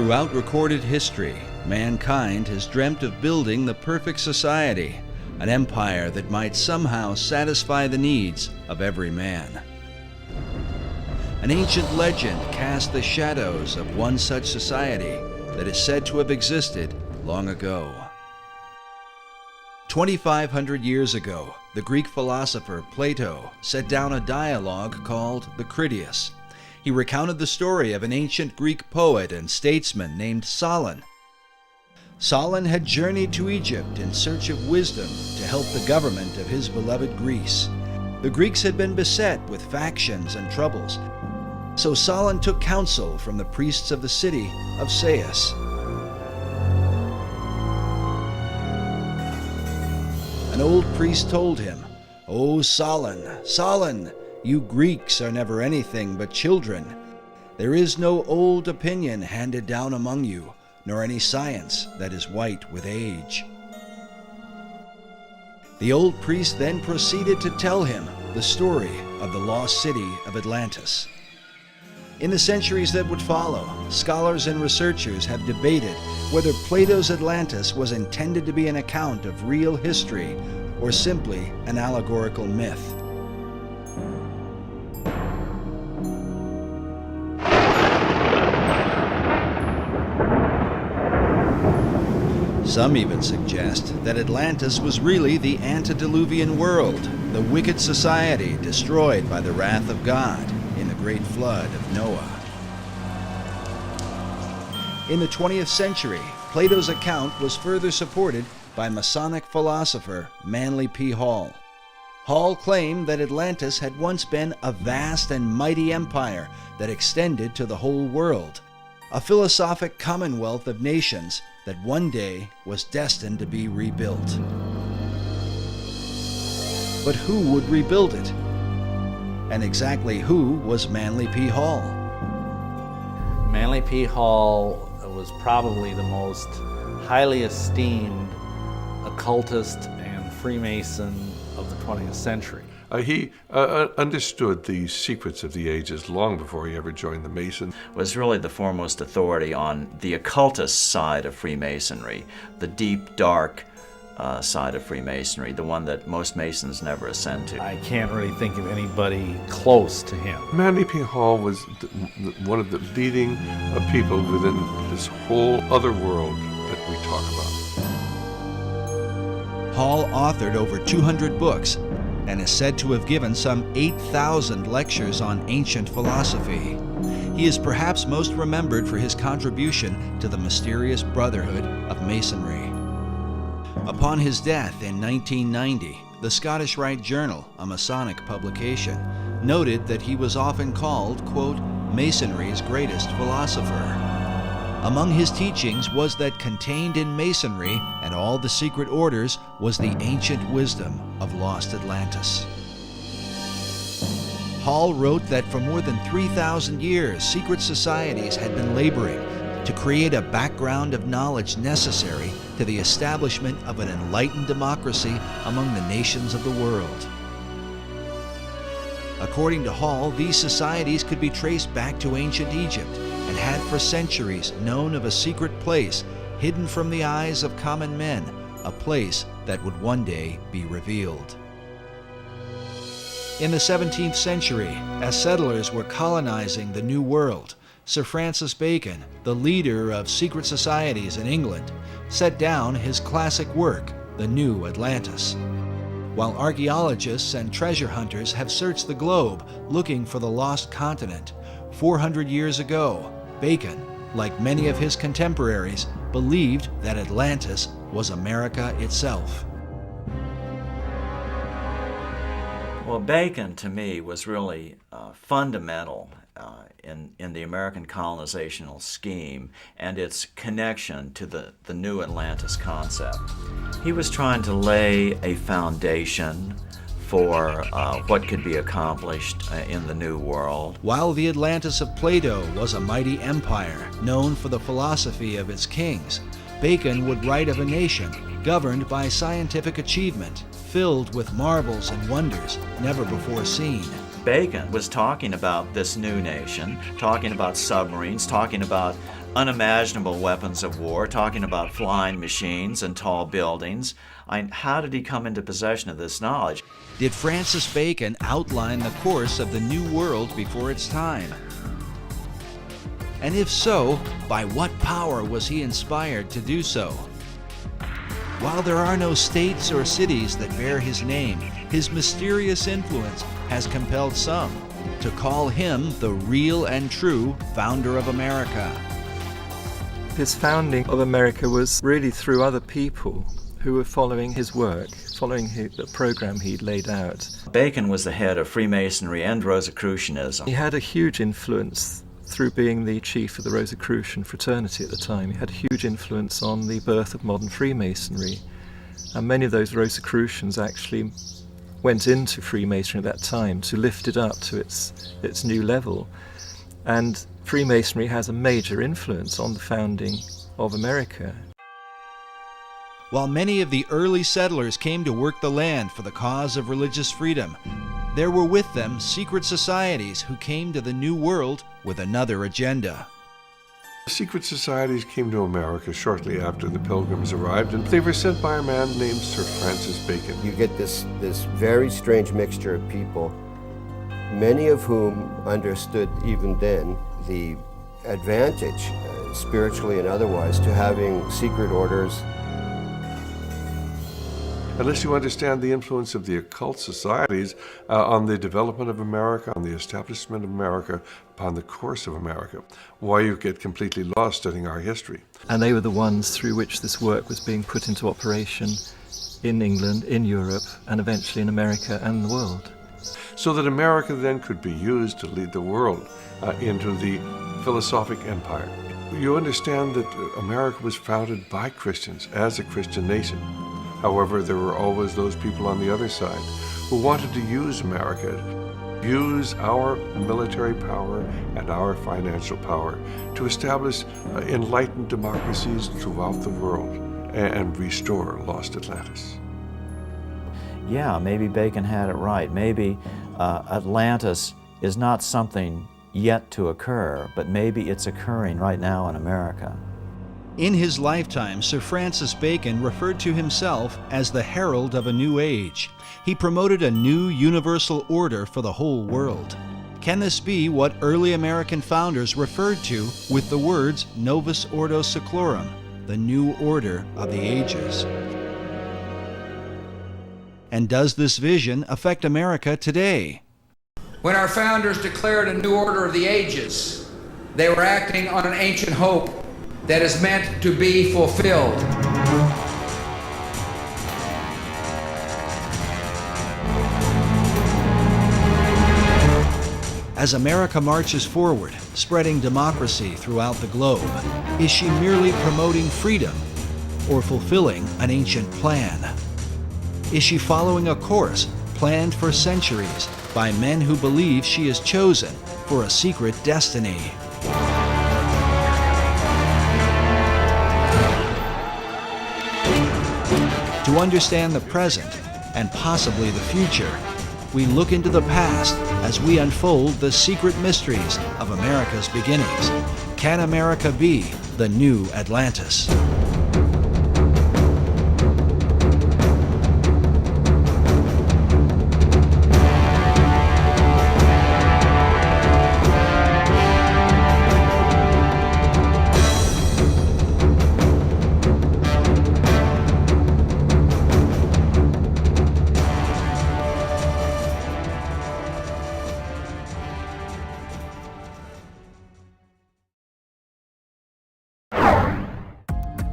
Throughout recorded history, mankind has dreamt of building the perfect society, an empire that might somehow satisfy the needs of every man. An ancient legend casts the shadows of one such society that is said to have existed long ago. 2,500 years ago, the Greek philosopher Plato set down a dialogue called the Critias. He recounted the story of an ancient Greek poet and statesman named Solon. Solon had journeyed to Egypt in search of wisdom to help the government of his beloved Greece. The Greeks had been beset with factions and troubles, so Solon took counsel from the priests of the city of Sais. An old priest told him, "O Solon, Solon, you Greeks are never anything but children. There is no old opinion handed down among you, nor any science that is white with age." The old priest then proceeded to tell him the story of the lost city of Atlantis. In the centuries that would follow, scholars and researchers have debated whether Plato's Atlantis was intended to be an account of real history or simply an allegorical myth. Some even suggest that Atlantis was really the antediluvian world, the wicked society destroyed by the wrath of God in the great flood of Noah. In the 20th century, Plato's account was further supported by Masonic philosopher Manly P. Hall. Hall claimed that Atlantis had once been a vast and mighty empire that extended to the whole world, a philosophic commonwealth of nations that one day was destined to be rebuilt. But who would rebuild it? And exactly who was Manly P. Hall? Manly P. Hall was probably the most highly esteemed occultist and Freemason of the 20th century. He understood the secrets of the ages long before he ever joined the Masons. Was really the foremost authority on the occultist side of Freemasonry, the deep, dark side of Freemasonry, the one that most Masons never ascend to. I can't really think of anybody close to him. Manly P. Hall was one of the leading people within this whole other world that we talk about. Hall authored over 200 books and is said to have given some 8,000 lectures on ancient philosophy. He is perhaps most remembered for his contribution to the mysterious Brotherhood of Masonry. Upon his death in 1990, the Scottish Rite Journal, a Masonic publication, noted that he was often called, quote, Masonry's greatest philosopher. Among his teachings was that contained in Masonry and all the secret orders was the ancient wisdom of lost Atlantis. Hall wrote that for more than 3,000 years, secret societies had been laboring to create a background of knowledge necessary to the establishment of an enlightened democracy among the nations of the world. According to Hall, these societies could be traced back to ancient Egypt and had for centuries known of a secret place hidden from the eyes of common men, a place that would one day be revealed. In the 17th century, as settlers were colonizing the New World, Sir Francis Bacon, the leader of secret societies in England, set down his classic work, The New Atlantis. While archaeologists and treasure hunters have searched the globe looking for the lost continent, 400 years ago, Bacon, like many of his contemporaries, believed that Atlantis was America itself. Well, Bacon, to me, was really fundamental in the American colonizational scheme and its connection to the new Atlantis concept. He was trying to lay a foundation for what could be accomplished in the New World. While the Atlantis of Plato was a mighty empire known for the philosophy of its kings, Bacon would write of a nation governed by scientific achievement, filled with marvels and wonders never before seen. Bacon was talking about this new nation, talking about submarines, talking about unimaginable weapons of war, talking about flying machines and tall buildings. How did he come into possession of this knowledge? Did Francis Bacon outline the course of the New World before its time? And if so, by what power was he inspired to do so? While there are no states or cities that bear his name, his mysterious influence has compelled some to call him the real and true founder of America. His founding of America was really through other people who were following his work, following the program he'd laid out. Bacon was the head of Freemasonry and Rosicrucianism. He had a huge influence through being the chief of the Rosicrucian fraternity at the time. He had a huge influence on the birth of modern Freemasonry. And many of those Rosicrucians actually went into Freemasonry at that time to lift it up to its new level. And Freemasonry has a major influence on the founding of America. While many of the early settlers came to work the land for the cause of religious freedom, there were with them secret societies who came to the New World with another agenda. Secret societies came to America shortly after the Pilgrims arrived, and they were sent by a man named Sir Francis Bacon. You get this very strange mixture of people, many of whom understood even then the advantage, spiritually and otherwise, to having secret orders. Unless you understand the influence of the occult societies on the development of America, on the establishment of America, upon the course of America, why you get completely lost studying our history. And they were the ones through which this work was being put into operation in England, in Europe, and eventually in America and the world. So that America then could be used to lead the world into the philosophic empire. You understand that America was founded by Christians as a Christian nation. However, there were always those people on the other side who wanted to use America, use our military power and our financial power to establish enlightened democracies throughout the world and restore lost Atlantis. Yeah, maybe Bacon had it right. Maybe Atlantis is not something yet to occur, but maybe it's occurring right now in America. In his lifetime, Sir Francis Bacon referred to himself as the herald of a new age. He promoted a new universal order for the whole world. Can this be what early American founders referred to with the words Novus Ordo Seclorum, the new order of the ages? And does this vision affect America today? When our founders declared a new order of the ages, they were acting on an ancient hope that is meant to be fulfilled. As America marches forward, spreading democracy throughout the globe, is she merely promoting freedom or fulfilling an ancient plan? Is she following a course planned for centuries by men who believe she is chosen for a secret destiny? To understand the present and possibly the future, we look into the past as we unfold the secret mysteries of America's beginnings. Can America be the new Atlantis?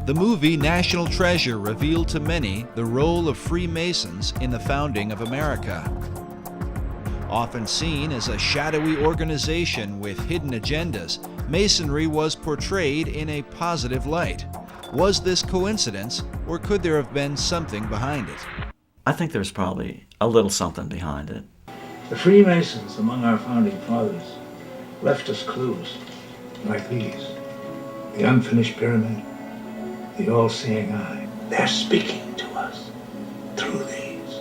The movie National Treasure revealed to many the role of Freemasons in the founding of America. Often seen as a shadowy organization with hidden agendas, Masonry was portrayed in a positive light. Was this coincidence, or could there have been something behind it? I think there's probably a little something behind it. The Freemasons among our founding fathers left us clues like these: the unfinished pyramid, the all-seeing eye. They're speaking to us through these.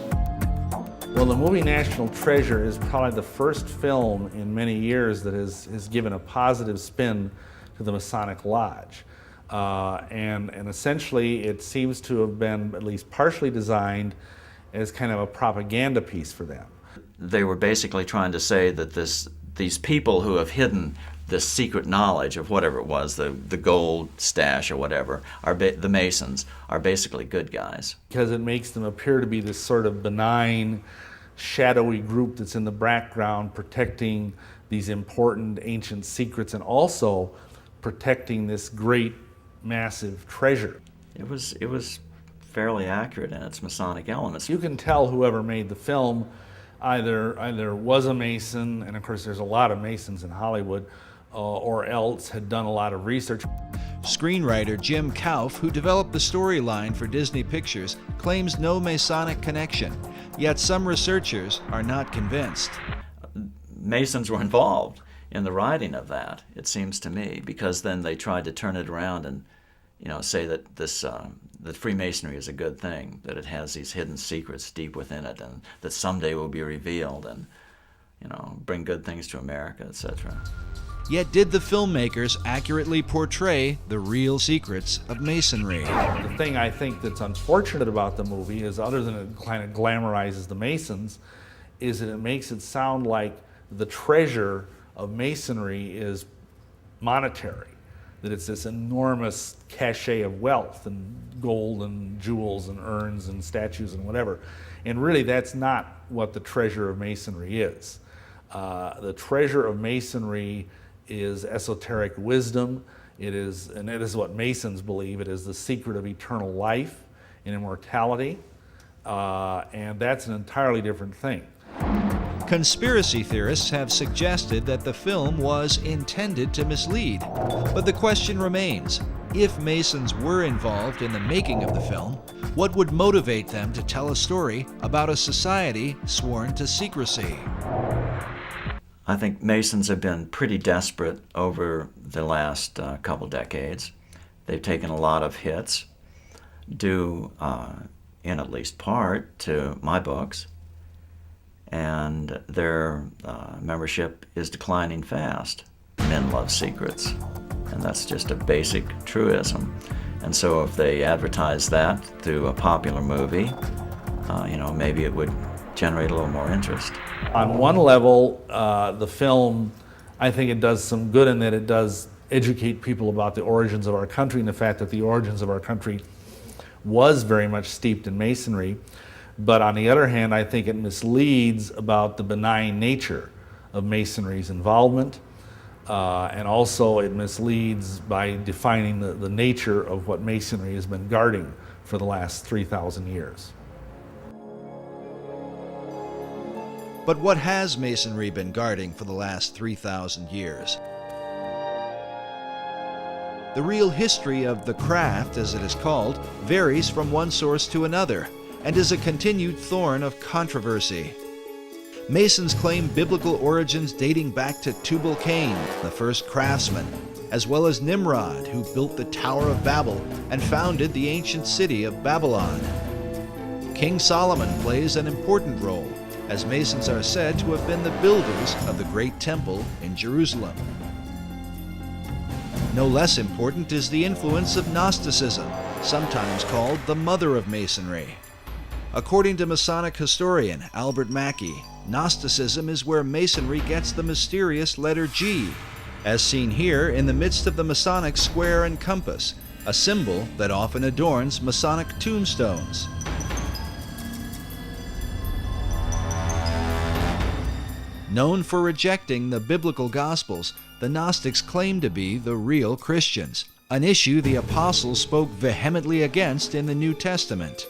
Well, the movie National Treasure is probably the first film in many years that has given a positive spin to to the Masonic Lodge. And essentially it seems to have been at least partially designed as kind of a propaganda piece for them. They were basically trying to say that these people who have hidden this secret knowledge of whatever it was, the gold stash or whatever, the Masons, are basically good guys. Because it makes them appear to be this sort of benign, shadowy group that's in the background protecting these important ancient secrets and also protecting this great, massive treasure. It was fairly accurate in its Masonic elements. You can tell whoever made the film either was a Mason, and of course there's a lot of Masons in Hollywood, or else had done a lot of research. Screenwriter Jim Kauf, who developed the storyline for Disney Pictures, claims no Masonic connection, yet some researchers are not convinced. Masons were involved in the writing of that, it seems to me, because then they tried to turn it around and, say that that Freemasonry is a good thing, that it has these hidden secrets deep within it, and that someday will be revealed, and bring good things to America, etc. Yet did the filmmakers accurately portray the real secrets of Masonry? The thing I think that's unfortunate about the movie is, other than it kind of glamorizes the Masons, is that it makes it sound like the treasure of Masonry is monetary, that it's this enormous cachet of wealth and gold and jewels and urns and statues and whatever. And really that's not what the treasure of Masonry is. The treasure of Masonry is esoteric wisdom. It is what Masons believe. It is the secret of eternal life and immortality. And that's an entirely different thing. Conspiracy theorists have suggested that the film was intended to mislead. But the question remains, if Masons were involved in the making of the film, what would motivate them to tell a story about a society sworn to secrecy? I think Masons have been pretty desperate over the last couple decades. They've taken a lot of hits, due in at least part to my books, and their membership is declining fast. Men love secrets, and that's just a basic truism. And so if they advertise that through a popular movie, maybe it would generate a little more interest. On one level, the film, I think it does some good in that it does educate people about the origins of our country and the fact that the origins of our country was very much steeped in Masonry. But on the other hand, I think it misleads about the benign nature of Masonry's involvement, and also it misleads by defining the nature of what Masonry has been guarding for the last 3,000 years. But what has Masonry been guarding for the last 3,000 years? The real history of the craft, as it is called, varies from one source to another, and is a continued thorn of controversy. Masons claim biblical origins dating back to Tubal-Cain, the first craftsman, as well as Nimrod, who built the Tower of Babel and founded the ancient city of Babylon. King Solomon plays an important role, as Masons are said to have been the builders of the Great Temple in Jerusalem. No less important is the influence of Gnosticism, sometimes called the mother of Masonry. According to Masonic historian Albert Mackey, Gnosticism is where Masonry gets the mysterious letter G, as seen here in the midst of the Masonic square and compass, a symbol that often adorns Masonic tombstones. Known for rejecting the biblical Gospels, the Gnostics claim to be the real Christians, an issue the apostles spoke vehemently against in the New Testament.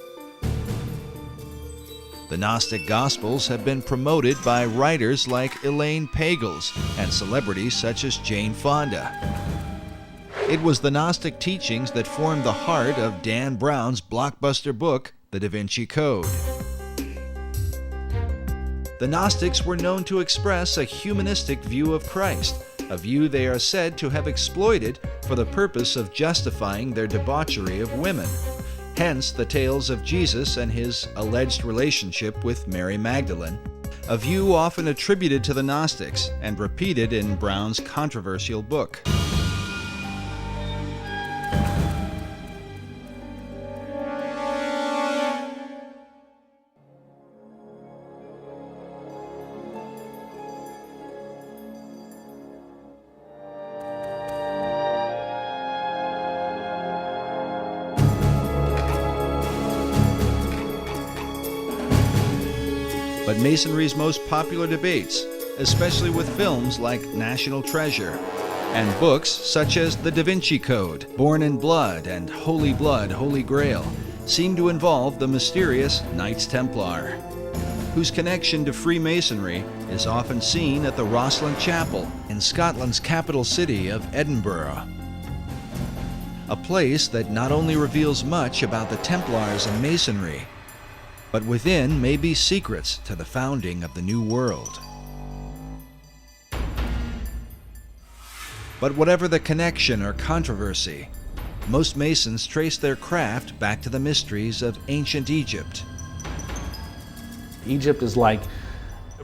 The Gnostic Gospels have been promoted by writers like Elaine Pagels and celebrities such as Jane Fonda. It was the Gnostic teachings that formed the heart of Dan Brown's blockbuster book, The Da Vinci Code. The Gnostics were known to express a humanistic view of Christ, a view they are said to have exploited for the purpose of justifying their debauchery of women. Hence the tales of Jesus and his alleged relationship with Mary Magdalene, a view often attributed to the Gnostics and repeated in Brown's controversial book. but Masonry's most popular debates, especially with films like National Treasure, and books such as The Da Vinci Code, Born in Blood, and Holy Blood, Holy Grail, seem to involve the mysterious Knights Templar, whose connection to Freemasonry is often seen at the Rosslyn Chapel in Scotland's capital city of Edinburgh. A place that not only reveals much about the Templars and Masonry, but within may be secrets to the founding of the New World. But whatever the connection or controversy, most Masons trace their craft back to the mysteries of ancient Egypt. Egypt is like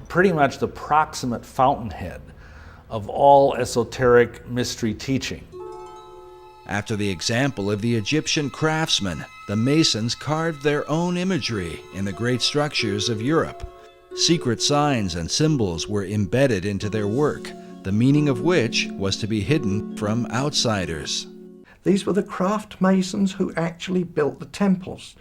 pretty much the proximate fountainhead of all esoteric mystery teaching. After the example of the Egyptian craftsmen, the Masons carved their own imagery in the great structures of Europe. Secret signs and symbols were embedded into their work, the meaning of which was to be hidden from outsiders. These were the craft masons who actually built the temples.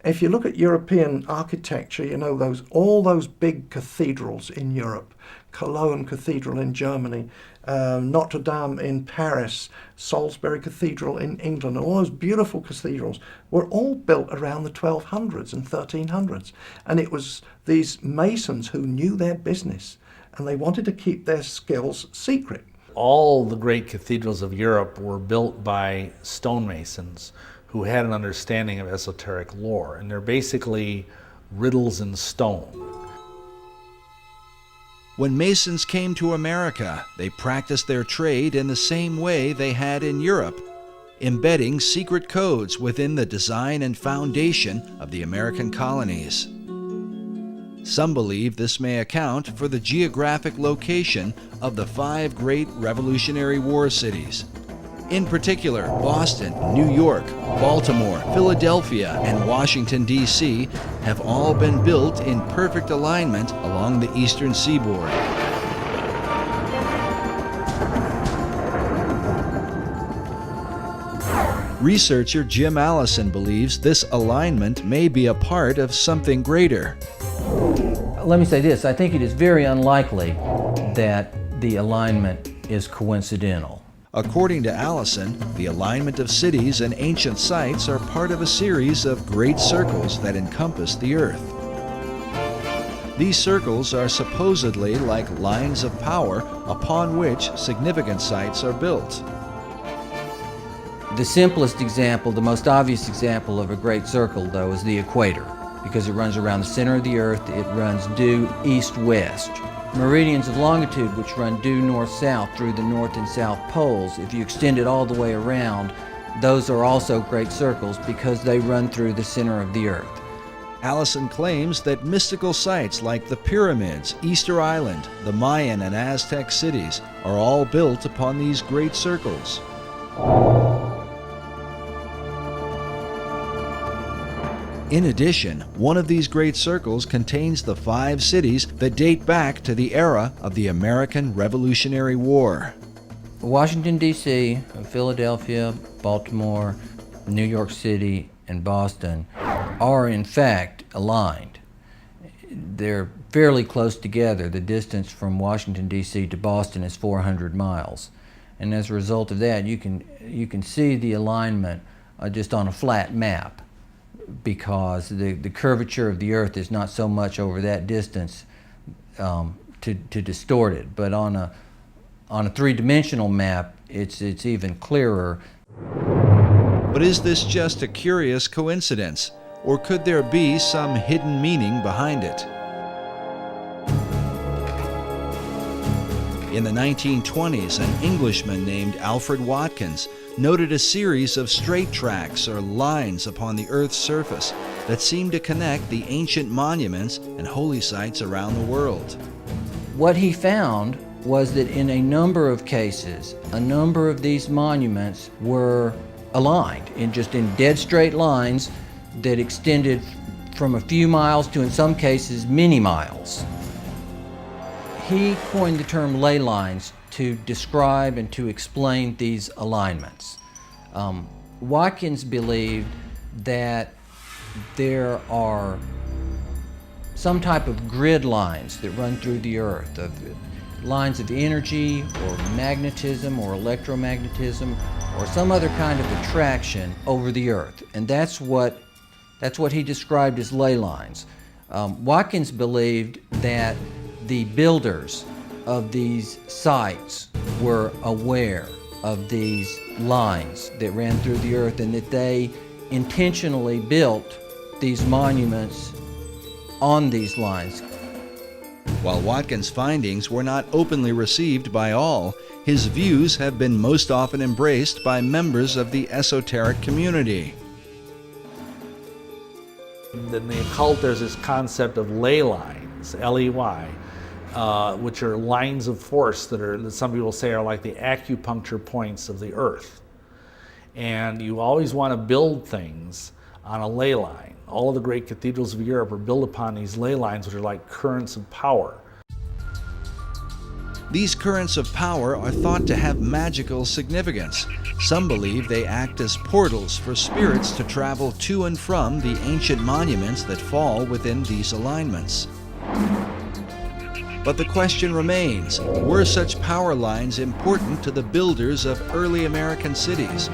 If you look at European architecture, you know, all those big cathedrals in Europe, Cologne Cathedral in Germany, Notre Dame in Paris, Salisbury Cathedral in England, all those beautiful cathedrals were all built around the 1200s and 1300s. And it was these masons who knew their business, and they wanted to keep their skills secret. All the great cathedrals of Europe were built by stonemasons who had an understanding of esoteric lore, and they're basically riddles in stone. When Masons came to America, they practiced their trade in the same way they had in Europe, embedding secret codes within the design and foundation of the American colonies. Some believe this may account for the geographic location of the 5 great Revolutionary War cities. In particular, Boston, New York, Baltimore, Philadelphia, and Washington, D.C. have all been built in perfect alignment along the eastern seaboard. Researcher Jim Allison believes this alignment may be a part of something greater. Let me say this, I think it is very unlikely that the alignment is coincidental. According to Allison, the alignment of cities and ancient sites are part of a series of great circles that encompass the earth. These circles are supposedly like lines of power upon which significant sites are built. The simplest example, the most obvious example of a great circle, though, is the equator, because it runs around the center of the earth. It runs due east-west. Meridians of longitude, which run due north-south through the north and south poles, if you extend it all the way around, those are also great circles because they run through the center of the earth. Allison claims that mystical sites like the pyramids, Easter Island, the Mayan and Aztec cities are all built upon these great circles. In addition, one of these great circles contains the 5 cities that date back to the era of the American Revolutionary War. Washington, D.C., Philadelphia, Baltimore, New York City, and Boston are in fact aligned. They're fairly close together. The distance from Washington, D.C. to Boston is 400 miles. And as a result of that, you can see the alignment just on a flat map, because the curvature of the earth is not so much over that distance to distort it. But on a three-dimensional map, it's even clearer. But is this just a curious coincidence, or could there be some hidden meaning behind it? In the 1920s, an Englishman named Alfred Watkins noted a series of straight tracks or lines upon the Earth's surface that seemed to connect the ancient monuments and holy sites around the world. What he found was that in a number of cases, a number of these monuments were aligned in dead straight lines that extended from a few miles to, in some cases, many miles. He coined the term ley lines to describe and to explain these alignments. Watkins believed that there are some type of grid lines that run through the earth, of lines of energy or magnetism or electromagnetism or some other kind of attraction over the earth. And that's what he described as ley lines. Watkins believed that the builders of these sites were aware of these lines that ran through the earth and that they intentionally built these monuments on these lines. While Watkins' findings were not openly received by all, his views have been most often embraced by members of the esoteric community. In the occult, there's this concept of ley lines, L-E-Y, which are lines of force that some people say are like the acupuncture points of the earth. And you always want to build things on a ley line. All of the great cathedrals of Europe are built upon these ley lines, which are like currents of power. These currents of power are thought to have magical significance. Some believe they act as portals for spirits to travel to and from the ancient monuments that fall within these alignments. But the question remains, were such power lines important to the builders of early American cities?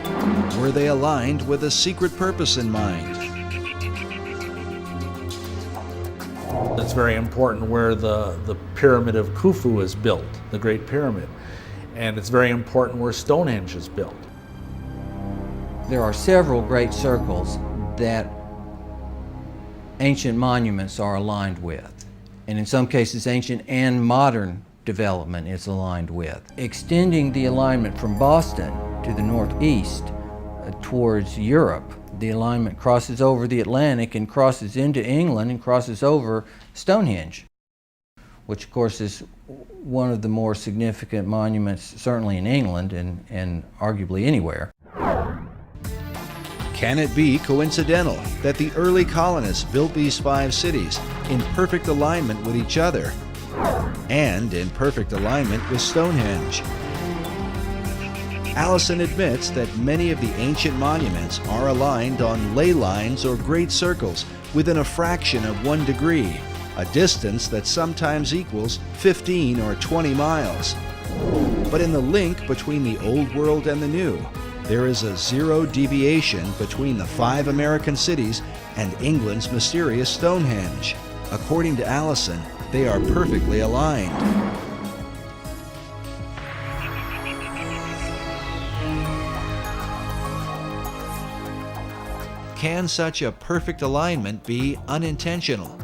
Were they aligned with a secret purpose in mind? It's very important where the pyramid of Khufu is built, the Great Pyramid. And it's very important where Stonehenge is built. There are several great circles that ancient monuments are aligned with. And in some cases, ancient and modern development is aligned with. Extending the alignment from Boston to the northeast towards Europe, the alignment crosses over the Atlantic and crosses into England and crosses over Stonehenge, which of course is one of the more significant monuments, certainly in England and arguably anywhere. Can it be coincidental that the early colonists built these 5 cities in perfect alignment with each other and in perfect alignment with Stonehenge? Allison admits that many of the ancient monuments are aligned on ley lines or great circles within a fraction of 1 degree, a distance that sometimes equals 15 or 20 miles. But in the link between the Old World and the New, there is a 0 deviation between the 5 American cities and England's mysterious Stonehenge. According to Allison, they are perfectly aligned. Can such a perfect alignment be unintentional,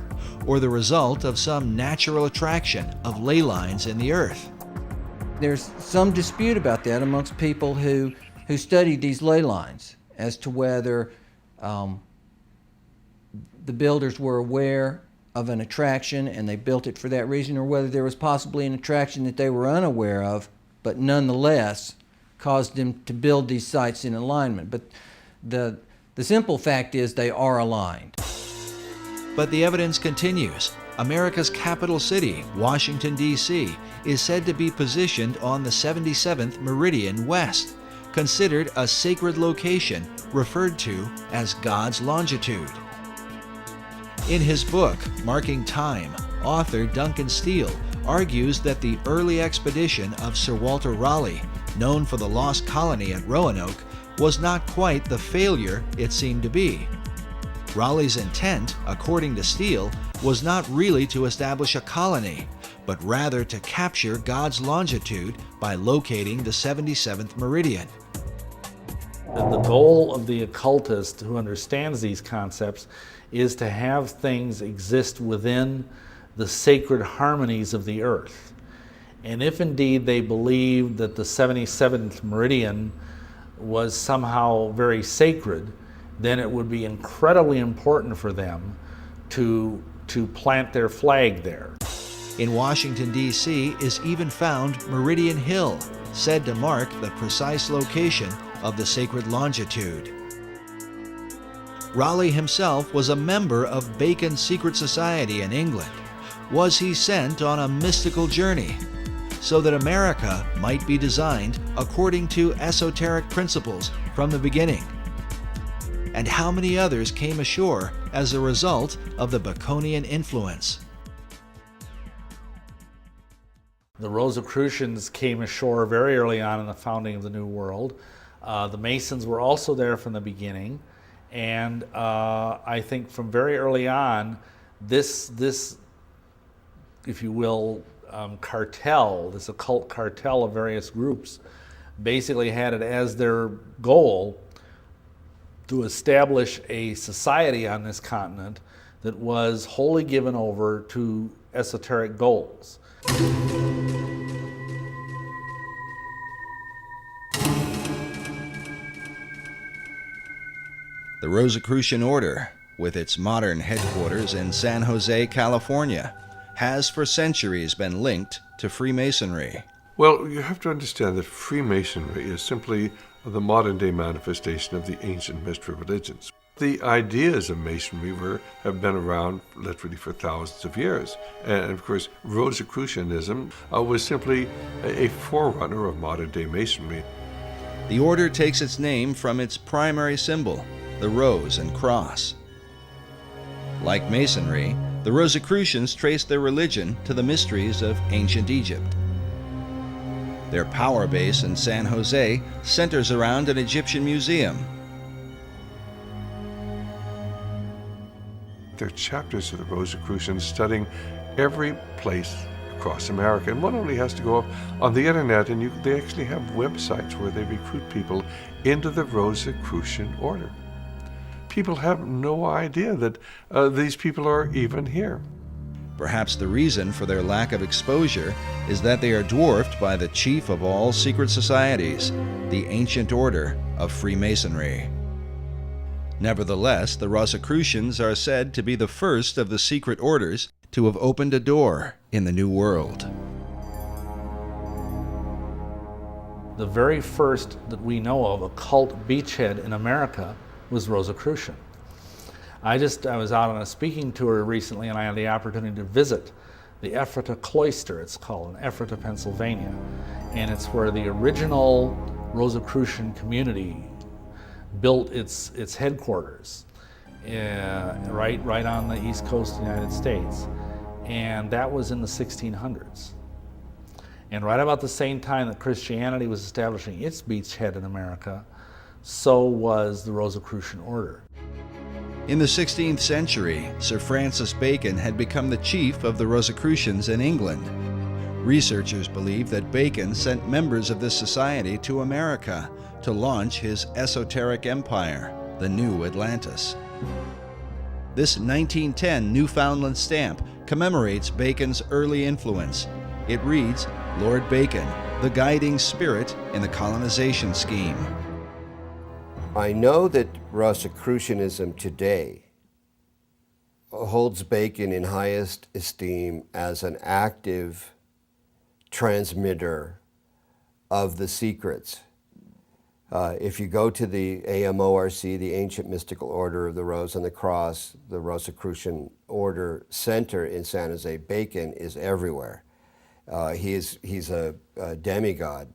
or the result of some natural attraction of ley lines in the earth? There's some dispute about that amongst people who studied these ley lines as to whether the builders were aware of an attraction and they built it for that reason, or whether there was possibly an attraction that they were unaware of, but nonetheless caused them to build these sites in alignment. But the simple fact is they are aligned. But the evidence continues. America's capital city, Washington, D.C., is said to be positioned on the 77th meridian west, considered a sacred location referred to as God's longitude. In his book, Marking Time, author Duncan Steele argues that the early expedition of Sir Walter Raleigh, known for the lost colony at Roanoke, was not quite the failure it seemed to be. Raleigh's intent, according to Steele, was not really to establish a colony, but rather to capture God's longitude by locating the 77th meridian. The goal of the occultist who understands these concepts is to have things exist within the sacred harmonies of the earth. And if indeed they believe that the 77th meridian was somehow very sacred, then it would be incredibly important for them to plant their flag there. In Washington, D.C. is even found Meridian Hill, said to mark the precise location of the sacred longitude. Raleigh himself was a member of Bacon's secret society in England. Was he sent on a mystical journey so that America might be designed according to esoteric principles from the beginning? and how many others came ashore as a result of the Baconian influence. The Rosicrucians came ashore very early on in the founding of the New World. The Masons were also there from the beginning, and I think from very early on, this if you will, cartel, this occult cartel of various groups, basically had it as their goal to establish a society on this continent that was wholly given over to esoteric goals. The Rosicrucian Order, with its modern headquarters in San Jose, California, has for centuries been linked to Freemasonry. Well, you have to understand that Freemasonry is simply the modern-day manifestation of the ancient mystery religions. The ideas of Masonry have been around literally for thousands of years. And of course, Rosicrucianism was simply a forerunner of modern-day Masonry. The order takes its name from its primary symbol, the rose and cross. Like Masonry, the Rosicrucians traced their religion to the mysteries of ancient Egypt. Their power base in San Jose centers around an Egyptian museum. There are chapters of the Rosicrucians studying every place across America, and one only has to go up on the internet, and they actually have websites where they recruit people into the Rosicrucian order. People have no idea that these people are even here. Perhaps the reason for their lack of exposure is that they are dwarfed by the chief of all secret societies, the ancient order of Freemasonry. Nevertheless, the Rosicrucians are said to be the first of the secret orders to have opened a door in the New World. The very first that we know of occult beachhead in America was Rosicrucian. I was out on a speaking tour recently, and I had the opportunity to visit the Ephrata Cloister, it's called, in Ephrata, Pennsylvania. And it's where the original Rosicrucian community built its headquarters, right on the east coast of the United States. And that was in the 1600s. And right about the same time that Christianity was establishing its beachhead in America, so was the Rosicrucian order. In the 16th century, Sir Francis Bacon had become the chief of the Rosicrucians in England. Researchers believe that Bacon sent members of this society to America to launch his esoteric empire, the New Atlantis. This 1910 Newfoundland stamp commemorates Bacon's early influence. It reads, "Lord Bacon, the guiding spirit in the colonization scheme." I know that Rosicrucianism today holds Bacon in highest esteem as an active transmitter of the secrets. If you go to the AMORC, the Ancient Mystical Order of the Rose and the Cross, the Rosicrucian Order Center in San Jose, Bacon is everywhere. He's a demigod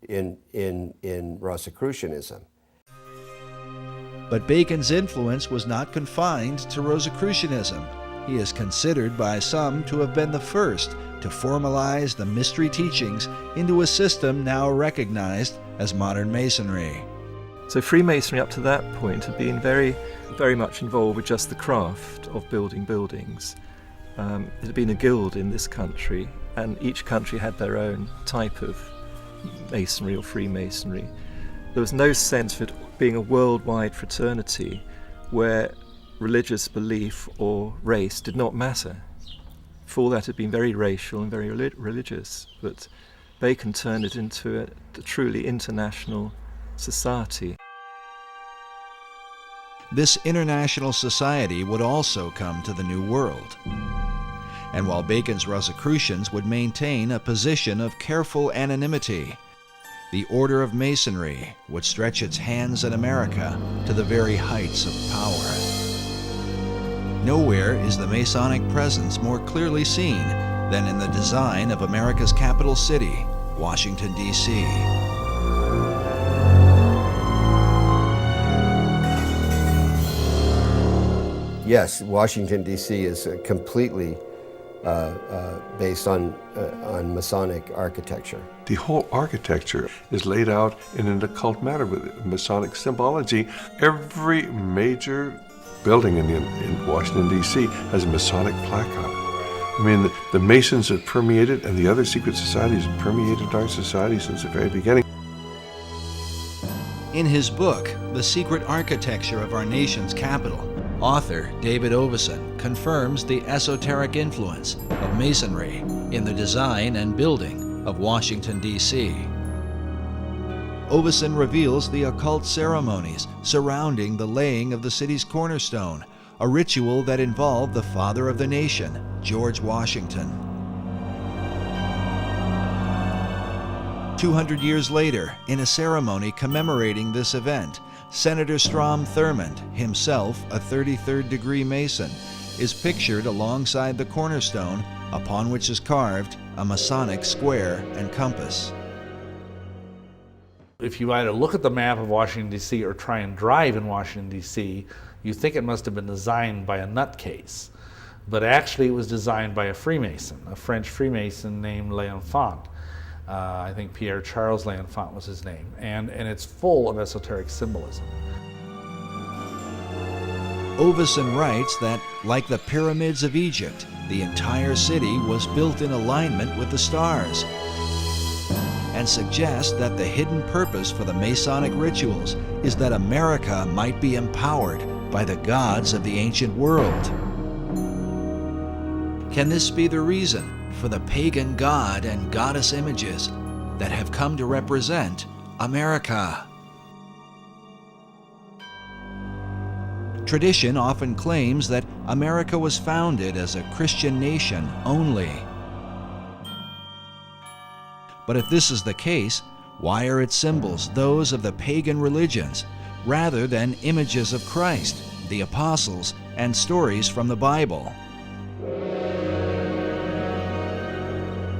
in Rosicrucianism. But Bacon's influence was not confined to Rosicrucianism. He is considered by some to have been the first to formalize the mystery teachings into a system now recognized as modern Masonry. So Freemasonry up to that point had been very, very much involved with just the craft of building buildings. It had been a guild in this country, and each country had their own type of Masonry or Freemasonry. There was no sense of it being a worldwide fraternity where religious belief or race did not matter. Before that, it had been very racial and very religious, but Bacon turned it into a truly international society. This international society would also come to the New World. And while Bacon's Rosicrucians would maintain a position of careful anonymity, the Order of Masonry would stretch its hands in America to the very heights of power. Nowhere is the Masonic presence more clearly seen than in the design of America's capital city, Washington, D.C. yes, Washington, D.C. is completely based on Masonic architecture. The whole architecture is laid out in an occult manner with Masonic symbology. Every major building in Washington, D.C. has a Masonic plaque on it. I mean, the Masons have permeated, and the other secret societies have permeated our society since the very beginning. In his book, The Secret Architecture of Our Nation's Capital, author David Oveson confirms the esoteric influence of Masonry in the design and building of Washington, D.C. Oveson reveals the occult ceremonies surrounding the laying of the city's cornerstone, a ritual that involved the father of the nation, George Washington. 200 years later, in a ceremony commemorating this event, Senator Strom Thurmond, himself a 33rd degree Mason, is pictured alongside the cornerstone upon which is carved a Masonic square and compass. If you either look at the map of Washington, D.C. or try and drive in Washington, D.C., you think it must have been designed by a nutcase. But actually it was designed by a Freemason, a French Freemason named L'Enfant. I think Pierre Charles L'Enfant was his name. And it's full of esoteric symbolism. Oveson writes that, like the pyramids of Egypt, the entire city was built in alignment with the stars, and suggests that the hidden purpose for the Masonic rituals is that America might be empowered by the gods of the ancient world. Can this be the reason for the pagan god and goddess images that have come to represent America? Tradition often claims that America was founded as a Christian nation only. But if this is the case, why are its symbols those of the pagan religions rather than images of Christ, the apostles, and stories from the Bible?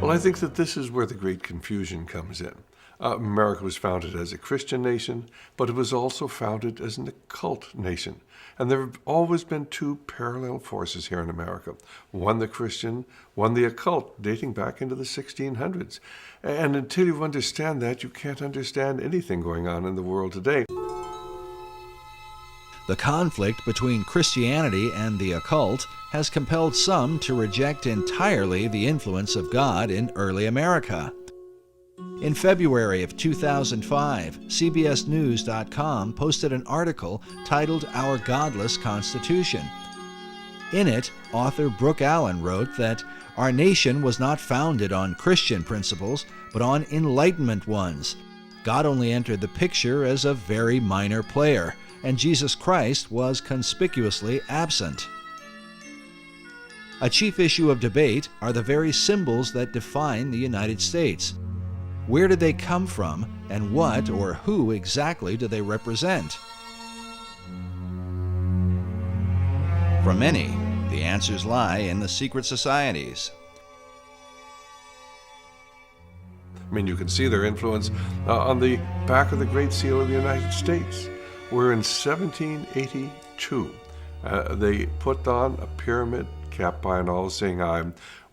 Well, I think that this is where the great confusion comes in. America was founded as a Christian nation, but it was also founded as an occult nation. And there have always been two parallel forces here in America. One the Christian, one the occult, dating back into the 1600s. And until you understand that, you can't understand anything going on in the world today. The conflict between Christianity and the occult has compelled some to reject entirely the influence of God in early America. In February of 2005, CBSNews.com posted an article titled Our Godless Constitution. In it, author Brooke Allen wrote that our nation was not founded on Christian principles, but on Enlightenment ones. God only entered the picture as a very minor player, and Jesus Christ was conspicuously absent. A chief issue of debate are the very symbols that define the United States. Where did they come from, and what or who exactly do they represent? For many, the answers lie in the secret societies. I mean, you can see their influence on the back of the Great Seal of the United States, where in 1782 they put on a pyramid capped by an all-seeing eye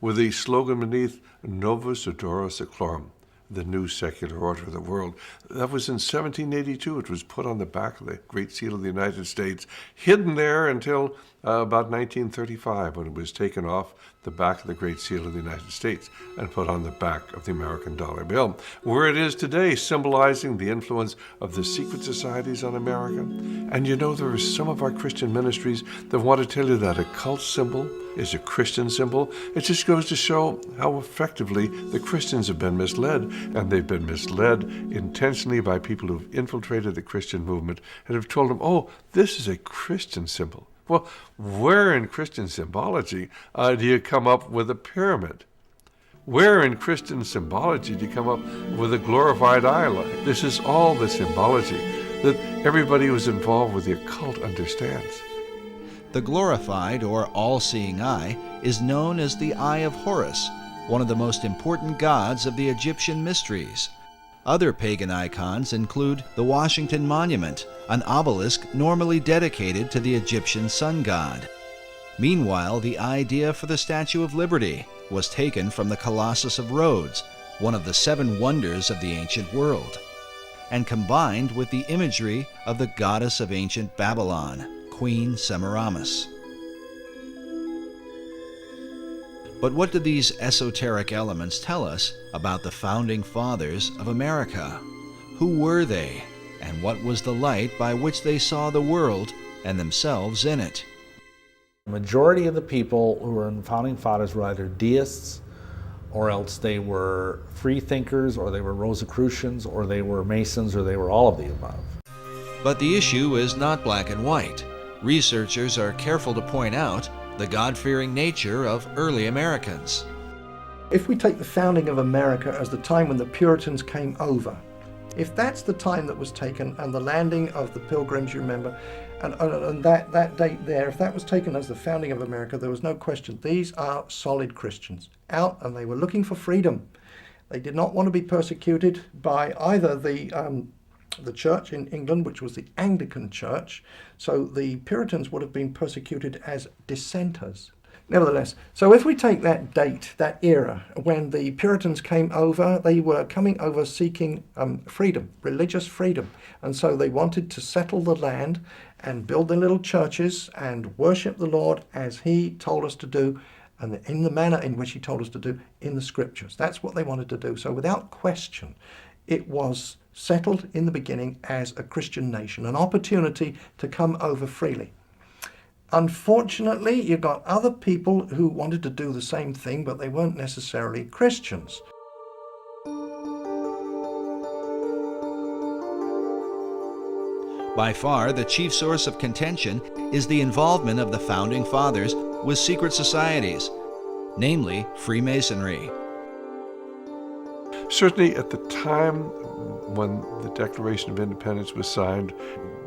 with the slogan beneath, Novus Ordo Seclorum, the new secular order of the world. That was in 1782. It was put on the back of the Great Seal of the United States, hidden there until about 1935, when it was taken off the back of the Great Seal of the United States and put on the back of the American dollar bill, where it is today, symbolizing the influence of the secret societies on America. And you know, there are some of our Christian ministries that want to tell you that a cult symbol is a Christian symbol. It just goes to show how effectively the Christians have been misled, and they've been misled intentionally by people who've infiltrated the Christian movement and have told them, oh, this is a Christian symbol. Well, where in Christian symbology do you come up with a pyramid? Where in Christian symbology do you come up with a glorified eye? This is all the symbology that everybody who's involved with the occult understands. The glorified or all-seeing eye is known as the Eye of Horus, one of the most important gods of the Egyptian mysteries. Other pagan icons include the Washington Monument, an obelisk normally dedicated to the Egyptian sun god. Meanwhile, the idea for the Statue of Liberty was taken from the Colossus of Rhodes, one of the 7 wonders of the ancient world, and combined with the imagery of the goddess of ancient Babylon, Queen Semiramis. But what do these esoteric elements tell us about the founding fathers of America? Who were they, and what was the light by which they saw the world and themselves in it? The majority of the people who were in founding fathers were either deists, or else they were free thinkers, or they were Rosicrucians, or they were Masons, or they were all of the above. But the issue is not black and white. Researchers are careful to point out the God-fearing nature of early Americans. If we take the founding of America as the time when the Puritans came over, if that's the time that was taken, and the landing of the Pilgrims, you remember, and that date there, if that was taken as the founding of America, there was no question. These are solid Christians, out, and they were looking for freedom. They did not want to be persecuted by either the church in England, which was the Anglican Church, so the Puritans would have been persecuted as dissenters. Nevertheless, so if we take that date, that era, when the Puritans came over, they were coming over seeking freedom, religious freedom. And so they wanted to settle the land and build their little churches and worship the Lord as he told us to do, and in the manner in which he told us to do in the scriptures. That's what they wanted to do. So without question, it was settled in the beginning as a Christian nation, an opportunity to come over freely. Unfortunately, you got other people who wanted to do the same thing, but they weren't necessarily Christians. By far, the chief source of contention is the involvement of the Founding Fathers with secret societies, namely Freemasonry. Certainly at the time when the Declaration of Independence was signed,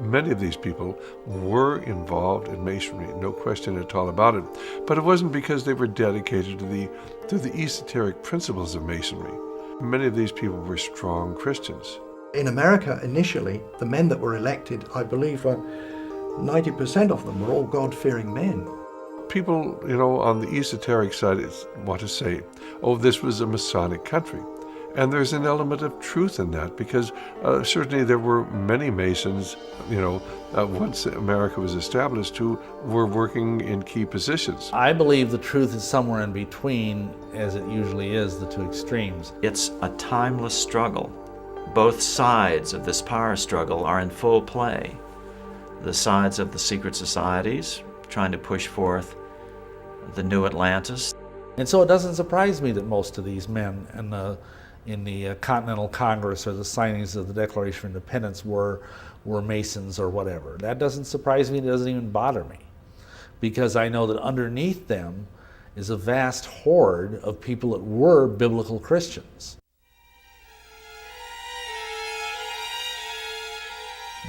many of these people were involved in Masonry, no question at all about it. But it wasn't because they were dedicated to the esoteric principles of Masonry. Many of these people were strong Christians. In America, initially, the men that were elected, I believe 90% of them were all God-fearing men. People, on the esoteric side want to say, oh, this was a Masonic country. And there's an element of truth in that, because certainly there were many Masons, once America was established, who were working in key positions. I believe the truth is somewhere in between, as it usually is, the two extremes. It's a timeless struggle. Both sides of this power struggle are in full play. The sides of the secret societies, trying to push forth the new Atlantis. And so it doesn't surprise me that most of these men in the Continental Congress or the signings of the Declaration of Independence were Masons or whatever. That doesn't surprise me. It doesn't even bother me, because I know that underneath them is a vast horde of people that were biblical Christians.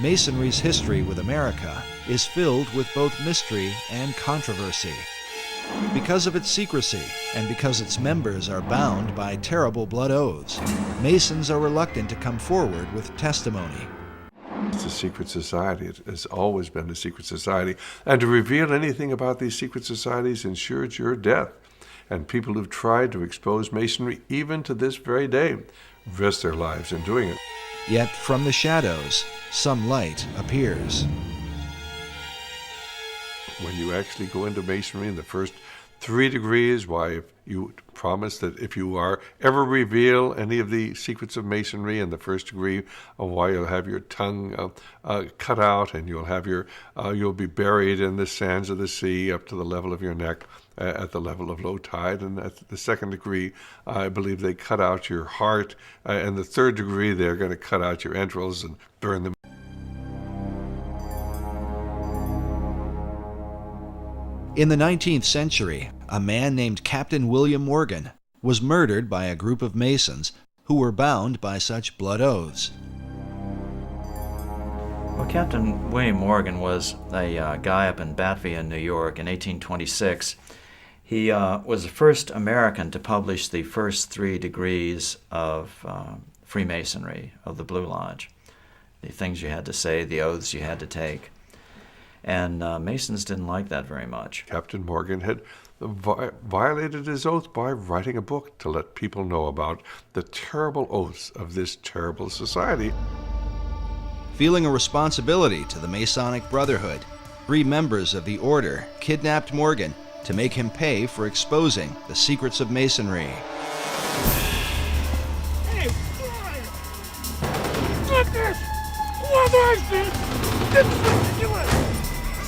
Masonry's history with America is filled with both mystery and controversy. Because of its secrecy, and because its members are bound by terrible blood oaths, Masons are reluctant to come forward with testimony. It's a secret society. It has always been a secret society. And to reveal anything about these secret societies ensures your death. And people who've tried to expose Masonry, even to this very day, risk their lives in doing it. Yet from the shadows, some light appears. When you actually go into Masonry in the first 3 degrees, why, if you promise that if you are ever reveal any of the secrets of Masonry in the first degree, why you'll have your tongue cut out, and you'll be buried in the sands of the sea up to the level of your neck at the level of low tide. And at the 2nd degree, I believe they cut out your heart, and the 3rd degree, they're going to cut out your entrails and burn them. In the 19th century, a man named Captain William Morgan was murdered by a group of Masons who were bound by such blood oaths. Well, Captain William Morgan was a guy up in Batavia, New York in 1826. He was the first American to publish the first 3 degrees of Freemasonry, of the Blue Lodge. The things you had to say, the oaths you had to take. And Masons didn't like that very much. Captain Morgan had violated his oath by writing a book to let people know about the terrible oaths of this terrible society. Feeling a responsibility to the Masonic Brotherhood, 3 members of the order kidnapped Morgan to make him pay for exposing the secrets of Masonry. Hey, boy! Stop this! What is this? This is what you're doing!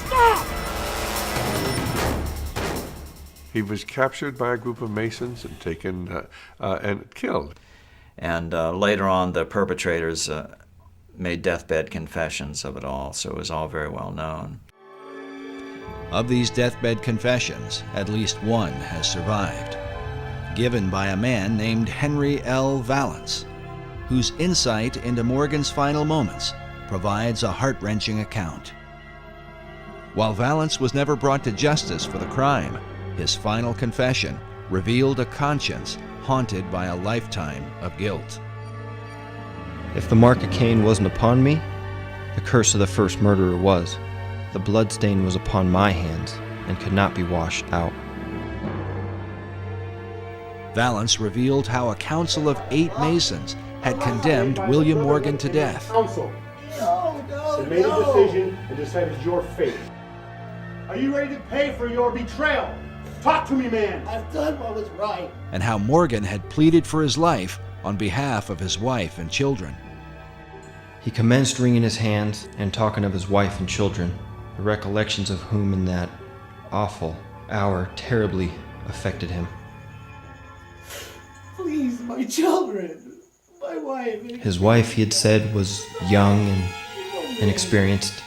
Stop! He was captured by a group of Masons and taken and killed. And later on, the perpetrators made deathbed confessions of it all, so it was all very well known. Of these deathbed confessions, at least one has survived, given by a man named Henry L. Valance, whose insight into Morgan's final moments provides a heart-wrenching account. While Valance was never brought to justice for the crime, his final confession revealed a conscience haunted by a lifetime of guilt. If the mark of Cain wasn't upon me, the curse of the first murderer was. The bloodstain was upon my hands and could not be washed out. Valance revealed how a council of 8 Masons had condemned William Morgan to death. Council. They made a decision and decided your fate. Are you ready to pay for your betrayal? Talk to me, man. I've done what was right. And how Morgan had pleaded for his life on behalf of his wife and children. He commenced wringing his hands and talking of his wife and children, the recollections of whom in that awful hour terribly affected him. Please, my children, my wife. His wife, he had said, was young and inexperienced,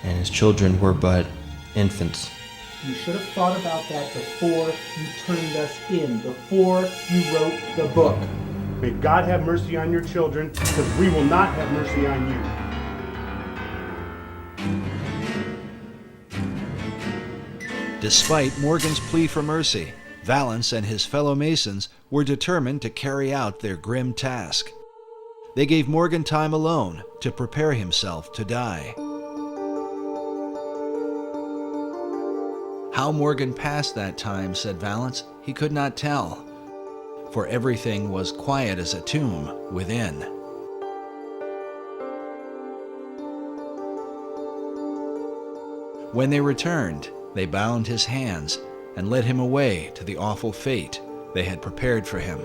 and his children were but infants. You should have thought about that before you turned us in, before you wrote the book. May God have mercy on your children, because we will not have mercy on you. Despite Morgan's plea for mercy, Valance and his fellow Masons were determined to carry out their grim task. They gave Morgan time alone to prepare himself to die. How Morgan passed that time, said Valance, he could not tell, for everything was quiet as a tomb within. When they returned, they bound his hands and led him away to the awful fate they had prepared for him.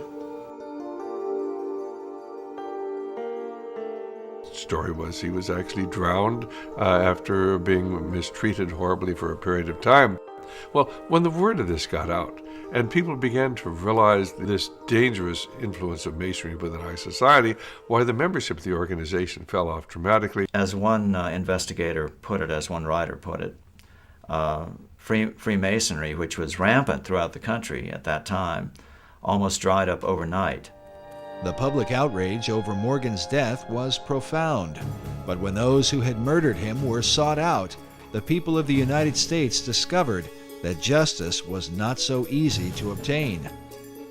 Story was he was actually drowned after being mistreated horribly for a period of time. Well, when the word of this got out and people began to realize this dangerous influence of Masonry within our society, why the membership of the organization fell off dramatically. As one investigator put it, as one writer put it, Freemasonry, which was rampant throughout the country at that time, almost dried up overnight. The public outrage over Morgan's death was profound, but when those who had murdered him were sought out, the people of the United States discovered that justice was not so easy to obtain.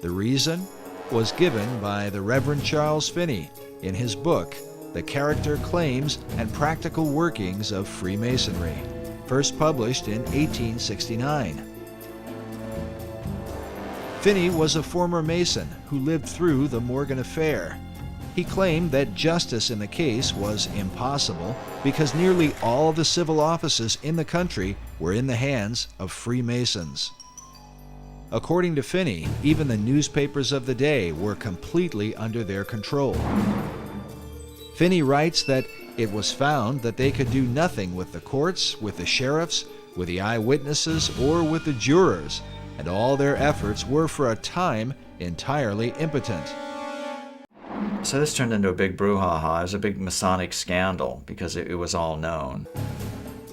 The reason was given by the Reverend Charles Finney in his book, The Character, Claims, and Practical Workings of Freemasonry, first published in 1869. Finney was a former Mason who lived through the Morgan affair. He claimed that justice in the case was impossible because nearly all the civil offices in the country were in the hands of Freemasons. According to Finney, even the newspapers of the day were completely under their control. Finney writes that it was found that they could do nothing with the courts, with the sheriffs, with the eyewitnesses, or with the jurors, and all their efforts were for a time entirely impotent. So this turned into a big brouhaha. It was a big Masonic scandal because it was all known.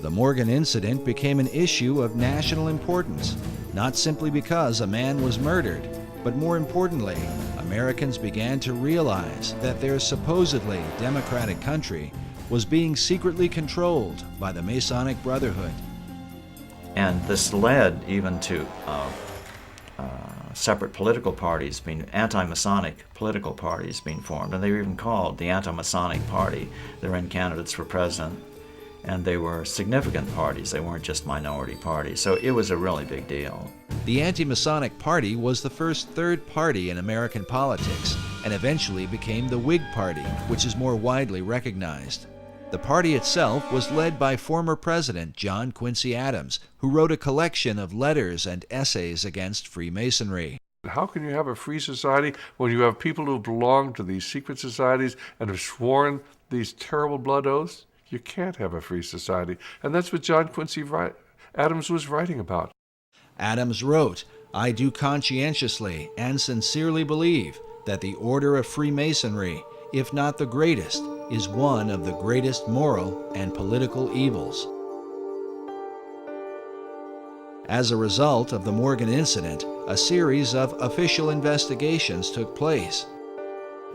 The Morgan incident became an issue of national importance, not simply because a man was murdered, but more importantly, Americans began to realize that their supposedly democratic country was being secretly controlled by the Masonic Brotherhood. And this led even to separate political parties, being anti-Masonic political parties being formed, and they were even called the Anti-Masonic Party. They ran candidates for president and they were significant parties. They weren't just minority parties. So it was a really big deal. The Anti-Masonic Party was the first third party in American politics and eventually became the Whig Party, which is more widely recognized. The party itself was led by former President John Quincy Adams, who wrote a collection of letters and essays against Freemasonry. How can you have a free society when you have people who belong to these secret societies and have sworn these terrible blood oaths? You can't have a free society. And that's what John Quincy Adams was writing about. Adams wrote, "I do conscientiously and sincerely believe that the order of Freemasonry, if not the greatest, is one of the greatest moral and political evils." As a result of the Morgan incident, a series of official investigations took place.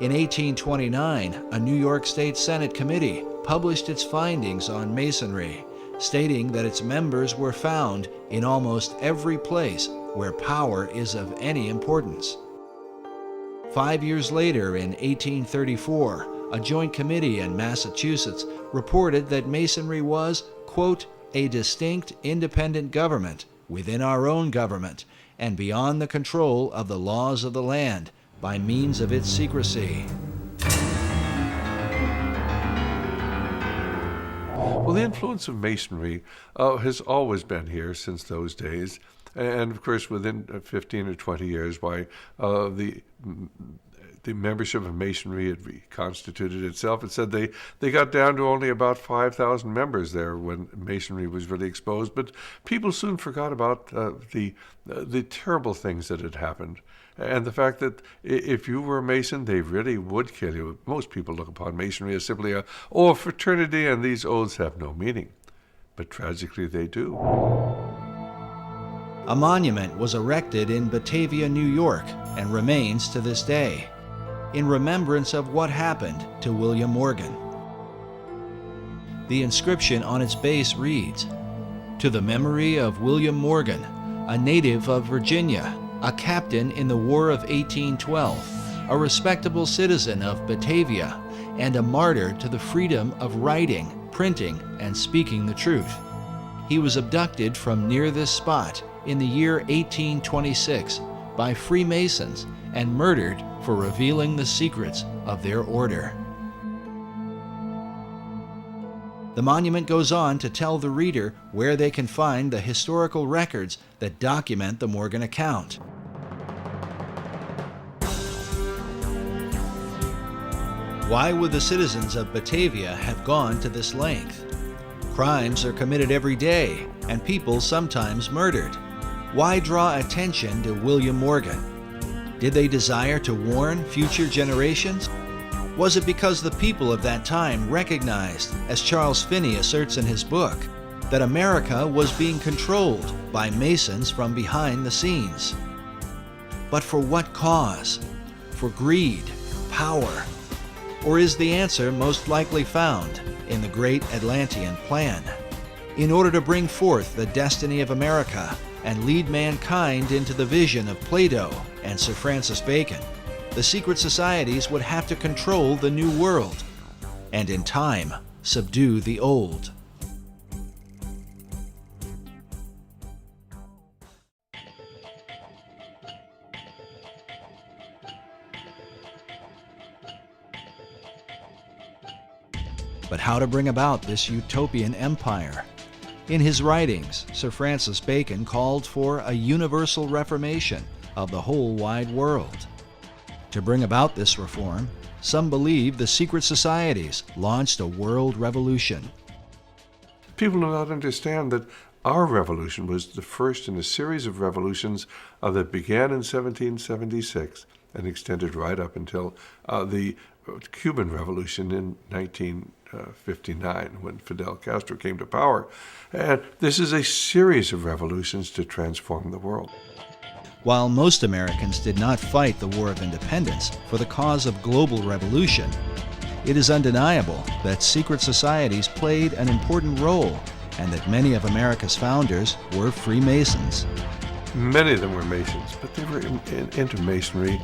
In 1829, a New York State Senate committee published its findings on Masonry, stating that its members were found in almost every place where power is of any importance. 5 years later, in 1834, a joint committee in Massachusetts reported that Masonry was, quote, "a distinct independent government within our own government and beyond the control of the laws of the land by means of its secrecy." Well, the influence of Masonry has always been here since those days. And of course, within 15 or 20 years, the membership of Masonry had reconstituted itself. It said they got down to only about 5,000 members there when Masonry was really exposed. But people soon forgot about the terrible things that had happened. And the fact that if you were a Mason, they really would kill you. Most people look upon Masonry as simply a fraternity, and these oaths have no meaning. But tragically, they do. A monument was erected in Batavia, New York, and remains to this day, in remembrance of what happened to William Morgan. The inscription on its base reads, "To the memory of William Morgan, a native of Virginia, a captain in the War of 1812, a respectable citizen of Batavia, and a martyr to the freedom of writing, printing, and speaking the truth. He was abducted from near this spot in the year 1826 by Freemasons and murdered for revealing the secrets of their order." The monument goes on to tell the reader where they can find the historical records that document the Morgan account. Why would the citizens of Batavia have gone to this length? Crimes are committed every day, and people sometimes murdered. Why draw attention to William Morgan? Did they desire to warn future generations? Was it because the people of that time recognized, as Charles Finney asserts in his book, that America was being controlled by Masons from behind the scenes? But for what cause? For greed, power? Or is the answer most likely found in the great Atlantean plan? In order to bring forth the destiny of America and lead mankind into the vision of Plato and Sir Francis Bacon, the secret societies would have to control the new world, and in time, subdue the old. But how to bring about this utopian empire? In his writings, Sir Francis Bacon called for a universal reformation of the whole wide world. To bring about this reform, some believe the secret societies launched a world revolution. People do not understand that our revolution was the first in a series of revolutions that began in 1776 and extended right up until the Cuban Revolution in 1959 when Fidel Castro came to power. And this is a series of revolutions to transform the world. While most Americans did not fight the War of Independence for the cause of global revolution, it is undeniable that secret societies played an important role and that many of America's founders were Freemasons. Many of them were Masons, but they were into Masonry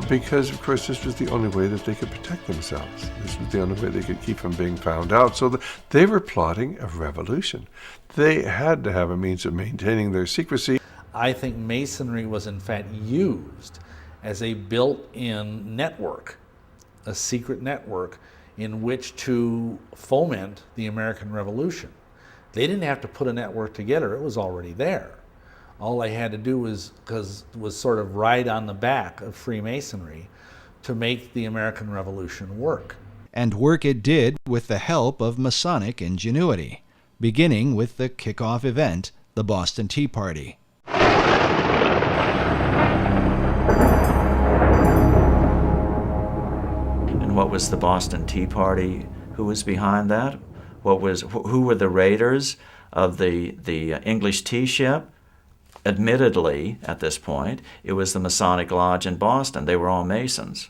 because, of course, this was the only way that they could protect themselves. This was the only way they could keep from being found out. So they were plotting a revolution. They had to have a means of maintaining their secrecy. I think Masonry was in fact used as a built-in network, a secret network in which to foment the American Revolution. They didn't have to put a network together, it was already there. All they had to do was sort of ride on the back of Freemasonry to make the American Revolution work. And work it did with the help of Masonic ingenuity, beginning with the kickoff event, the Boston Tea Party. And what was the Boston Tea Party? Who was behind that? Who were the raiders of the English tea ship? Admittedly, at this point, it was the Masonic Lodge in Boston. They were all Masons.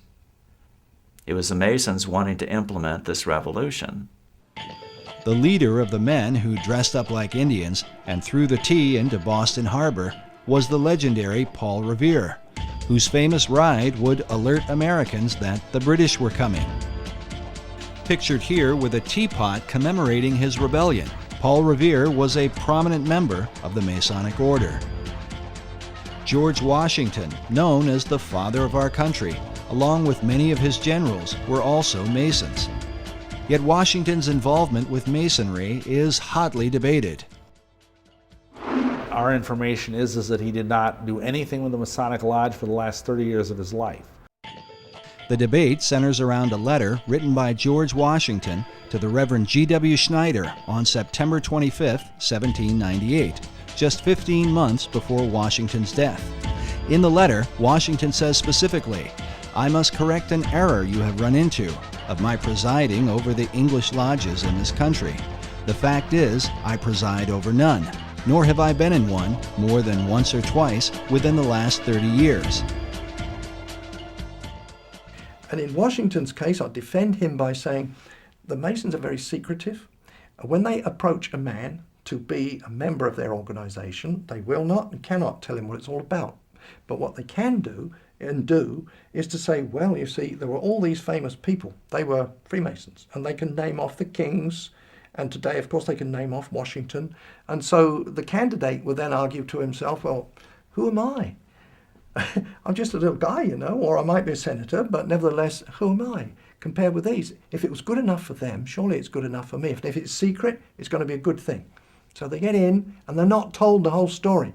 It was the Masons wanting to implement this revolution. The leader of the men who dressed up like Indians and threw the tea into Boston Harbor was the legendary Paul Revere, whose famous ride would alert Americans that the British were coming. Pictured here with a teapot commemorating his rebellion, Paul Revere was a prominent member of the Masonic Order. George Washington, known as the father of our country, along with many of his generals, were also Masons. Yet Washington's involvement with Masonry is hotly debated. Our information is that he did not do anything with the Masonic Lodge for the last 30 years of his life. The debate centers around a letter written by George Washington to the Reverend G.W. Schneider on September 25, 1798, just 15 months before Washington's death. In the letter, Washington says specifically, "I must correct an error you have run into of my presiding over the English lodges in this country. The fact is, I preside over none, nor have I been in one more than once or twice within the last 30 years. And in Washington's case, I defend him by saying the Masons are very secretive. When they approach a man to be a member of their organization, they will not and cannot tell him what it's all about. But what they can do is to say, well, you see, there were all these famous people. They were Freemasons, and they can name off the kings. And today, of course, they can name off Washington. And so the candidate will then argue to himself, well, who am I? I'm just a little guy, you know, or I might be a senator, but nevertheless, who am I compared with these? If it was good enough for them, surely it's good enough for me. If it's secret, it's going to be a good thing. So they get in, and they're not told the whole story.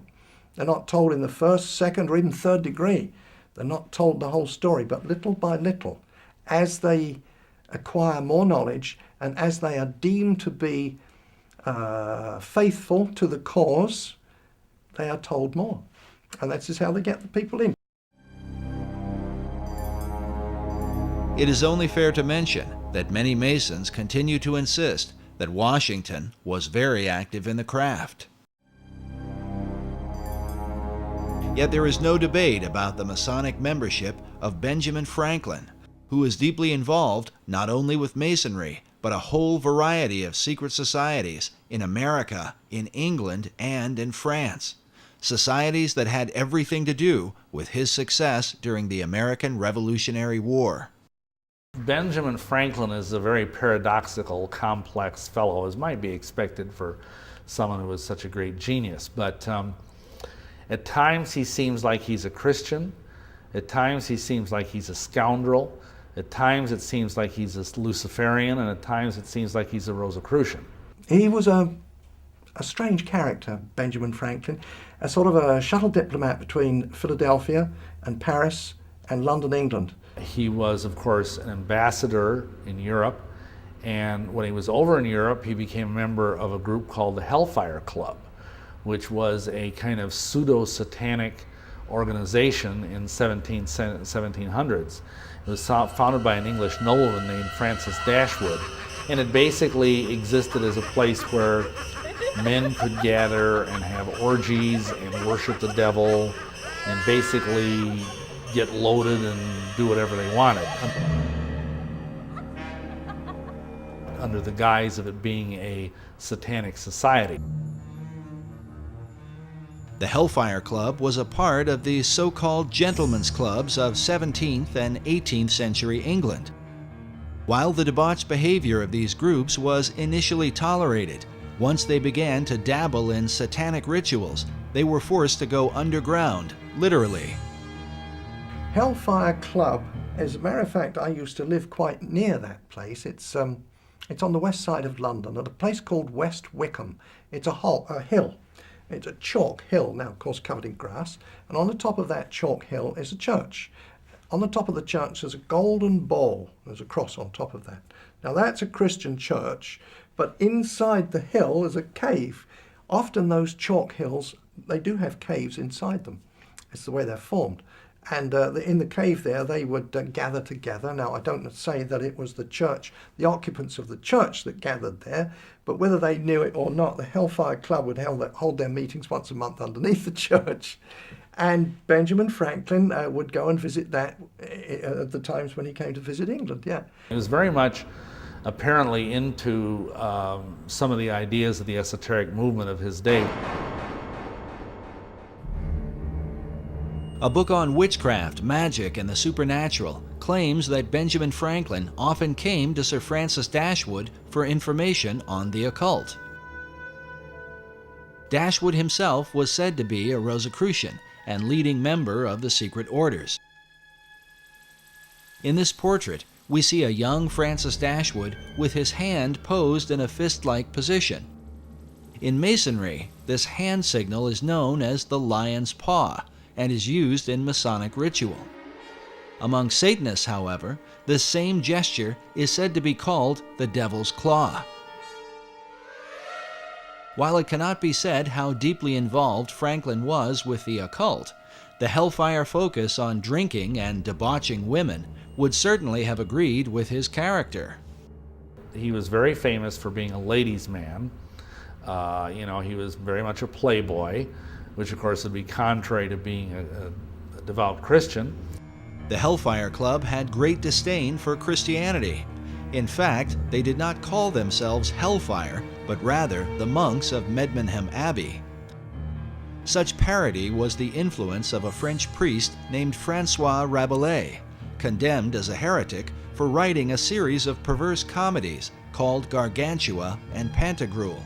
They're not told in the first, second, or even third degree. They're not told the whole story, but little by little, as they acquire more knowledge and as they are deemed to be faithful to the cause, they are told more. And that's just how they get the people in. It is only fair to mention that many Masons continue to insist that Washington was very active in the craft. Yet there is no debate about the Masonic membership of Benjamin Franklin, who is deeply involved not only with Masonry, but a whole variety of secret societies in America, in England, and in France. Societies that had everything to do with his success during the American Revolutionary War. Benjamin Franklin is a very paradoxical, complex fellow, as might be expected for someone who was such a great genius. But at times he seems like he's a Christian. At times he seems like he's a scoundrel. At times it seems like he's a Luciferian, and at times it seems like he's a Rosicrucian. He was a strange character, Benjamin Franklin, a sort of a shuttle diplomat between Philadelphia and Paris and London, England. He was, of course, an ambassador in Europe, and when he was over in Europe, he became a member of a group called the Hellfire Club, which was a kind of pseudo-satanic organization in 1700s. It was founded by an English nobleman named Francis Dashwood, and it basically existed as a place where men could gather and have orgies and worship the devil and basically get loaded and do whatever they wanted, under the guise of it being a satanic society. The Hellfire Club was a part of the so-called gentlemen's clubs of 17th and 18th century England. While the debauched behavior of these groups was initially tolerated, once they began to dabble in satanic rituals, they were forced to go underground, literally. Hellfire Club, as a matter of fact, I used to live quite near that place. It's on the west side of London at a place called West Wickham. It's a hill. It's a chalk hill, now of course covered in grass, and on the top of that chalk hill is a church. On the top of the church there's a golden ball. There's a cross on top of that. Now that's a Christian church, but inside the hill is a cave. Often those chalk hills, they do have caves inside them. It's the way they're formed. And in the cave there, they would gather together. Now, I don't say that it was the church, the occupants of the church that gathered there, but whether they knew it or not, the Hellfire Club would hold their meetings once a month underneath the church. And Benjamin Franklin would go and visit that at the times when he came to visit England, yeah. He was very much apparently into some of the ideas of the esoteric movement of his day. A book on witchcraft, magic, and the supernatural claims that Benjamin Franklin often came to Sir Francis Dashwood for information on the occult. Dashwood himself was said to be a Rosicrucian and leading member of the secret orders. In this portrait, we see a young Francis Dashwood with his hand posed in a fist-like position. In Masonry, this hand signal is known as the lion's paw and is used in Masonic ritual. Among Satanists, however, this same gesture is said to be called the devil's claw. While it cannot be said how deeply involved Franklin was with the occult, the Hellfire focus on drinking and debauching women would certainly have agreed with his character. He was very famous for being a ladies' man. He was very much a playboy, which of course would be contrary to being a devout Christian. The Hellfire Club had great disdain for Christianity. In fact, they did not call themselves Hellfire, but rather the monks of Medmenham Abbey. Such parody was the influence of a French priest named François Rabelais, condemned as a heretic for writing a series of perverse comedies called Gargantua and Pantagruel.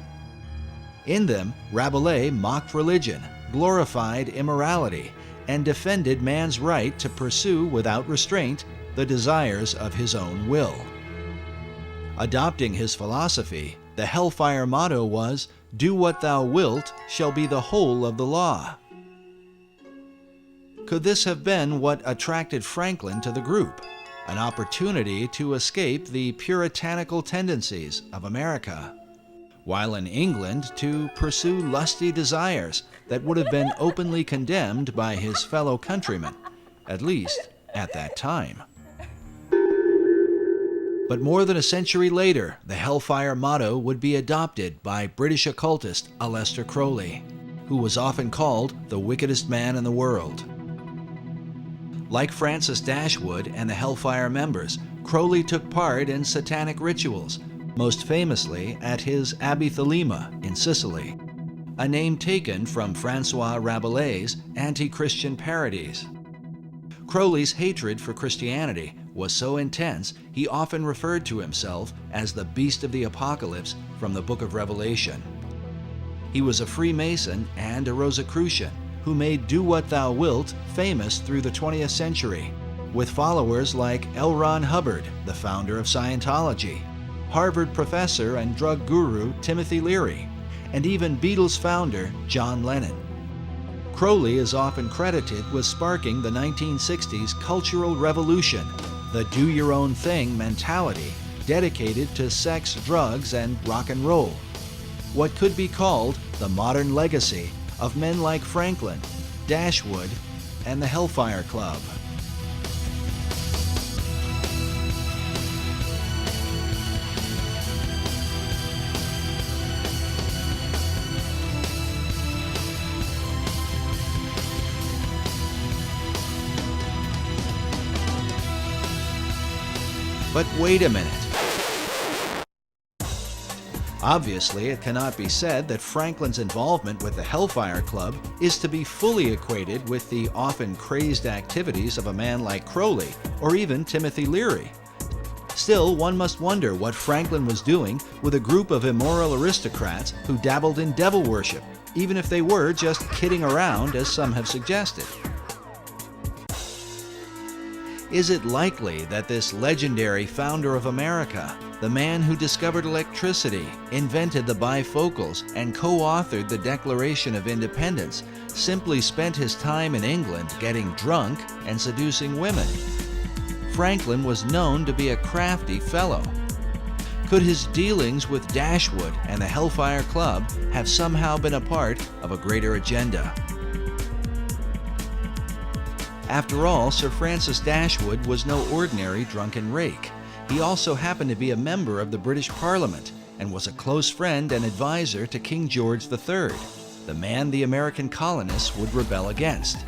In them, Rabelais mocked religion, glorified immorality, and defended man's right to pursue without restraint the desires of his own will. Adopting his philosophy, the Hellfire motto was, "Do what thou wilt shall be the whole of the law." Could this have been what attracted Franklin to the group? An opportunity to escape the puritanical tendencies of America, while in England to pursue lusty desires that would have been openly condemned by his fellow countrymen, at least at that time. But more than a century later, the Hellfire motto would be adopted by British occultist Aleister Crowley, who was often called the wickedest man in the world. Like Francis Dashwood and the Hellfire members, Crowley took part in satanic rituals, most famously at his Abbey Thelema in Sicily, a name taken from François Rabelais' anti-Christian parodies. Crowley's hatred for Christianity was so intense he often referred to himself as the Beast of the Apocalypse from the Book of Revelation. He was a Freemason and a Rosicrucian who made Do What Thou Wilt famous through the 20th century, with followers like L. Ron Hubbard, the founder of Scientology, Harvard professor and drug guru Timothy Leary, and even Beatles founder John Lennon. Crowley is often credited with sparking the 1960s cultural revolution, the do-your-own-thing mentality dedicated to sex, drugs, and rock and roll. What could be called the modern legacy of men like Franklin, Dashwood, and the Hellfire Club. But wait a minute. Obviously, it cannot be said that Franklin's involvement with the Hellfire Club is to be fully equated with the often crazed activities of a man like Crowley or even Timothy Leary. Still, one must wonder what Franklin was doing with a group of immoral aristocrats who dabbled in devil worship, even if they were just kidding around, as some have suggested. Is it likely that this legendary founder of America, the man who discovered electricity, invented the bifocals, and co-authored the Declaration of Independence, simply spent his time in England getting drunk and seducing women? Franklin was known to be a crafty fellow. Could his dealings with Dashwood and the Hellfire Club have somehow been a part of a greater agenda? After all, Sir Francis Dashwood was no ordinary drunken rake. He also happened to be a member of the British Parliament and was a close friend and advisor to King George III, the man the American colonists would rebel against.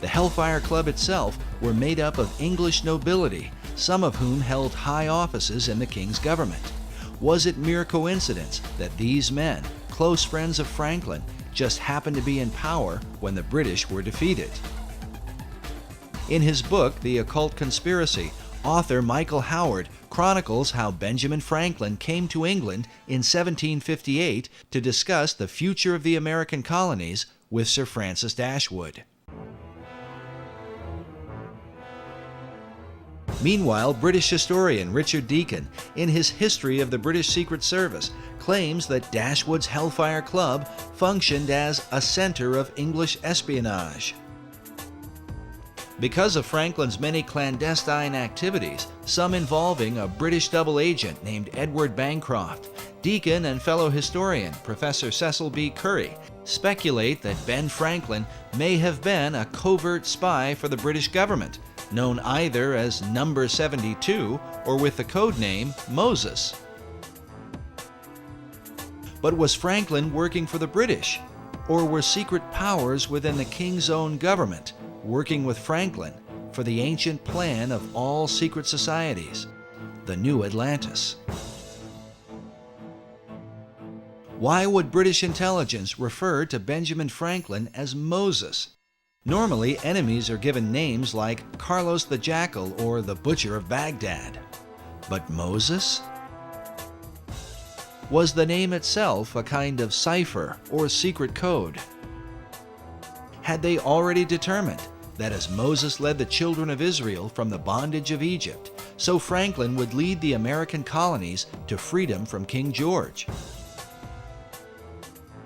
The Hellfire Club itself were made up of English nobility, some of whom held high offices in the king's government. Was it mere coincidence that these men, close friends of Franklin, just happened to be in power when the British were defeated? In his book, The Occult Conspiracy, author Michael Howard chronicles how Benjamin Franklin came to England in 1758 to discuss the future of the American colonies with Sir Francis Dashwood. Meanwhile, British historian Richard Deacon, in his History of the British Secret Service, claims that Dashwood's Hellfire Club functioned as a center of English espionage. Because of Franklin's many clandestine activities, some involving a British double agent named Edward Bancroft, Deacon and fellow historian Professor Cecil B. Curry speculate that Ben Franklin may have been a covert spy for the British government, known either as Number 72 or with the code name Moses. But was Franklin working for the British? Or were secret powers within the king's own government working with Franklin for the ancient plan of all secret societies, the New Atlantis? Why would British intelligence refer to Benjamin Franklin as Moses? Normally, enemies are given names like Carlos the Jackal or the Butcher of Baghdad. But Moses? Was the name itself a kind of cipher or secret code? Had they already determined that as Moses led the children of Israel from the bondage of Egypt, so Franklin would lead the American colonies to freedom from King George?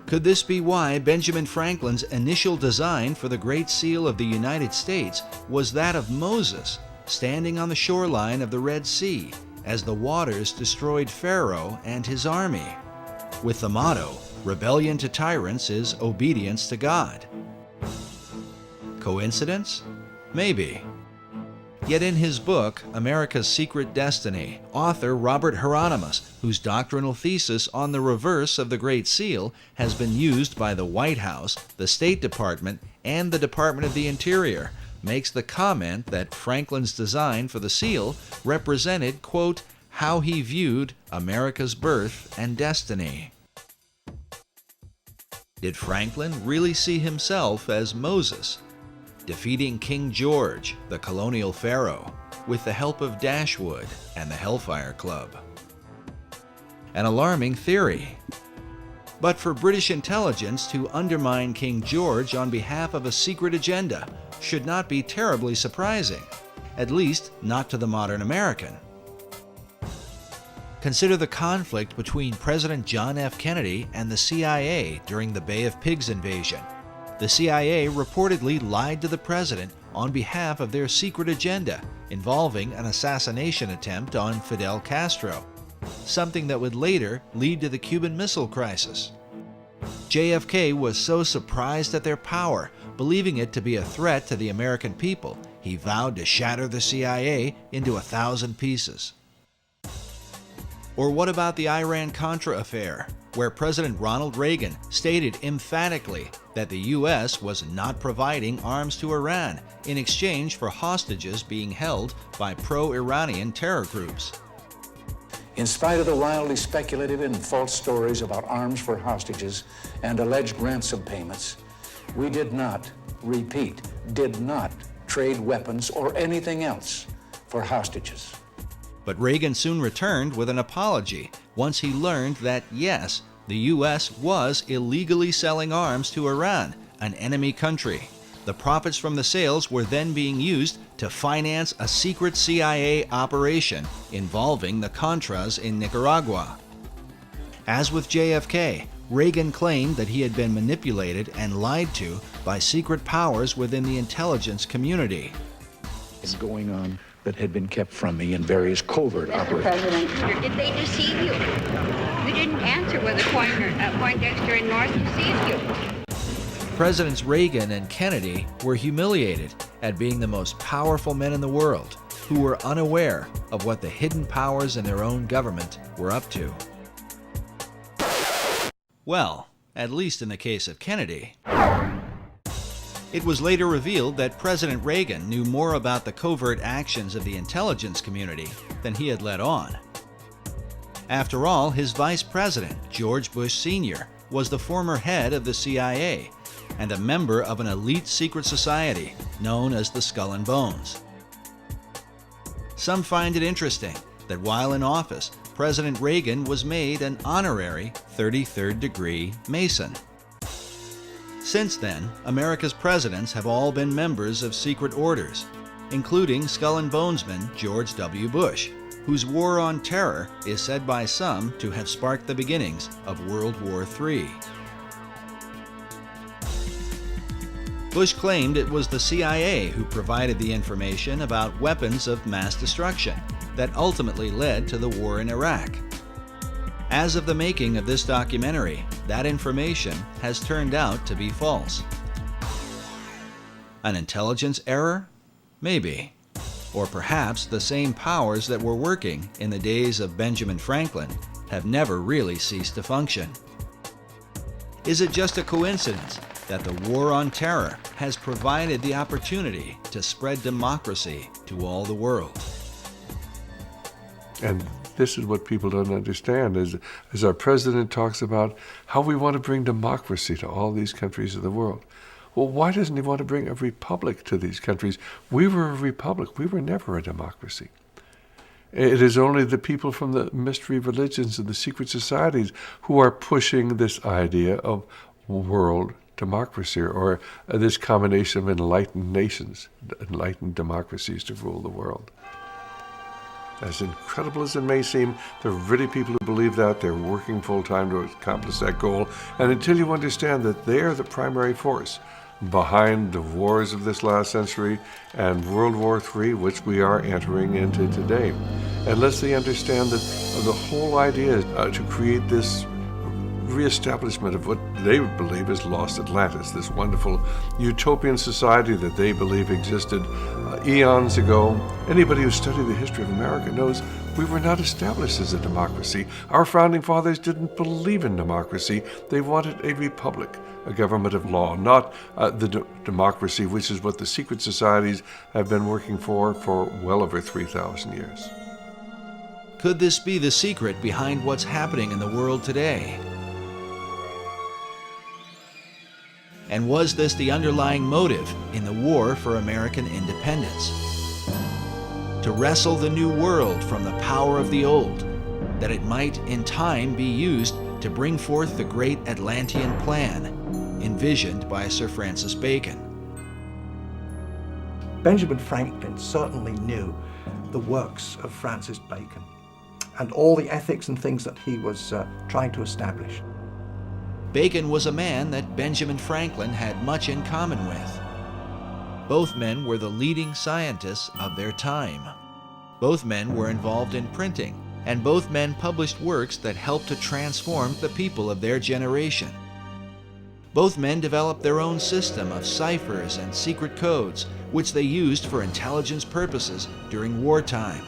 Could this be why Benjamin Franklin's initial design for the Great Seal of the United States was that of Moses, standing on the shoreline of the Red Sea as the waters destroyed Pharaoh and his army, with the motto, "Rebellion to tyrants is obedience to God"? Coincidence? Maybe. Yet in his book, America's Secret Destiny, author Robert Hieronymus, whose doctrinal thesis on the reverse of the Great Seal has been used by the White House, the State Department, and the Department of the Interior, makes the comment that Franklin's design for the seal represented, quote, how he viewed America's birth and destiny. Did Franklin really see himself as Moses, defeating King George, the colonial pharaoh, with the help of Dashwood and the Hellfire Club? An alarming theory. But for British intelligence to undermine King George on behalf of a secret agenda should not be terribly surprising, at least not to the modern American. Consider the conflict between President John F. Kennedy and the CIA during the Bay of Pigs invasion. The CIA reportedly lied to the president on behalf of their secret agenda involving an assassination attempt on Fidel Castro, something that would later lead to the Cuban Missile Crisis. JFK was so surprised at their power, believing it to be a threat to the American people, he vowed to shatter the CIA into 1,000 pieces. Or what about the Iran-Contra affair, where President Ronald Reagan stated emphatically that the U.S. was not providing arms to Iran in exchange for hostages being held by pro-Iranian terror groups? In spite of the wildly speculative and false stories about arms for hostages and alleged ransom payments, we did not, repeat, did not trade weapons or anything else for hostages. But Reagan soon returned with an apology once he learned that, yes, the U.S. was illegally selling arms to Iran, an enemy country. The profits from the sales were then being used to finance a secret CIA operation involving the Contras in Nicaragua. As with JFK, Reagan claimed that he had been manipulated and lied to by secret powers within the intelligence community. It's going on that had been kept from me in various covert Mr. operations. President, did they deceive you? You didn't answer whether Poindexter and North deceived you. Presidents Reagan and Kennedy were humiliated at being the most powerful men in the world who were unaware of what the hidden powers in their own government were up to. Well, at least in the case of Kennedy. It was later revealed that President Reagan knew more about the covert actions of the intelligence community than he had let on. After all, his vice president, George Bush Sr., was the former head of the CIA and a member of an elite secret society known as the Skull and Bones. Some find it interesting that while in office, President Reagan was made an honorary 33rd degree Mason. Since then, America's presidents have all been members of secret orders, including Skull and Bonesman George W. Bush, whose war on terror is said by some to have sparked the beginnings of World War III. Bush claimed it was the CIA who provided the information about weapons of mass destruction that ultimately led to the war in Iraq. As of the making of this documentary, that information has turned out to be false. An intelligence error? Maybe. Or perhaps the same powers that were working in the days of Benjamin Franklin have never really ceased to function. Is it just a coincidence that the war on terror has provided the opportunity to spread democracy to all the world? And this is what people don't understand, as our president talks about how we want to bring democracy to all these countries of the world. Well, why doesn't he want to bring a republic to these countries? We were a republic. We were never a democracy. It is only the people from the mystery religions and the secret societies who are pushing this idea of world democracy, or this combination of enlightened nations, enlightened democracies to rule the world. As incredible as it may seem, there are really people who believe that. They're working full-time to accomplish that goal. And until you understand that they are the primary force behind the wars of this last century and World War III, which we are entering into today, unless they understand that the whole idea is to create this reestablishment of what they believe is lost Atlantis, this wonderful utopian society that they believe existed eons ago. Anybody who studied the history of America knows we were not established as a democracy. Our founding fathers didn't believe in democracy. They wanted a republic, a government of law, not the democracy, which is what the secret societies have been working for well over 3,000 years. Could this be the secret behind what's happening in the world today? And was this the underlying motive in the war for American independence? To wrestle the new world from the power of the old, that it might in time be used to bring forth the great Atlantean plan, envisioned by Sir Francis Bacon. Benjamin Franklin certainly knew the works of Francis Bacon and all the ethics and things that he was trying to establish. Bacon was a man that Benjamin Franklin had much in common with. Both men were the leading scientists of their time. Both men were involved in printing, and both men published works that helped to transform the people of their generation. Both men developed their own system of ciphers and secret codes, which they used for intelligence purposes during wartime.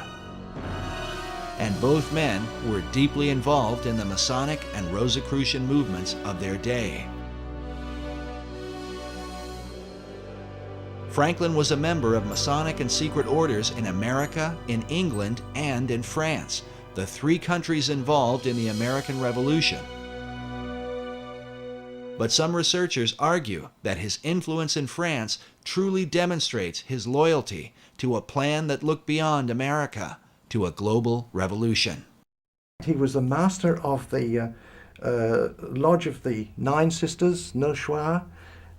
And both men were deeply involved in the Masonic and Rosicrucian movements of their day. Franklin was a member of Masonic and secret orders in America, in England, and in France, the three countries involved in the American Revolution. But some researchers argue that his influence in France truly demonstrates his loyalty to a plan that looked beyond America, to a global revolution. He was the master of the Lodge of the Nine Sisters, Neuchoir,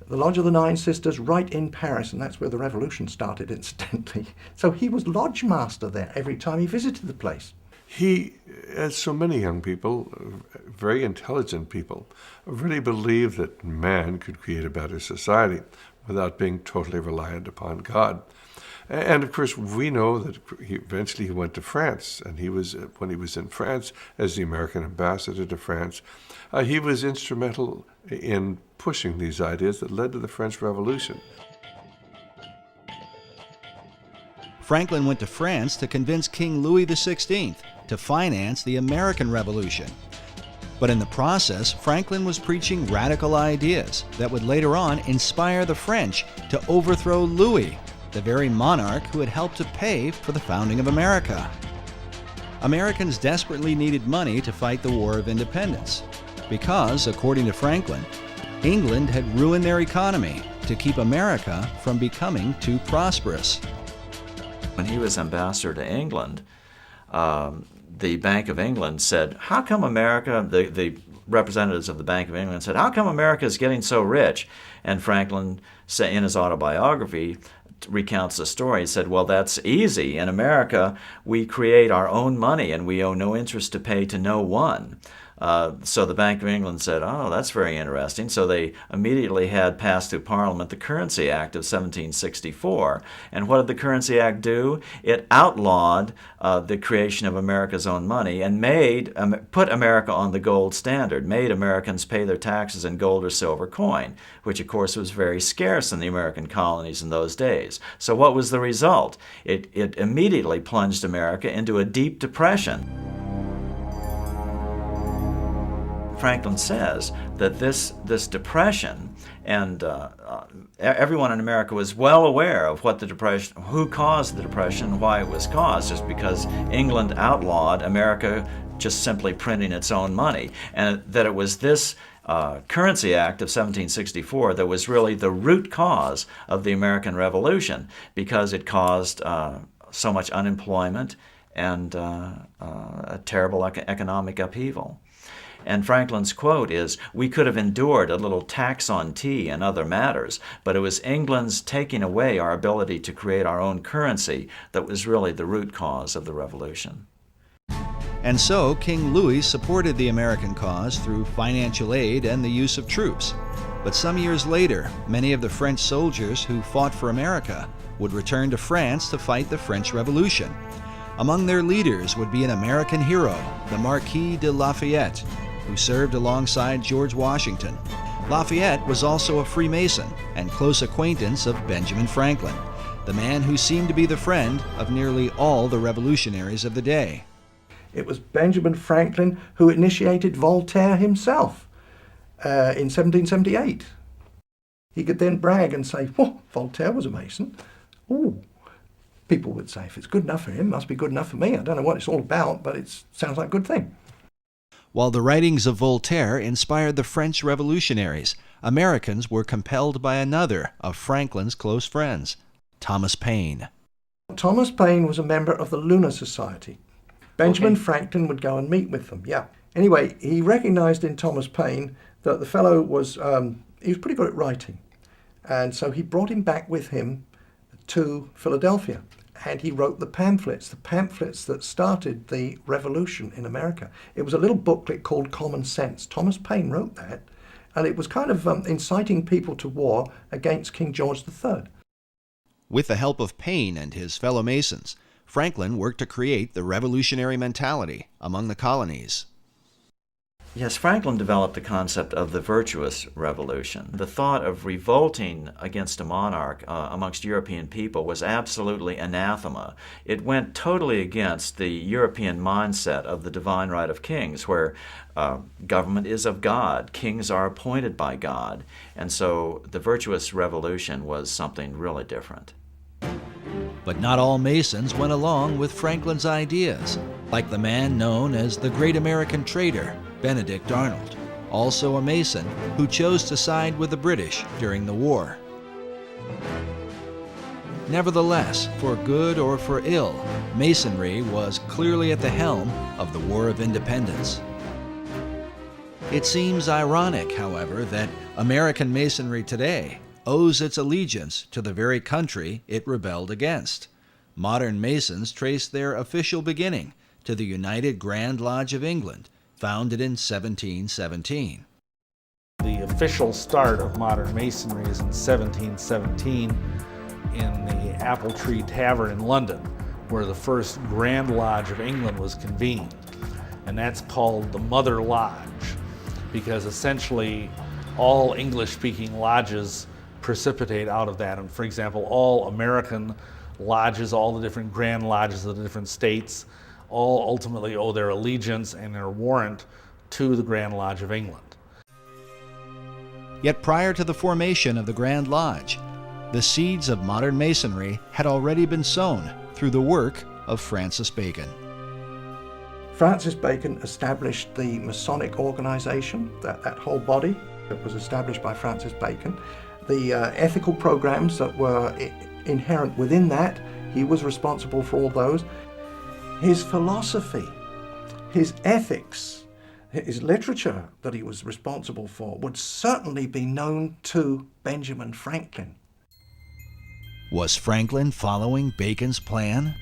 the Lodge of the Nine Sisters right in Paris, and that's where the revolution started, incidentally. So he was lodge master there every time he visited the place. He, as so many young people, very intelligent people, really believed that man could create a better society without being totally reliant upon God. And of course, we know that eventually he went to France, and when he was in France as the American ambassador to France, he was instrumental in pushing these ideas that led to the French Revolution. Franklin went to France to convince King Louis XVI to finance the American Revolution. But in the process, Franklin was preaching radical ideas that would later on inspire the French to overthrow Louis, the very monarch who had helped to pay for the founding of America. Americans desperately needed money to fight the War of Independence because, according to Franklin, England had ruined their economy to keep America from becoming too prosperous. When he was ambassador to England, the Bank of England said, how come America, the representatives of the Bank of England said, how come America is getting so rich? And Franklin, in his autobiography, recounts the story. He said, well, that's easy. In America, we create our own money and we owe no interest to pay to no one. So the Bank of England said, oh, that's very interesting. So they immediately had passed through Parliament the Currency Act of 1764. And what did the Currency Act do? It outlawed the creation of America's own money and put America on the gold standard, made Americans pay their taxes in gold or silver coin, which of course was very scarce in the American colonies in those days. So what was the result? It immediately plunged America into a deep depression. Franklin says that this depression, and everyone in America was well aware of what the depression, who caused the depression, why it was caused, just because England outlawed America just simply printing its own money, and that it was this Currency Act of 1764 that was really the root cause of the American Revolution, because it caused so much unemployment and a terrible economic upheaval. And Franklin's quote is, we could have endured a little tax on tea and other matters, but it was England's taking away our ability to create our own currency that was really the root cause of the revolution. And so King Louis supported the American cause through financial aid and the use of troops. But some years later, many of the French soldiers who fought for America would return to France to fight the French Revolution. Among their leaders would be an American hero, the Marquis de Lafayette, who served alongside George Washington. Lafayette was also a Freemason and close acquaintance of Benjamin Franklin, the man who seemed to be the friend of nearly all the revolutionaries of the day. It was Benjamin Franklin who initiated Voltaire himself in 1778. He could then brag and say, oh, Voltaire was a Mason. Ooh. People would say, if it's good enough for him, it must be good enough for me. I don't know what it's all about, but it sounds like a good thing. While the writings of Voltaire inspired the French revolutionaries, Americans were compelled by another of Franklin's close friends, Thomas Paine. Thomas Paine was a member of the Lunar Society. Benjamin Franklin would go and meet with them, yeah. Anyway, he recognized in Thomas Paine that the fellow was, he was pretty good at writing. And so he brought him back with him to Philadelphia. And he wrote the pamphlets that started the revolution in America. It was a little booklet called Common Sense. Thomas Paine wrote that, and it was kind of inciting people to war against King George III. With the help of Paine and his fellow Masons, Franklin worked to create the revolutionary mentality among the colonies. Yes, Franklin developed the concept of the virtuous revolution. The thought of revolting against a monarch amongst European people was absolutely anathema. It went totally against the European mindset of the divine right of kings, where government is of God, kings are appointed by God, and so the virtuous revolution was something really different. But not all Masons went along with Franklin's ideas, like the man known as the Great American Trader, Benedict Arnold, also a Mason who chose to side with the British during the war. Nevertheless, for good or for ill, Masonry was clearly at the helm of the War of Independence. It seems ironic, however, that American Masonry today owes its allegiance to the very country it rebelled against. Modern Masons trace their official beginning to the United Grand Lodge of England, founded in 1717. The official start of modern Masonry is in 1717 in the Apple Tree Tavern in London, where the first Grand Lodge of England was convened. And that's called the Mother Lodge, because essentially all English-speaking lodges precipitate out of that. And for example, all American lodges, all the different Grand Lodges of the different states, all ultimately owe their allegiance and their warrant to the Grand Lodge of England. Yet prior to the formation of the Grand Lodge, the seeds of modern Masonry had already been sown through the work of Francis Bacon. Francis Bacon established the Masonic organization, that whole body that was established by Francis Bacon. The ethical programs that were inherent within that, he was responsible for all those. His philosophy, his ethics, his literature that he was responsible for would certainly be known to Benjamin Franklin. Was Franklin following Bacon's plan?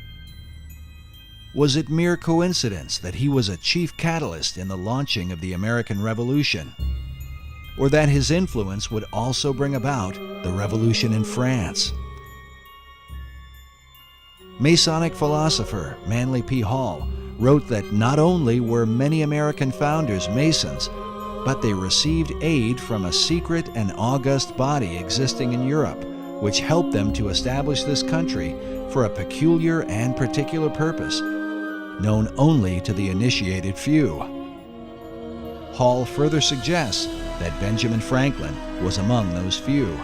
Was it mere coincidence that he was a chief catalyst in the launching of the American Revolution? Or that his influence would also bring about the revolution in France? Masonic philosopher Manly P. Hall wrote that not only were many American founders Masons, but they received aid from a secret and august body existing in Europe, which helped them to establish this country for a peculiar and particular purpose, known only to the initiated few. Hall further suggests that Benjamin Franklin was among those few.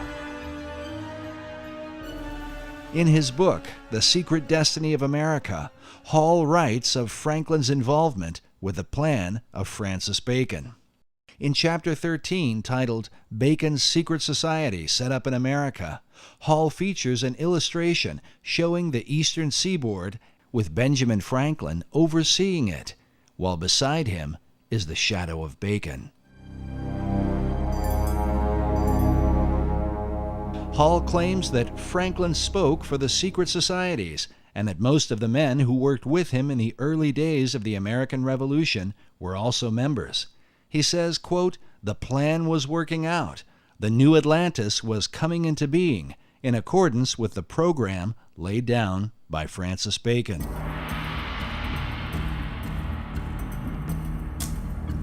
In his book, The Secret Destiny of America, Hall writes of Franklin's involvement with the plan of Francis Bacon. In Chapter 13, titled Bacon's Secret Society Set Up in America, Hall features an illustration showing the eastern seaboard with Benjamin Franklin overseeing it, while beside him is the shadow of Bacon. Hall claims that Franklin spoke for the secret societies and that most of the men who worked with him in the early days of the American Revolution were also members. He says, quote, "The plan was working out. The new Atlantis was coming into being in accordance with the program laid down by Francis Bacon."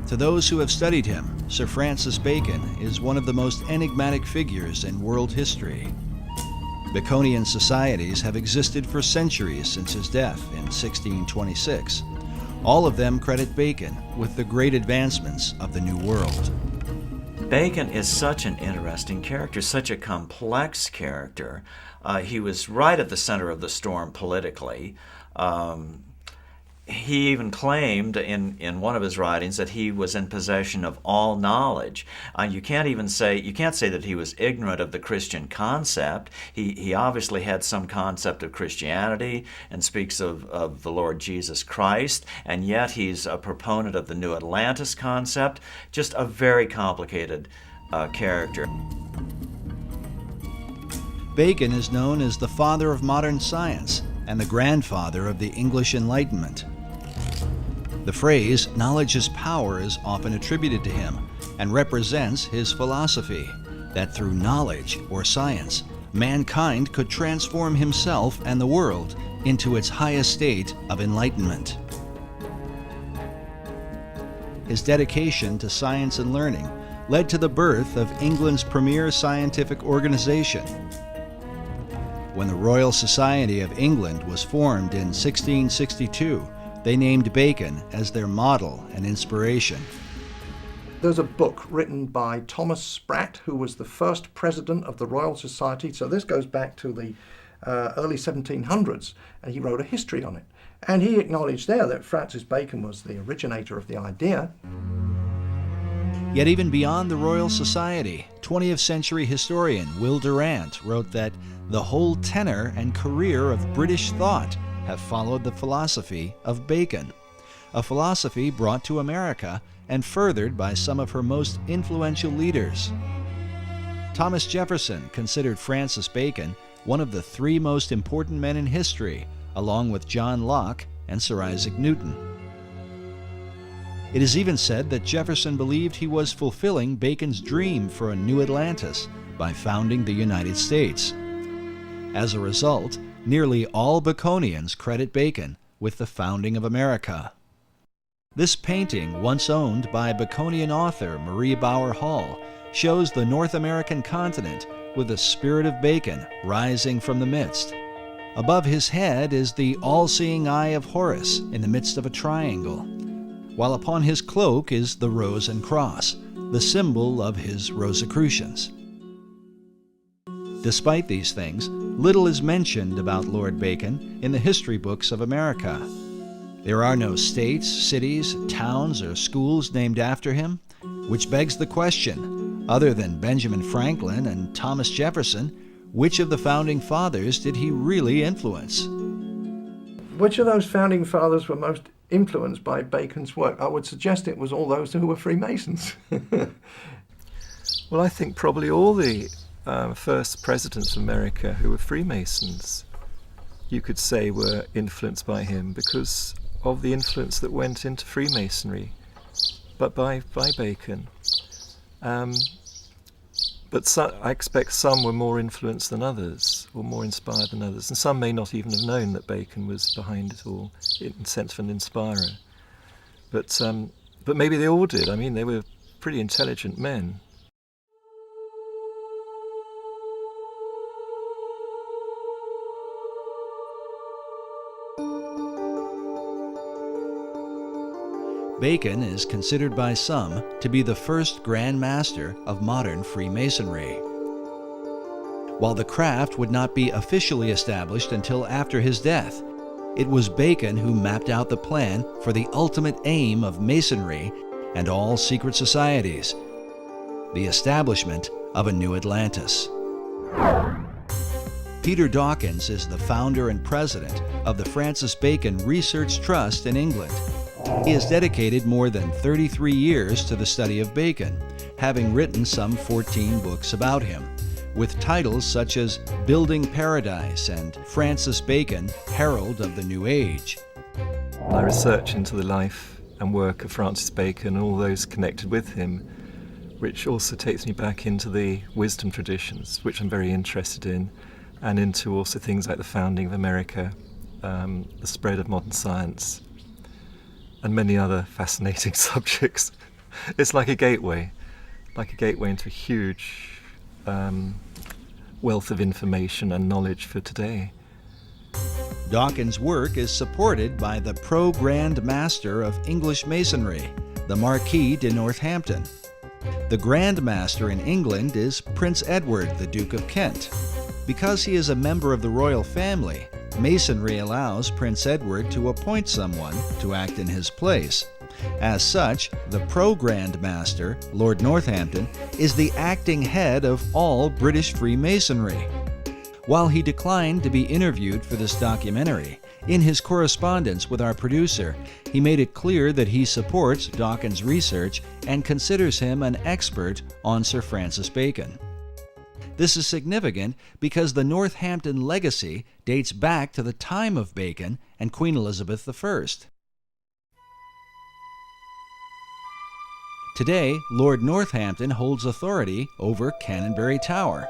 To those who have studied him, Sir Francis Bacon is one of the most enigmatic figures in world history. Baconian societies have existed for centuries since his death in 1626. All of them credit Bacon with the great advancements of the New World. Bacon is such an interesting character, such a complex character. He was right at the center of the storm politically. He even claimed in one of his writings that he was in possession of all knowledge. You can't say that he was ignorant of the Christian concept. He obviously had some concept of Christianity and speaks of the Lord Jesus Christ, and yet he's a proponent of the New Atlantis concept. Just a very complicated character. Bacon is known as the father of modern science and the grandfather of the English Enlightenment. The phrase, "knowledge is power," is often attributed to him and represents his philosophy, that through knowledge or science, mankind could transform himself and the world into its highest state of enlightenment. His dedication to science and learning led to the birth of England's premier scientific organization. When the Royal Society of England was formed in 1662, they named Bacon as their model and inspiration. There's a book written by Thomas Sprat, who was the first president of the Royal Society. So this goes back to the early 1700s, and he wrote a history on it. And he acknowledged there that Francis Bacon was the originator of the idea. Yet even beyond the Royal Society, 20th century historian Will Durant wrote that the whole tenor and career of British thought have followed the philosophy of Bacon, a philosophy brought to America and furthered by some of her most influential leaders. Thomas Jefferson considered Francis Bacon one of the three most important men in history, along with John Locke and Sir Isaac Newton. It is even said that Jefferson believed he was fulfilling Bacon's dream for a new Atlantis by founding the United States. As a result, nearly all Baconians credit Bacon with the founding of America. This painting, once owned by Baconian author Marie Bauer Hall, shows the North American continent with the spirit of Bacon rising from the midst. Above his head is the all-seeing eye of Horus in the midst of a triangle, while upon his cloak is the rose and cross, the symbol of his Rosicrucians. Despite these things, little is mentioned about Lord Bacon in the history books of America. There are no states, cities, towns, or schools named after him, which begs the question, other than Benjamin Franklin and Thomas Jefferson, which of the founding fathers did he really influence? Which of those founding fathers were most influenced by Bacon's work? I would suggest it was all those who were Freemasons. Well, I think probably all the first presidents of America who were Freemasons, you could say, were influenced by him because of the influence that went into Freemasonry, but by Bacon. But I expect some were more influenced than others, or more inspired than others, and some may not even have known that Bacon was behind it all, in the sense of an inspirer. But maybe they all did. I mean, they were pretty intelligent men. Bacon is considered by some to be the first Grand Master of modern Freemasonry. While the craft would not be officially established until after his death, it was Bacon who mapped out the plan for the ultimate aim of Masonry and all secret societies, the establishment of a new Atlantis. Peter Dawkins is the founder and president of the Francis Bacon Research Trust in England. He has dedicated more than 33 years to the study of Bacon, having written some 14 books about him, with titles such as Building Paradise and Francis Bacon, Herald of the New Age. My research into the life and work of Francis Bacon and all those connected with him, which also takes me back into the wisdom traditions, which I'm very interested in, and into also things like the founding of America, the spread of modern science, and many other fascinating subjects. It's like a gateway into a huge wealth of information and knowledge for today. Dawkins' work is supported by the Pro-Grand Master of English Masonry, the Marquis de Northampton. The Grand Master in England is Prince Edward, the Duke of Kent. Because he is a member of the royal family, Masonry allows Prince Edward to appoint someone to act in his place. As such, the Pro-Grand Master, Lord Northampton, is the acting head of all British Freemasonry. While he declined to be interviewed for this documentary, in his correspondence with our producer, he made it clear that he supports Dawkins' research and considers him an expert on Sir Francis Bacon. This is significant because the Northampton legacy dates back to the time of Bacon and Queen Elizabeth I. Today, Lord Northampton holds authority over Canonbury Tower,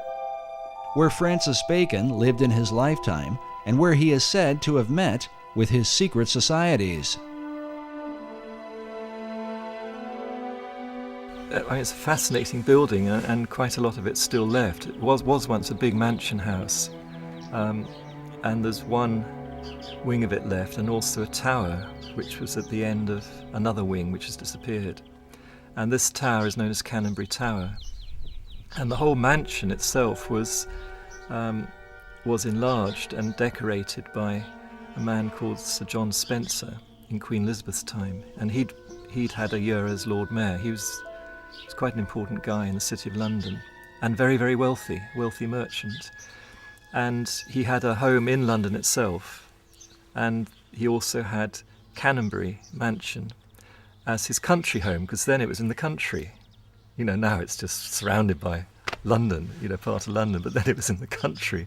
where Francis Bacon lived in his lifetime and where he is said to have met with his secret societies. It's a fascinating building, and quite a lot of it's still left. It was once a big mansion house, and there's one wing of it left, and also a tower, which was at the end of another wing, which has disappeared. And this tower is known as Canonbury Tower. And the whole mansion itself was was enlarged and decorated by a man called Sir John Spencer in Queen Elizabeth's time, and he'd had a year as Lord Mayor. He was quite an important guy in the City of London, and very, very wealthy merchant. And he had a home in London itself, and he also had Canonbury Mansion as his country home, because then it was in the country. You know, now it's just surrounded by London, you know, part of London, but then it was in the country,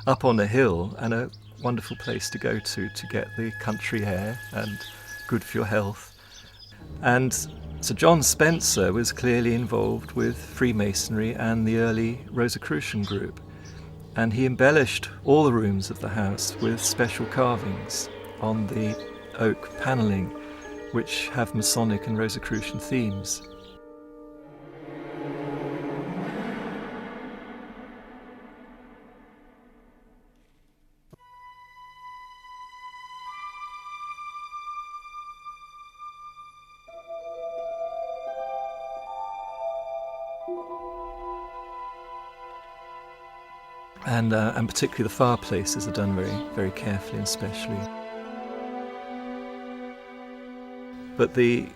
up on a hill, and a wonderful place to go to get the country air and good for your health. And Sir John Spencer was clearly involved with Freemasonry and the early Rosicrucian group, and he embellished all the rooms of the house with special carvings on the oak panelling, which have Masonic and Rosicrucian themes. And particularly the fireplaces are done very, very carefully and specially. But the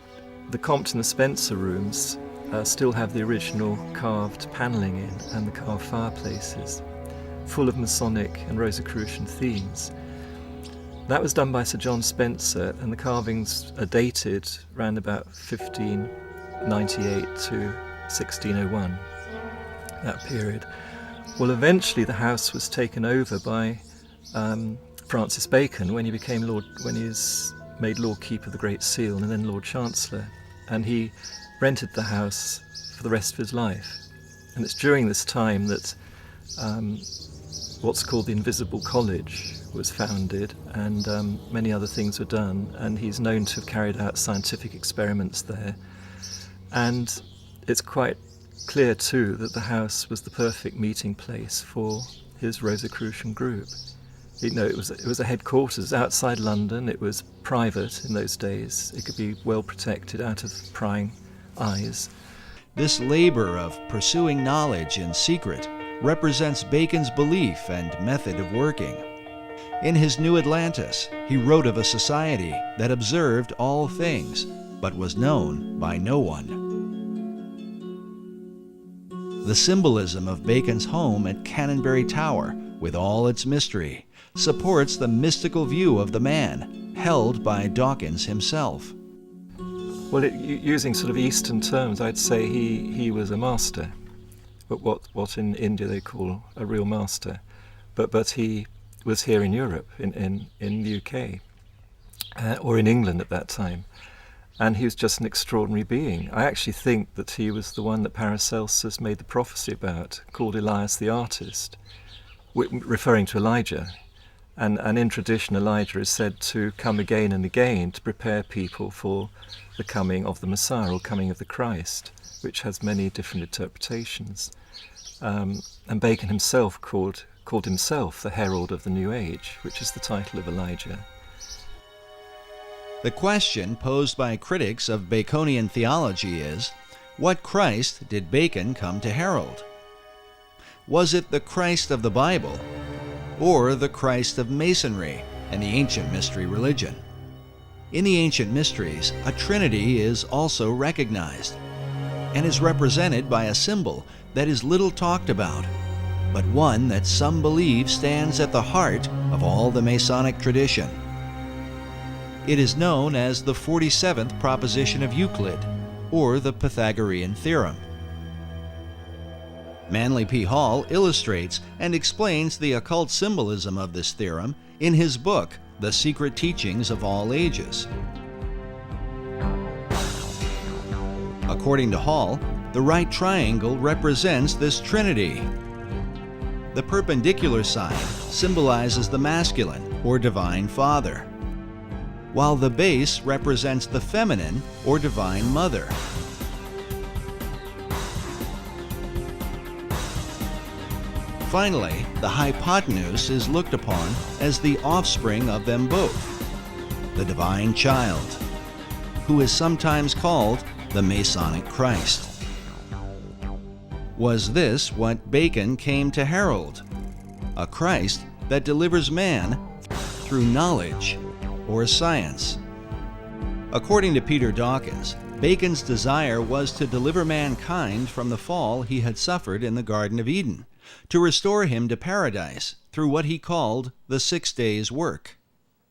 Compton and Spencer rooms still have the original carved panelling in, and the carved fireplaces, full of Masonic and Rosicrucian themes. That was done by Sir John Spencer, and the carvings are dated around about 1598 to 1601, that period. Well, eventually the house was taken over by Francis Bacon when he was made Lord Keeper of the Great Seal and then Lord Chancellor, and he rented the house for the rest of his life. And it's during this time that what's called the Invisible College was founded, and many other things were done, and he's known to have carried out scientific experiments there. And it's quite clear too that the house was the perfect meeting place for his Rosicrucian group. You know, it was a headquarters outside London. It was private in those days. It could be well protected out of prying eyes. This labor of pursuing knowledge in secret represents Bacon's belief and method of working. In his New Atlantis, he wrote of a society that observed all things, but was known by no one. The symbolism of Bacon's home at Canonbury Tower, with all its mystery, supports the mystical view of the man, held by Dawkins himself. Well, using sort of Eastern terms, I'd say he was a master, but what in India they call a real master. But he was here in Europe, in the UK, or in England at that time, and he was just an extraordinary being. I actually think that he was the one that Paracelsus made the prophecy about, called Elias the Artist, referring to Elijah. And in tradition, Elijah is said to come again and again to prepare people for the coming of the Messiah, or coming of the Christ, which has many different interpretations. And Bacon himself called himself the herald of the New Age, which is the title of Elijah. The question posed by critics of Baconian theology is, what Christ did Bacon come to herald? Was it the Christ of the Bible, or the Christ of Masonry and the ancient mystery religion? In the ancient mysteries, a trinity is also recognized and is represented by a symbol that is little talked about, but one that some believe stands at the heart of all the Masonic tradition. It is known as the 47th proposition of Euclid, or the Pythagorean theorem. Manly P. Hall illustrates and explains the occult symbolism of this theorem in his book, The Secret Teachings of All Ages. According to Hall, the right triangle represents this trinity. The perpendicular side symbolizes the masculine, or divine father, while the base represents the feminine, or divine mother. Finally, the hypotenuse is looked upon as the offspring of them both, the divine child, who is sometimes called the Masonic Christ. Was this what Bacon came to herald? a Christ that delivers man through knowledge or science. According to Peter Dawkins, Bacon's desire was to deliver mankind from the fall he had suffered in the Garden of Eden, to restore him to paradise through what he called the 6 days' work.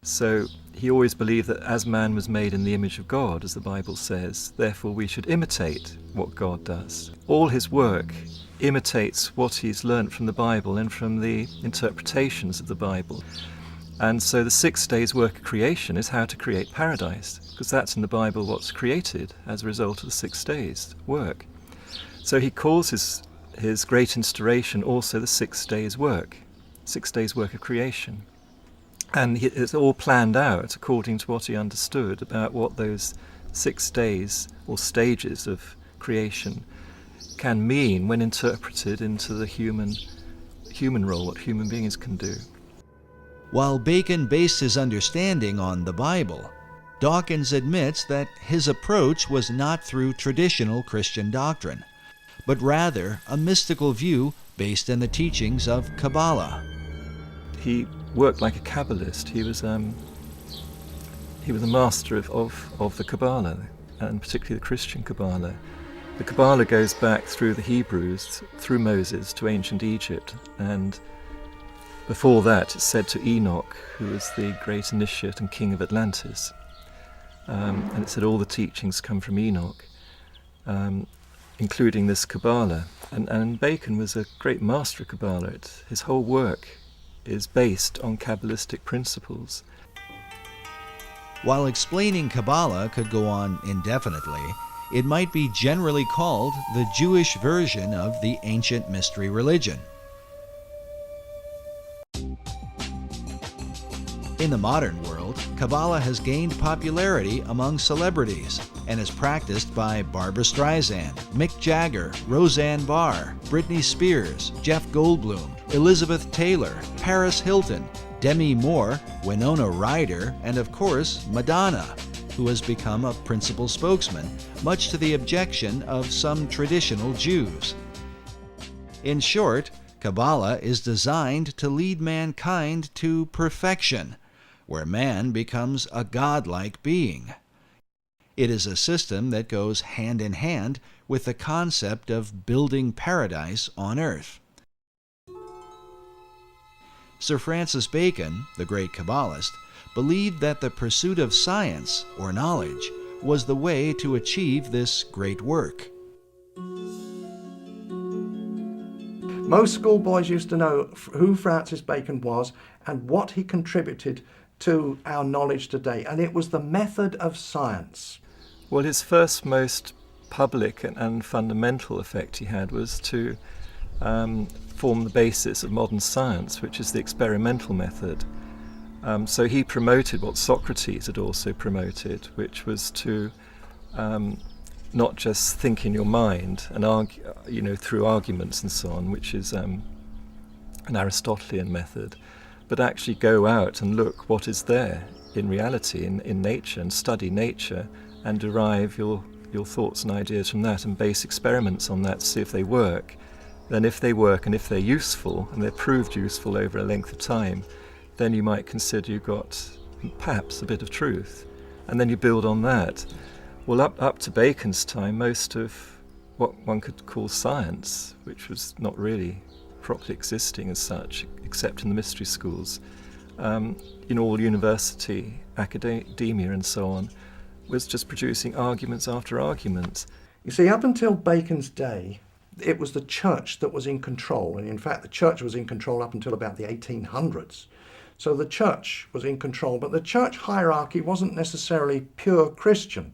So he always believed that as man was made in the image of God, as the Bible says, therefore we should imitate what God does. All his work imitates what he's learnt from the Bible and from the interpretations of the Bible. And so the 6 days' work of creation is how to create paradise, because that's in the Bible what's created as a result of the 6 days' work. So he calls his great instauration also the 6 days' work, 6 days' work of creation. And it's all planned out according to what he understood about what those 6 days or stages of creation can mean when interpreted into the human role, what human beings can do. While Bacon based his understanding on the Bible, Dawkins admits that his approach was not through traditional Christian doctrine, but rather a mystical view based in the teachings of Kabbalah. He worked like a Kabbalist. He was a master of the Kabbalah, and particularly the Christian Kabbalah. The Kabbalah goes back through the Hebrews, through Moses, to ancient Egypt, and before that it's said to Enoch, who was the great initiate and king of Atlantis. And it said all the teachings come from Enoch, including this Kabbalah. And Bacon was a great master of Kabbalah. His whole work is based on Kabbalistic principles. While explaining Kabbalah could go on indefinitely, it might be generally called the Jewish version of the ancient mystery religion. In the modern world, Kabbalah has gained popularity among celebrities and is practiced by Barbra Streisand, Mick Jagger, Roseanne Barr, Britney Spears, Jeff Goldblum, Elizabeth Taylor, Paris Hilton, Demi Moore, Winona Ryder, and of course Madonna, who has become a principal spokesman, much to the objection of some traditional Jews. In short, Kabbalah is designed to lead mankind to perfection, where man becomes a godlike being. It is a system that goes hand in hand with the concept of building paradise on earth. Sir Francis Bacon, the great Kabbalist, believed that the pursuit of science, or knowledge, was the way to achieve this great work. Most schoolboys used to know who Francis Bacon was and what he contributed to our knowledge today, and it was the method of science. Well, his first most public and fundamental effect he had was to form the basis of modern science, which is the experimental method. So he promoted what Socrates had also promoted, which was to not just think in your mind and argue, through arguments and so on, which is an Aristotelian method, but actually go out and look what is there in reality, in nature, and study nature and derive your thoughts and ideas from that and base experiments on that to see if they work. Then if they work and if they're useful, and they're proved useful over a length of time, then you might consider you've got perhaps a bit of truth. And then you build on that. Well, up to Bacon's time, most of what one could call science, which was not really properly existing as such, except in the mystery schools, in all university, academia and so on, was just producing arguments after arguments. You see, up until Bacon's day, it was the church that was in control. And in fact, the church was in control up until about the 1800s. So the church was in control, but the church hierarchy wasn't necessarily pure Christian.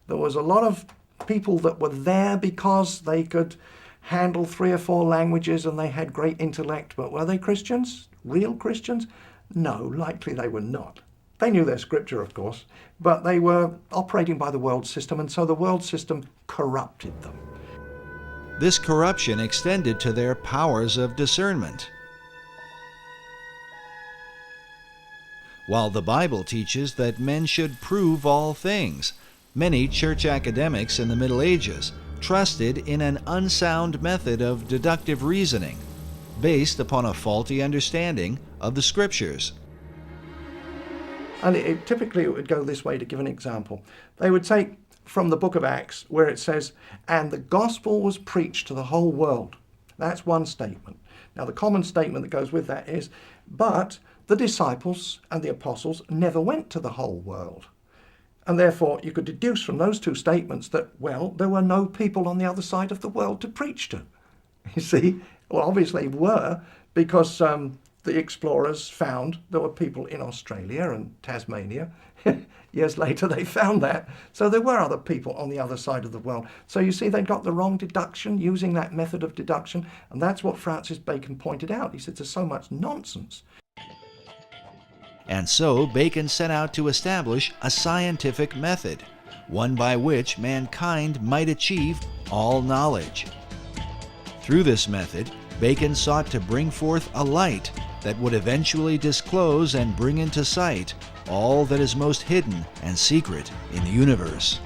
There was a lot of people that were there because they could handle 3 or 4 languages and they had great intellect, but were they Christians? Real Christians? No, likely they were not. They knew their scripture, of course, but they were operating by the world system, and so the world system corrupted them. This corruption extended to their powers of discernment. While the Bible teaches that men should prove all things, many church academics in the Middle Ages trusted in an unsound method of deductive reasoning, based upon a faulty understanding of the Scriptures. And typically it would go this way, to give an example. They would take from the book of Acts where it says, and the gospel was preached to the whole world. That's one statement. Now the common statement that goes with that is, but the disciples and the apostles never went to the whole world. And therefore you could deduce from those two statements that, well, there were no people on the other side of the world to preach to. You see, well, obviously were, because the explorers found there were people in Australia and Tasmania. Years later they found that. So there were other people on the other side of the world. So you see, they got the wrong deduction using that method of deduction. And that's what Francis Bacon pointed out. He said there's so much nonsense. And so Bacon set out to establish a scientific method, one by which mankind might achieve all knowledge. Through this method, Bacon sought to bring forth a light that would eventually disclose and bring into sight all that is most hidden and secret in the universe.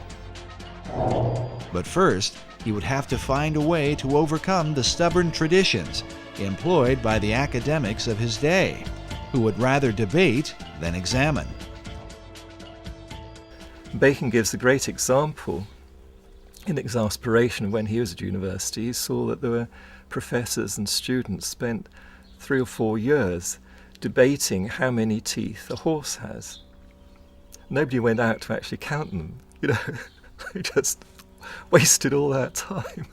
But first, he would have to find a way to overcome the stubborn traditions employed by the academics of his day, who would rather debate than examine. Bacon gives a great example in exasperation. When he was at university, he saw that there were professors and students spent 3 or 4 years debating how many teeth a horse has. Nobody went out to actually count them, they just wasted all that time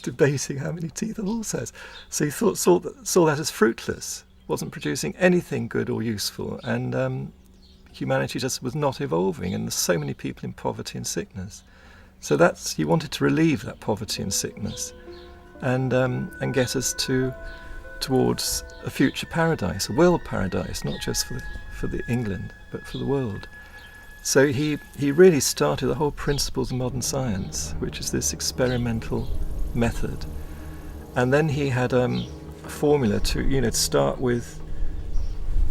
debating how many teeth a horse has. So he saw that as fruitless, wasn't producing anything good or useful, and humanity just was not evolving, and there's so many people in poverty and sickness. So he wanted to relieve that poverty and sickness and get us towards a future paradise, a world paradise, not just for the England, but for the world. So he really started the whole principles of modern science, which is this experimental method. And then he had a formula to start with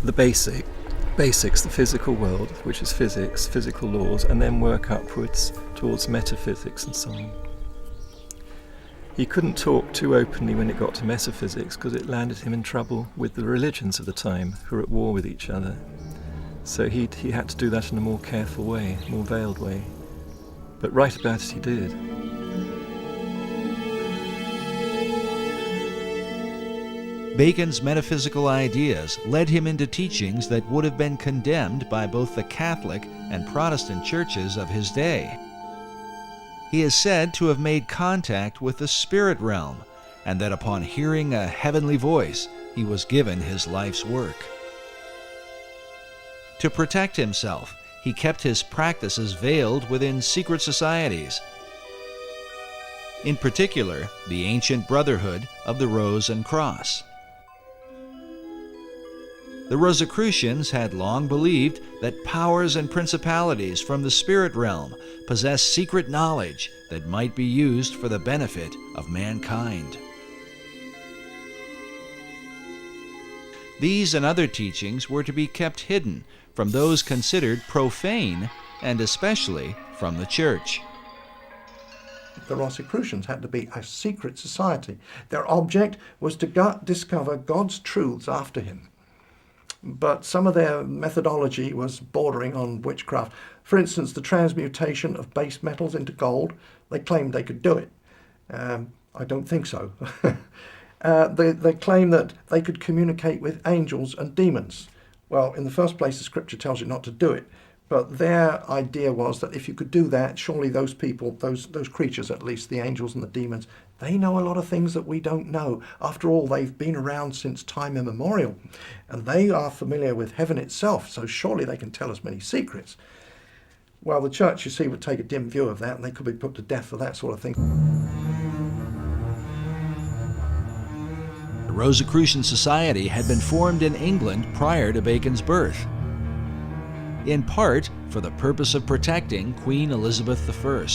the basics, the physical world, which is physics, physical laws, and then work upwards towards metaphysics and so on. He couldn't talk too openly when it got to metaphysics because it landed him in trouble with the religions of the time, who were at war with each other. So he had to do that in a more careful way, more veiled way. But write about it he did. Bacon's metaphysical ideas led him into teachings that would have been condemned by both the Catholic and Protestant churches of his day. He is said to have made contact with the spirit realm, and that upon hearing a heavenly voice, he was given his life's work. To protect himself, he kept his practices veiled within secret societies, in particular the ancient Brotherhood of the Rose and Cross. The Rosicrucians had long believed that powers and principalities from the spirit realm possessed secret knowledge that might be used for the benefit of mankind. These and other teachings were to be kept hidden from those considered profane, and especially from the Church. The Rosicrucians had to be a secret society. Their object was to discover God's truths after him. But some of their methodology was bordering on witchcraft. For instance, the transmutation of base metals into gold, they claimed they could do it. I don't think so. They claim that they could communicate with angels and demons. Well, in the first place, the scripture tells you not to do it. But their idea was that if you could do that, surely those people, those creatures at least, the angels and the demons, they know a lot of things that we don't know. After all, they've been around since time immemorial, and they are familiar with heaven itself, so surely they can tell us many secrets. Well, the church, you see, would take a dim view of that, and they could be put to death for that sort of thing. The Rosicrucian Society had been formed in England prior to Bacon's birth, in part for the purpose of protecting Queen Elizabeth I.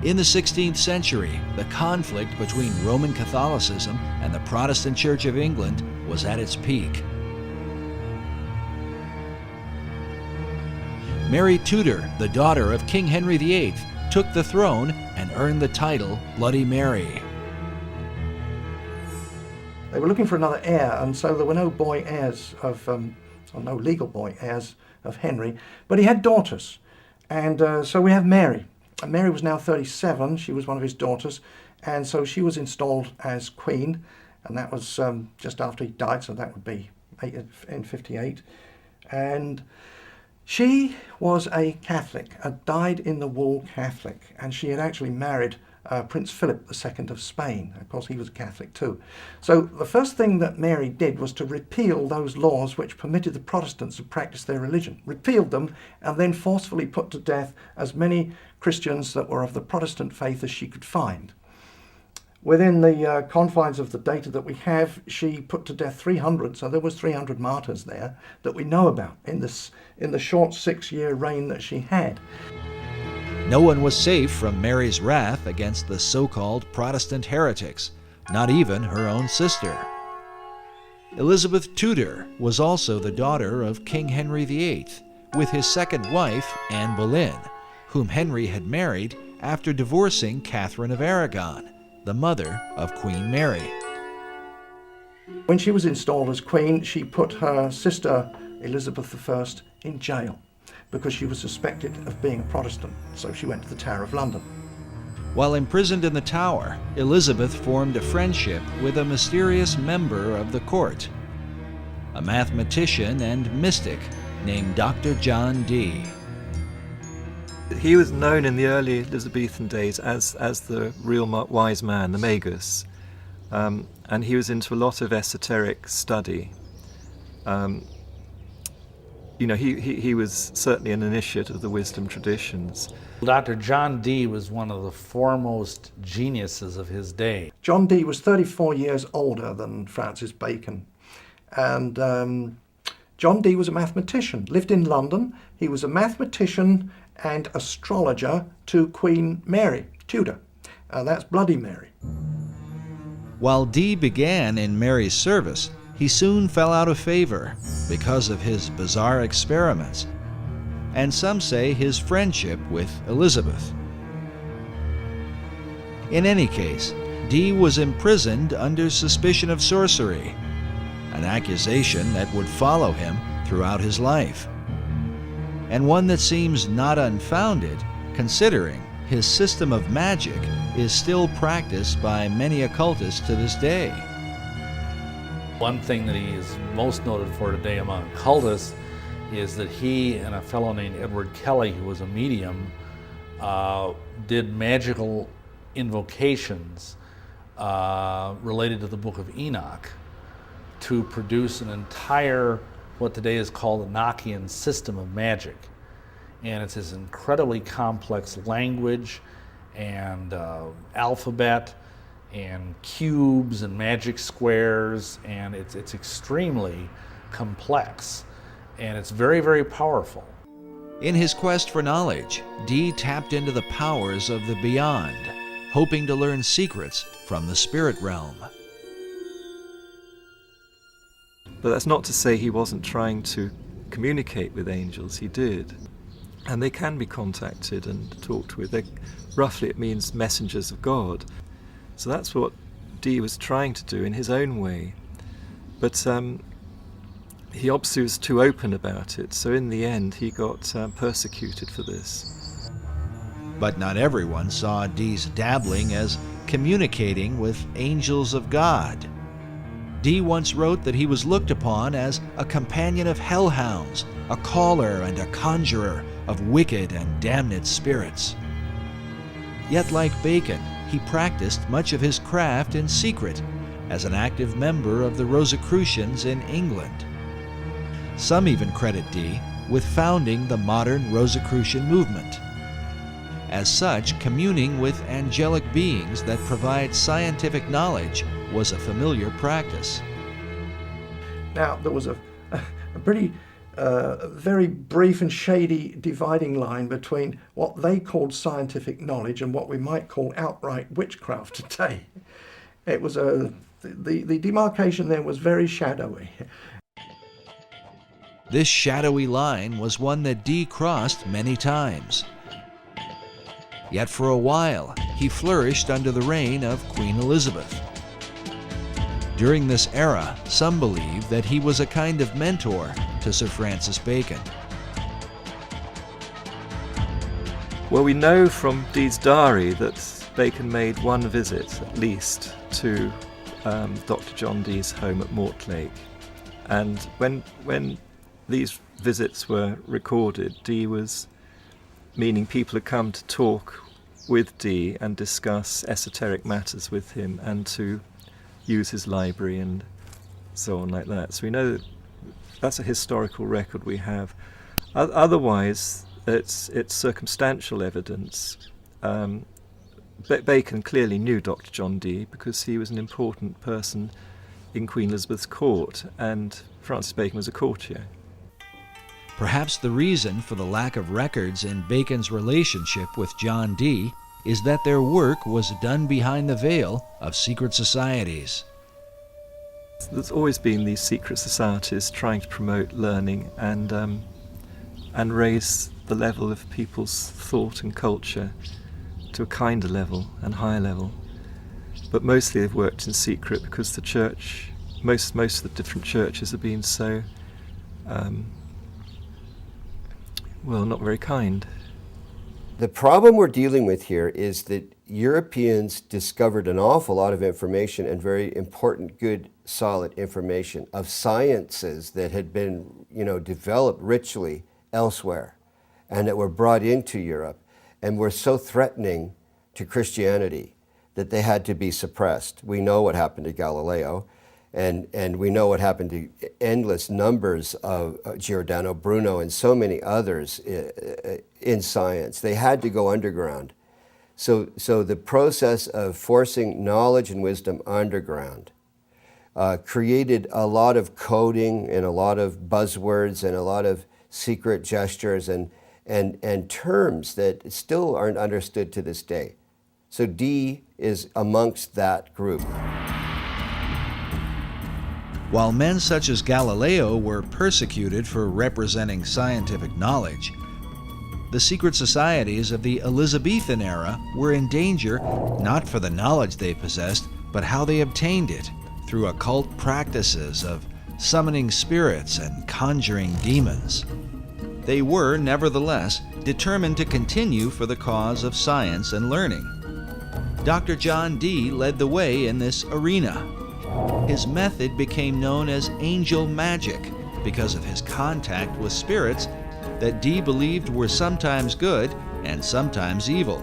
In the 16th century, the conflict between Roman Catholicism and the Protestant Church of England was at its peak. Mary Tudor, the daughter of King Henry VIII, took the throne and earned the title Bloody Mary. They were looking for another heir, and so there were no boy heirs of, or no legal boy heirs of Henry, but he had daughters. And so we have Mary. And Mary was now 37, she was one of his daughters, and so she was installed as queen, and that was just after he died, so that would be in 58. And she was a Catholic, a dyed-in-the-wool Catholic, and she had actually married Prince Philip II of Spain. Of course, he was a Catholic too. So the first thing that Mary did was to repeal those laws which permitted the Protestants to practice their religion. Repealed them and then forcefully put to death as many Christians that were of the Protestant faith as she could find. Within the confines of the data that we have, she put to death 300, so there was 300 martyrs there that we know about in the short 6-year reign that she had. No one was safe from Mary's wrath against the so-called Protestant heretics, not even her own sister. Elizabeth Tudor was also the daughter of King Henry VIII, with his second wife, Anne Boleyn, whom Henry had married after divorcing Catherine of Aragon, the mother of Queen Mary. When she was installed as queen, she put her sister Elizabeth I in jail, because she was suspected of being a Protestant, so she went to the Tower of London. While imprisoned in the Tower, Elizabeth formed a friendship with a mysterious member of the court, a mathematician and mystic named Dr. John Dee. He was known in the early Elizabethan days as the real wise man, the magus, and he was into a lot of esoteric study. You know, he was certainly an initiate of the wisdom traditions. Dr. John Dee was one of the foremost geniuses of his day. John Dee was 34 years older than Francis Bacon. And John Dee was a mathematician, lived in London. He was a mathematician and astrologer to Queen Mary, Tudor. That's Bloody Mary. While Dee began in Mary's service, he soon fell out of favor because of his bizarre experiments, and some say his friendship with Elizabeth. In any case, Dee was imprisoned under suspicion of sorcery, an accusation that would follow him throughout his life, and one that seems not unfounded considering his system of magic is still practiced by many occultists to this day. One thing that he is most noted for today among occultists is that he and a fellow named Edward Kelly, who was a medium, did magical invocations related to the Book of Enoch to produce an entire, what today is called, Enochian system of magic. And it's this incredibly complex language and alphabet and cubes and magic squares, and it's extremely complex, and it's very, very powerful. In his quest for knowledge, Dee tapped into the powers of the beyond, hoping to learn secrets from the spirit realm. But that's not to say he wasn't trying to communicate with angels. He did. And they can be contacted and talked with. Roughly it means messengers of God. So that's what Dee was trying to do in his own way. But he obviously was too open about it, so in the end he got persecuted for this. But not everyone saw Dee's dabbling as communicating with angels of God. Dee once wrote that he was looked upon as a companion of hellhounds, a caller and a conjurer of wicked and damned spirits. Yet like Bacon, he practiced much of his craft in secret as an active member of the Rosicrucians in England. Some even credit Dee with founding the modern Rosicrucian movement. As such, communing with angelic beings that provide scientific knowledge was a familiar practice. Now, there was a pretty very brief and shady dividing line between what they called scientific knowledge and what we might call outright witchcraft today. It was the demarcation there was very shadowy. This shadowy line was one that Dee crossed many times. yet for a while he flourished under the reign of Queen Elizabeth. During this era, some believe that he was a kind of mentor to Sir Francis Bacon. Well, we know from Dee's diary that Bacon made one visit, at least, to Dr. John Dee's home at Mortlake. And when these visits were recorded, Dee was meaning people had come to talk with Dee and discuss esoteric matters with him and to use his library and so on like that. So we know that that's a historical record we have. Otherwise, it's circumstantial evidence. Bacon clearly knew Dr. John Dee because he was an important person in Queen Elizabeth's court, and Francis Bacon was a courtier. Perhaps the reason for the lack of records in Bacon's relationship with John Dee is that their work was done behind the veil of secret societies. There's always been these secret societies trying to promote learning and raise the level of people's thought and culture to a kinder level and higher level. But mostly they've worked in secret because the church, most of the different churches have been so, not very kind. The problem we're dealing with here is that Europeans discovered an awful lot of information, and very important, good, solid information of sciences that had been, developed richly elsewhere and that were brought into Europe and were so threatening to Christianity that they had to be suppressed. We know what happened to Galileo, and we know what happened to endless numbers of Giordano Bruno and so many others in science. They had to go underground. So the process of forcing knowledge and wisdom underground created a lot of coding and a lot of buzzwords and a lot of secret gestures and terms that still aren't understood to this day. So Dee is amongst that group. While men such as Galileo were persecuted for representing scientific knowledge, the secret societies of the Elizabethan era were in danger not for the knowledge they possessed, but how they obtained it through occult practices of summoning spirits and conjuring demons. They were, nevertheless, determined to continue for the cause of science and learning. Dr. John Dee led the way in this arena. His method became known as angel magic because of his contact with spirits that Dee believed were sometimes good and sometimes evil.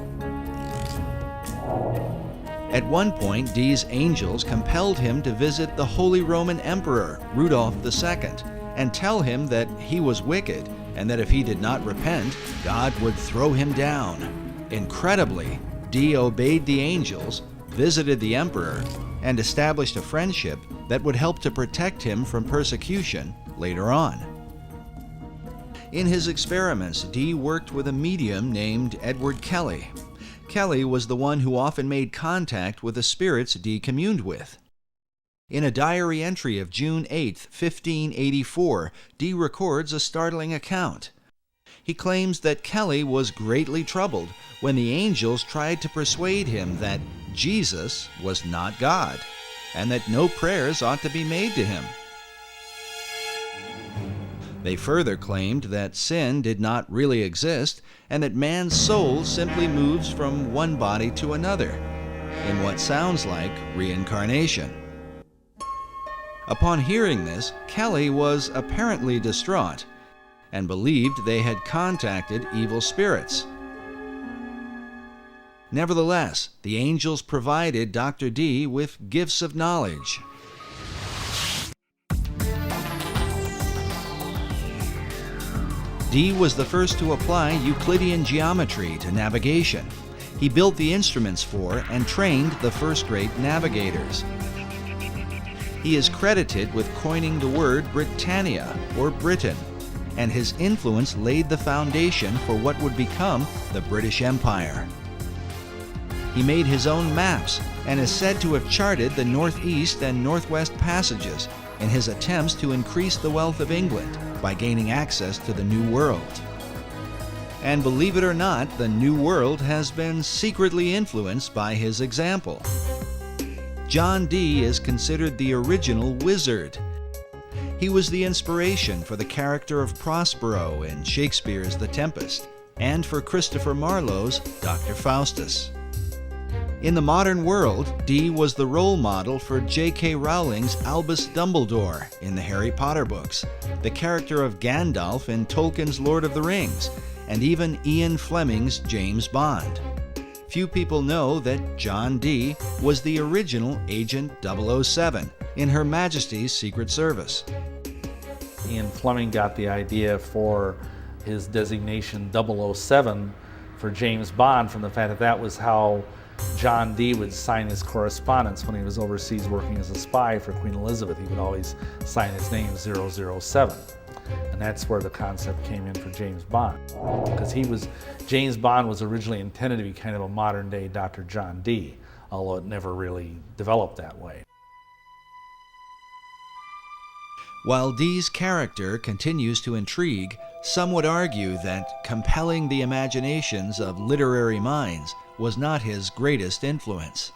At one point, Dee's angels compelled him to visit the Holy Roman Emperor, Rudolph II, and tell him that he was wicked and that if he did not repent, God would throw him down. Incredibly, Dee obeyed the angels, visited the emperor, and established a friendship that would help to protect him from persecution later on. In his experiments, Dee worked with a medium named Edward Kelly. Kelly was the one who often made contact with the spirits Dee communed with. In a diary entry of June 8, 1584, Dee records a startling account. He claims that Kelly was greatly troubled when the angels tried to persuade him that Jesus was not God, and that no prayers ought to be made to him. They further claimed that sin did not really exist, and that man's soul simply moves from one body to another, in what sounds like reincarnation. Upon hearing this, Kelly was apparently distraught, and believed they had contacted evil spirits. Nevertheless, the angels provided Dr. Dee with gifts of knowledge. Dee was the first to apply Euclidean geometry to navigation. He built the instruments for and trained the first-rate navigators. He is credited with coining the word Britannia, or Britain, and his influence laid the foundation for what would become the British Empire. He made his own maps and is said to have charted the northeast and northwest passages in his attempts to increase the wealth of England by gaining access to the New World. And believe it or not, the New World has been secretly influenced by his example. John Dee is considered the original wizard. He was the inspiration for the character of Prospero in Shakespeare's The Tempest, and for Christopher Marlowe's Dr. Faustus. In the modern world, Dee was the role model for J.K. Rowling's Albus Dumbledore in the Harry Potter books, the character of Gandalf in Tolkien's Lord of the Rings, and even Ian Fleming's James Bond. Few people know that John Dee was the original Agent 007 in Her Majesty's Secret Service. Ian Fleming got the idea for his designation 007 for James Bond from the fact that that was how John Dee would sign his correspondence when he was overseas working as a spy for Queen Elizabeth. He would always sign his name 007. And that's where the concept came in for James Bond. Because James Bond was originally intended to be kind of a modern day Dr. John Dee, although it never really developed that way. While Dee's character continues to intrigue, some would argue that compelling the imaginations of literary minds was not his greatest influence.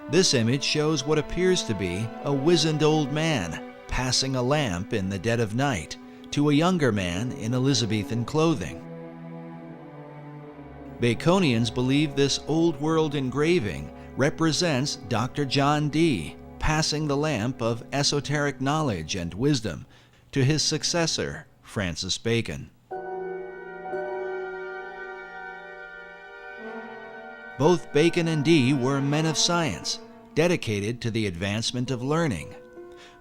This image shows what appears to be a wizened old man passing a lamp in the dead of night to a younger man in Elizabethan clothing. Baconians believe this old world engraving represents Dr. John Dee passing the lamp of esoteric knowledge and wisdom to his successor, Francis Bacon. Both Bacon and Dee were men of science, dedicated to the advancement of learning.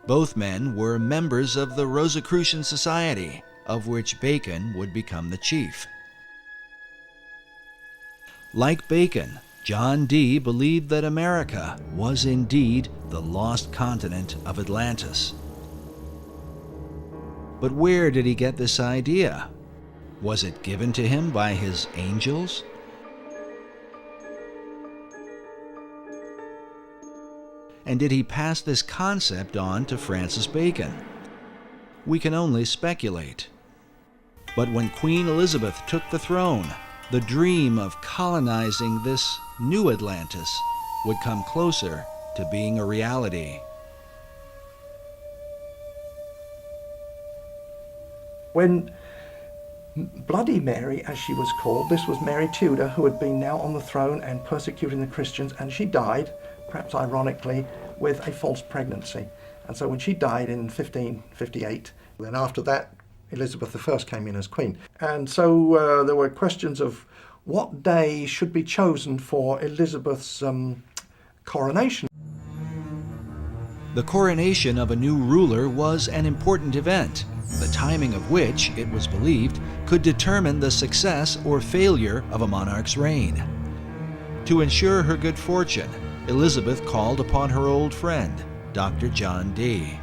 Both men were members of the Rosicrucian Society, of which Bacon would become the chief. Like Bacon, John Dee believed that America was indeed the lost continent of Atlantis. But where did he get this idea? Was it given to him by his angels? And did he pass this concept on to Francis Bacon? We can only speculate. But when Queen Elizabeth took the throne, the dream of colonizing this new Atlantis would come closer to being a reality. When Bloody Mary, as she was called, this was Mary Tudor, who had been now on the throne and persecuting the Christians, and she died, perhaps ironically, with a false pregnancy. And so when she died in 1558, then after that, Elizabeth I came in as queen. And so there were questions of what day should be chosen for Elizabeth's coronation. The coronation of a new ruler was an important event, the timing of which, it was believed, could determine the success or failure of a monarch's reign. To ensure her good fortune, Elizabeth called upon her old friend, Dr. John Dee.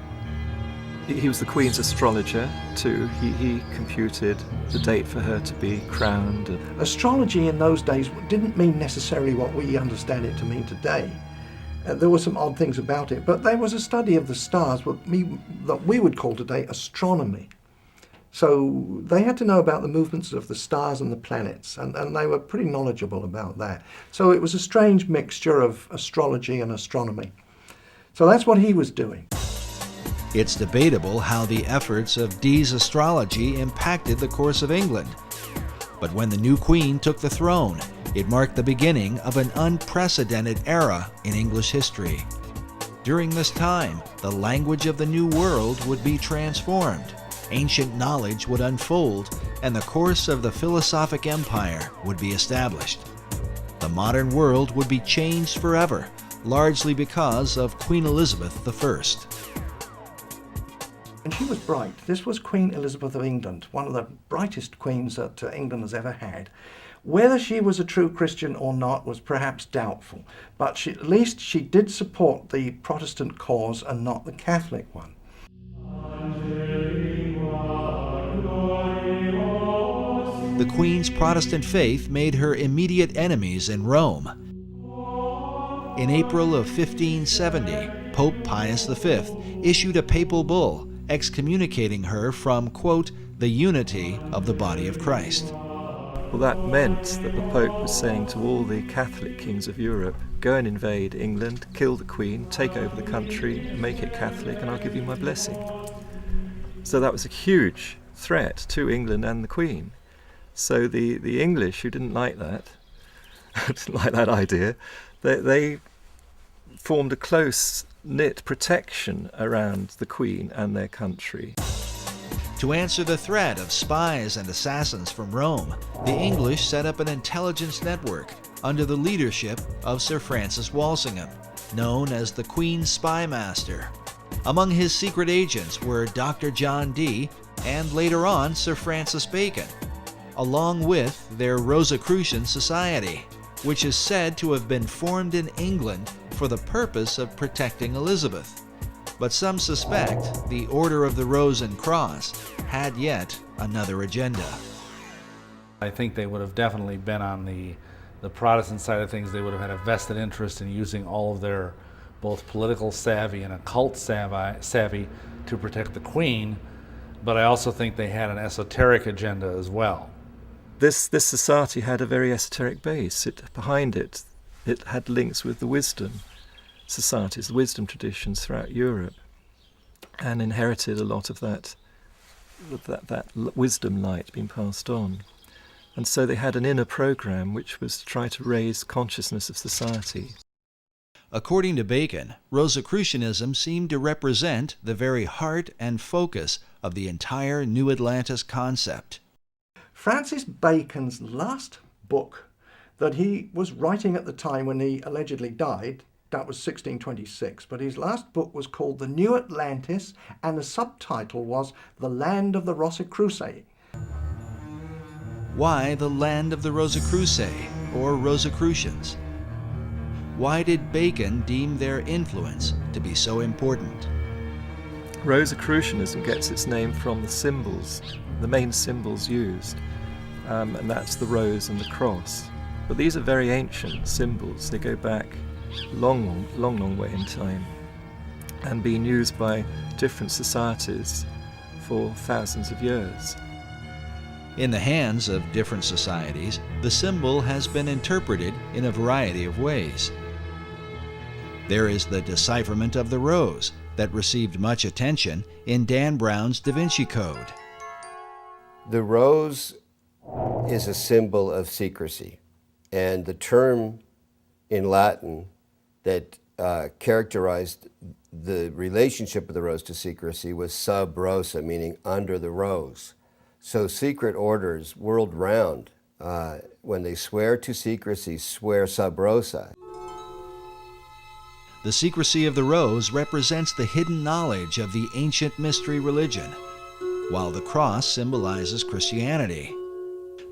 He was the Queen's astrologer too. He computed the date for her to be crowned. Astrology in those days didn't mean necessarily what we understand it to mean today. There were some odd things about it, but there was a study of the stars, that we would call today astronomy. So they had to know about the movements of the stars and the planets, and they were pretty knowledgeable about that. So it was a strange mixture of astrology and astronomy. So that's what he was doing. It's debatable how the efforts of Dee's astrology impacted the course of England. But when the new queen took the throne, it marked the beginning of an unprecedented era in English history. During this time, the language of the New World would be transformed, ancient knowledge would unfold, and the course of the philosophic empire would be established. The modern world would be changed forever, largely because of Queen Elizabeth I. And she was bright. This was Queen Elizabeth of England, one of the brightest queens that England has ever had. Whether she was a true Christian or not was perhaps doubtful, but at least she did support the Protestant cause and not the Catholic one. The Queen's Protestant faith made her immediate enemies in Rome. In April of 1570, Pope Pius V issued a papal bull excommunicating her from, quote, the unity of the body of Christ. Well, that meant that the Pope was saying to all the Catholic kings of Europe, go and invade England, kill the Queen, take over the country, and make it Catholic, and I'll give you my blessing. So that was a huge threat to England and the Queen. So the English, who didn't like that, didn't like that idea, they formed a close-knit protection around the Queen and their country. To answer the threat of spies and assassins from Rome, the English set up an intelligence network under the leadership of Sir Francis Walsingham, known as the Queen's Spy Master. Among his secret agents were Dr. John Dee and later on Sir Francis Bacon, along with their Rosicrucian Society, which is said to have been formed in England for the purpose of protecting Elizabeth. But some suspect the Order of the Rose and Cross had yet another agenda. I think they would have definitely been on the Protestant side of things. They would have had a vested interest in using all of their both political savvy and occult savvy to protect the Queen, but I also think they had an esoteric agenda as well. This society had a very esoteric base. Behind it had links with the wisdom societies, the wisdom traditions throughout Europe, and inherited a lot of that wisdom light being passed on. And so they had an inner program which was to try to raise consciousness of society. According to Bacon, Rosicrucianism seemed to represent the very heart and focus of the entire New Atlantis concept. Francis Bacon's last book that he was writing at the time when he allegedly died, that was 1626, but his last book was called The New Atlantis, and the subtitle was The Land of the Rosicrucians. Why the Land of the Rosicrucians, or Rosicrucians? Why did Bacon deem their influence to be so important? Rosicrucianism gets its name from the symbols, the main symbols used, and that's the rose and the cross. But these are very ancient symbols. They go back long way in time and been used by different societies for thousands of years. In the hands of different societies, the symbol has been interpreted in a variety of ways. There is the decipherment of the rose that received much attention in Dan Brown's Da Vinci Code. The rose is a symbol of secrecy, and the term in Latin that characterized the relationship of the rose to secrecy was sub rosa, meaning under the rose. So secret orders world round, when they swear to secrecy, swear sub rosa. The secrecy of the rose represents the hidden knowledge of the ancient mystery religion, while the cross symbolizes Christianity.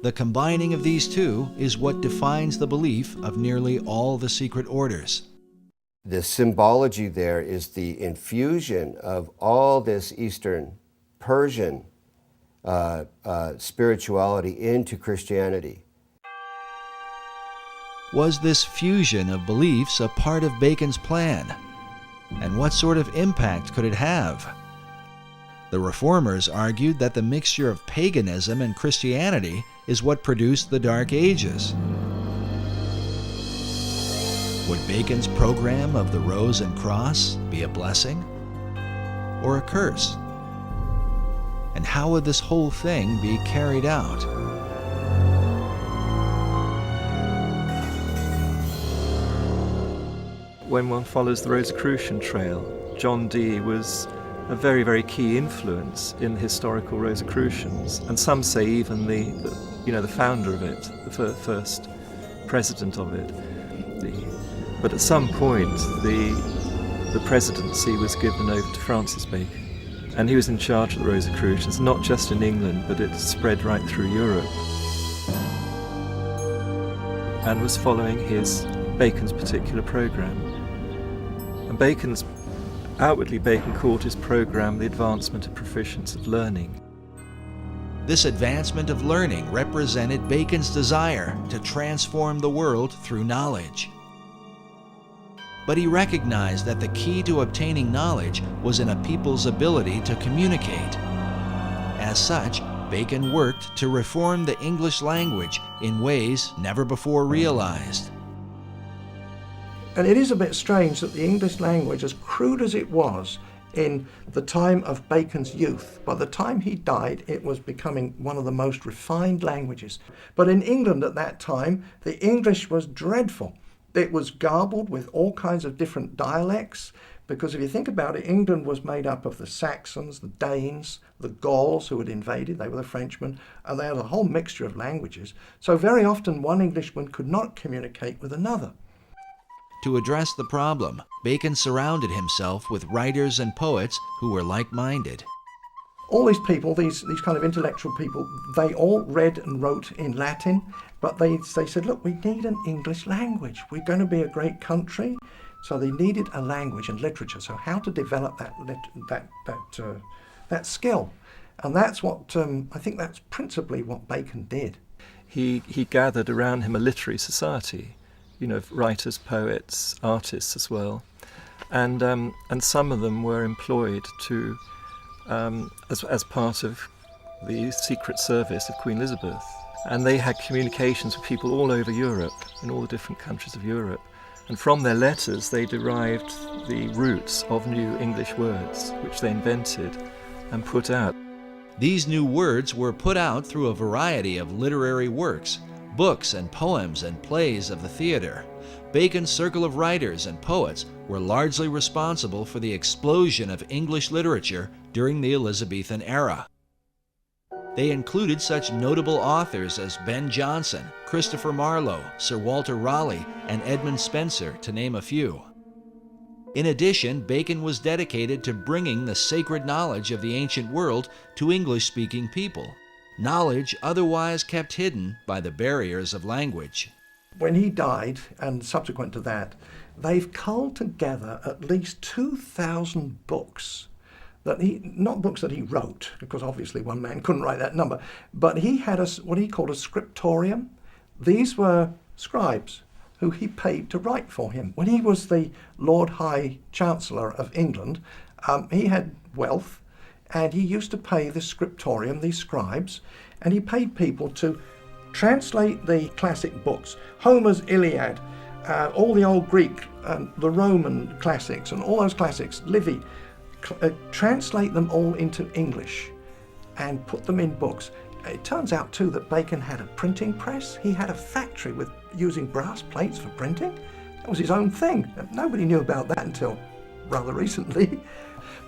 The combining of these two is what defines the belief of nearly all the secret orders. The symbology there is the infusion of all this Eastern Persian spirituality into Christianity. Was this fusion of beliefs a part of Bacon's plan? And what sort of impact could it have? The Reformers argued that the mixture of paganism and Christianity is what produced the Dark Ages. Would Bacon's program of the Rose and Cross be a blessing or a curse? And how would this whole thing be carried out? When one follows the Rosicrucian trail, John Dee was a very, very key influence in the historical Rosicrucians, and some say even the founder of it, the first president of it. But at some point, the presidency was given over to Francis Bacon, and he was in charge of the Rosicrucians, not just in England, but it spread right through Europe, and was following Bacon's particular program. And outwardly Bacon called his program the advancement of proficience of learning. This advancement of learning represented Bacon's desire to transform the world through knowledge. But he recognized that the key to obtaining knowledge was in a people's ability to communicate. As such, Bacon worked to reform the English language in ways never before realized. And it is a bit strange that the English language, as crude as it was in the time of Bacon's youth, by the time he died, it was becoming one of the most refined languages. But in England at that time, the English was dreadful. It was garbled with all kinds of different dialects, because if you think about it, England was made up of the Saxons, the Danes, the Gauls who had invaded, they were the Frenchmen, and they had a whole mixture of languages. So very often one Englishman could not communicate with another. To address the problem, Bacon surrounded himself with writers and poets who were like-minded. All these people, these kind of intellectual people, they all read and wrote in Latin, but they said, look, we need an English language. We're going to be a great country. So they needed a language and literature. So how to develop that skill, and that's what I think that's principally what Bacon did. He gathered around him a literary society, you know, writers, poets, artists as well, and some of them were employed to as part of the Secret Service of Queen Elizabeth, and they had communications with people all over Europe, in all the different countries of Europe. And from their letters, they derived the roots of new English words, which they invented and put out. These new words were put out through a variety of literary works, books and poems and plays of the theater. Bacon's circle of writers and poets were largely responsible for the explosion of English literature during the Elizabethan era. They included such notable authors as Ben Jonson, Christopher Marlowe, Sir Walter Raleigh, and Edmund Spenser, to name a few. In addition, Bacon was dedicated to bringing the sacred knowledge of the ancient world to English-speaking people, knowledge otherwise kept hidden by the barriers of language. When he died, and subsequent to that, they've culled together at least 2,000 books. Not books that he wrote, because obviously one man couldn't write that number, but he had what he called a scriptorium. These were scribes who he paid to write for him. When he was the Lord High Chancellor of England, he had wealth, and he used to pay the scriptorium, these scribes, and he paid people to translate the classic books, Homer's Iliad, all the old Greek, the Roman classics, and all those classics, Livy, translate them all into English and put them in books. It turns out too that Bacon had a printing press. He had a factory with using brass plates for printing. That was his own thing. Nobody knew about that until rather recently.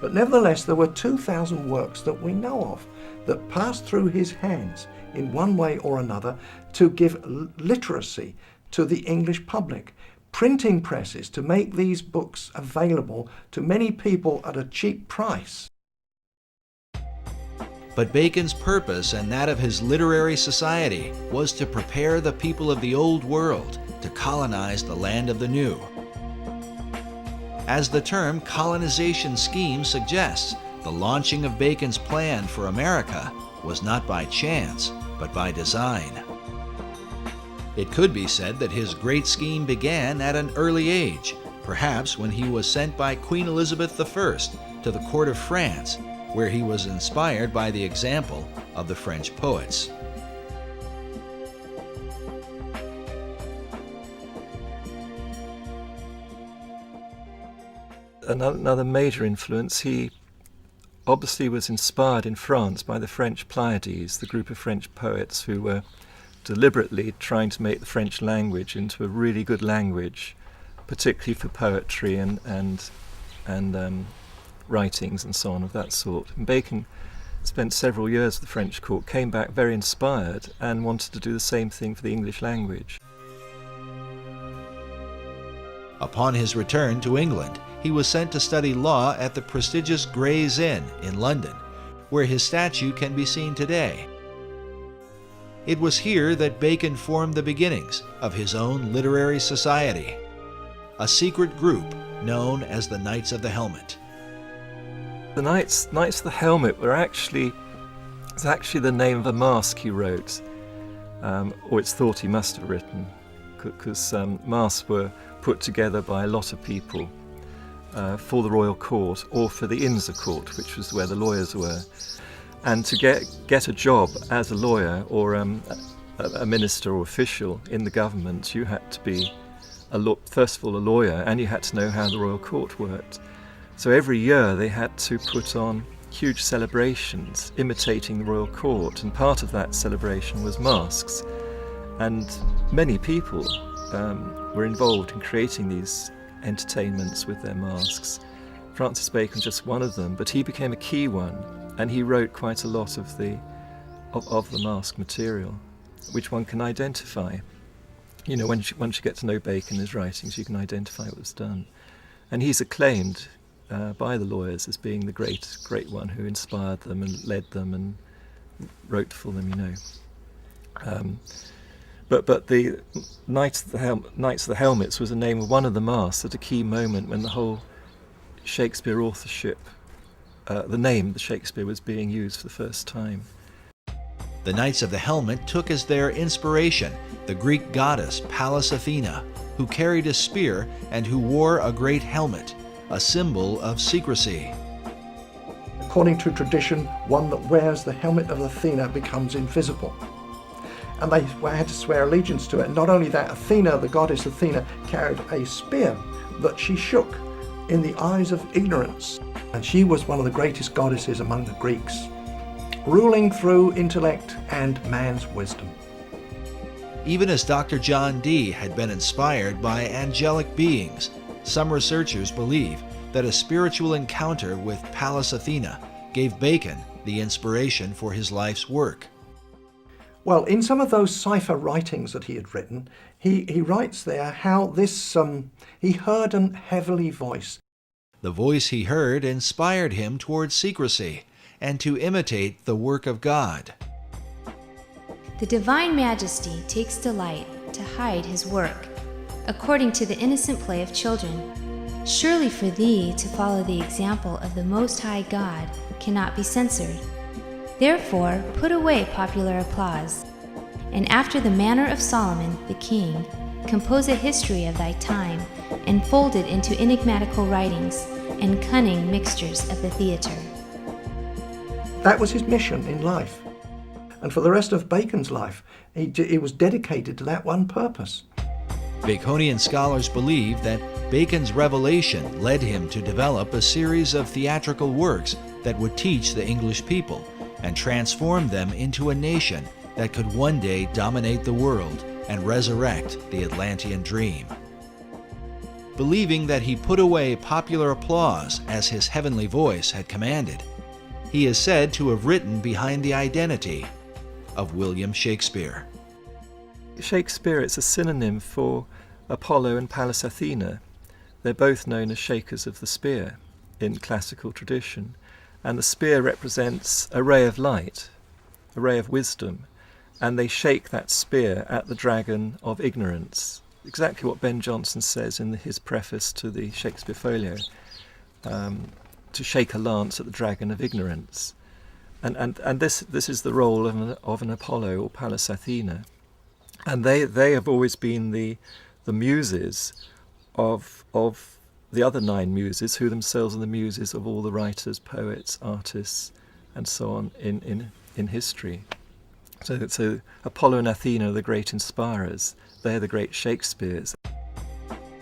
But nevertheless, there were 2,000 works that we know of that passed through his hands in one way or another to give literacy to the English public. Printing presses to make these books available to many people at a cheap price. But Bacon's purpose and that of his literary society was to prepare the people of the old world to colonize the land of the new. As the term colonization scheme suggests, the launching of Bacon's plan for America was not by chance, but by design. It could be said that his great scheme began at an early age, perhaps when he was sent by Queen Elizabeth I to the court of France, where he was inspired by the example of the French poets. Another major influence, he obviously was inspired in France by the French Pleiades, the group of French poets who were deliberately trying to make the French language into a really good language, particularly for poetry and writings and so on of that sort. And Bacon spent several years at the French court, came back very inspired and wanted to do the same thing for the English language. Upon his return to England, he was sent to study law at the prestigious Gray's Inn in London, where his statue can be seen today. It was here that Bacon formed the beginnings of his own literary society, a secret group known as the Knights of the Helmet. The Knights of the Helmet were actually the name of a masque he wrote, or it's thought he must have written, because masques were put together by a lot of people for the royal court or for the Inns of Court, which was where the lawyers were. And to get a job as a lawyer or a minister or official in the government, you had to be, first of all, a lawyer, and you had to know how the royal court worked. So every year they had to put on huge celebrations imitating the royal court, and part of that celebration was masks. And many people were involved in creating these entertainments with their masks. Francis Bacon was just one of them, but he became a key one, and he wrote quite a lot of the mask material, which one can identify. You know, once you get to know Bacon and his writings, you can identify what was done. And he's acclaimed by the lawyers as being the great one who inspired them and led them and wrote for them, you know. But the Knights of the Helmets was the name of one of the masks at a key moment when the whole Shakespeare authorship, the name the Shakespeare was being used for the first time. The Knights of the Helmet took as their inspiration the Greek goddess Pallas Athena, who carried a spear and who wore a great helmet, a symbol of secrecy. According to tradition, one that wears the helmet of Athena becomes invisible. And they had to swear allegiance to it. Not only that, Athena, the goddess Athena, carried a spear that she shook in the eyes of ignorance. And she was one of the greatest goddesses among the Greeks, ruling through intellect and man's wisdom. Even as Dr. John Dee had been inspired by angelic beings, some researchers believe that a spiritual encounter with Pallas Athena gave Bacon the inspiration for his life's work. Well, in some of those cipher writings that he had written, he writes there how he heard an heavenly voice. The voice he heard inspired him towards secrecy and to imitate the work of God. The Divine Majesty takes delight to hide his work, according to the innocent play of children. Surely for thee to follow the example of the Most High God cannot be censored. Therefore put away popular applause, and after the manner of Solomon the king, compose a history of thy time, and fold it into enigmatical writings and cunning mixtures of the theatre. That was his mission in life. And for the rest of Bacon's life, he was dedicated to that one purpose. Baconian scholars believe that Bacon's revelation led him to develop a series of theatrical works that would teach the English people and transform them into a nation that could one day dominate the world and resurrect the Atlantean dream. Believing that he put away popular applause as his heavenly voice had commanded, he is said to have written behind the identity of William Shakespeare. Shakespeare, it's a synonym for Apollo and Pallas Athena. They're both known as shakers of the spear in classical tradition. And the spear represents a ray of light, a ray of wisdom. And they shake that spear at the dragon of ignorance. Exactly what Ben Jonson says in his preface to the Shakespeare Folio, to shake a lance at the dragon of ignorance. And this is the role of an Apollo or Pallas Athena. And they have always been the muses of the other 9 muses, who themselves are the muses of all the writers, poets, artists, and so on in history. So Apollo and Athena are the great inspirers. They're the great Shakespeares.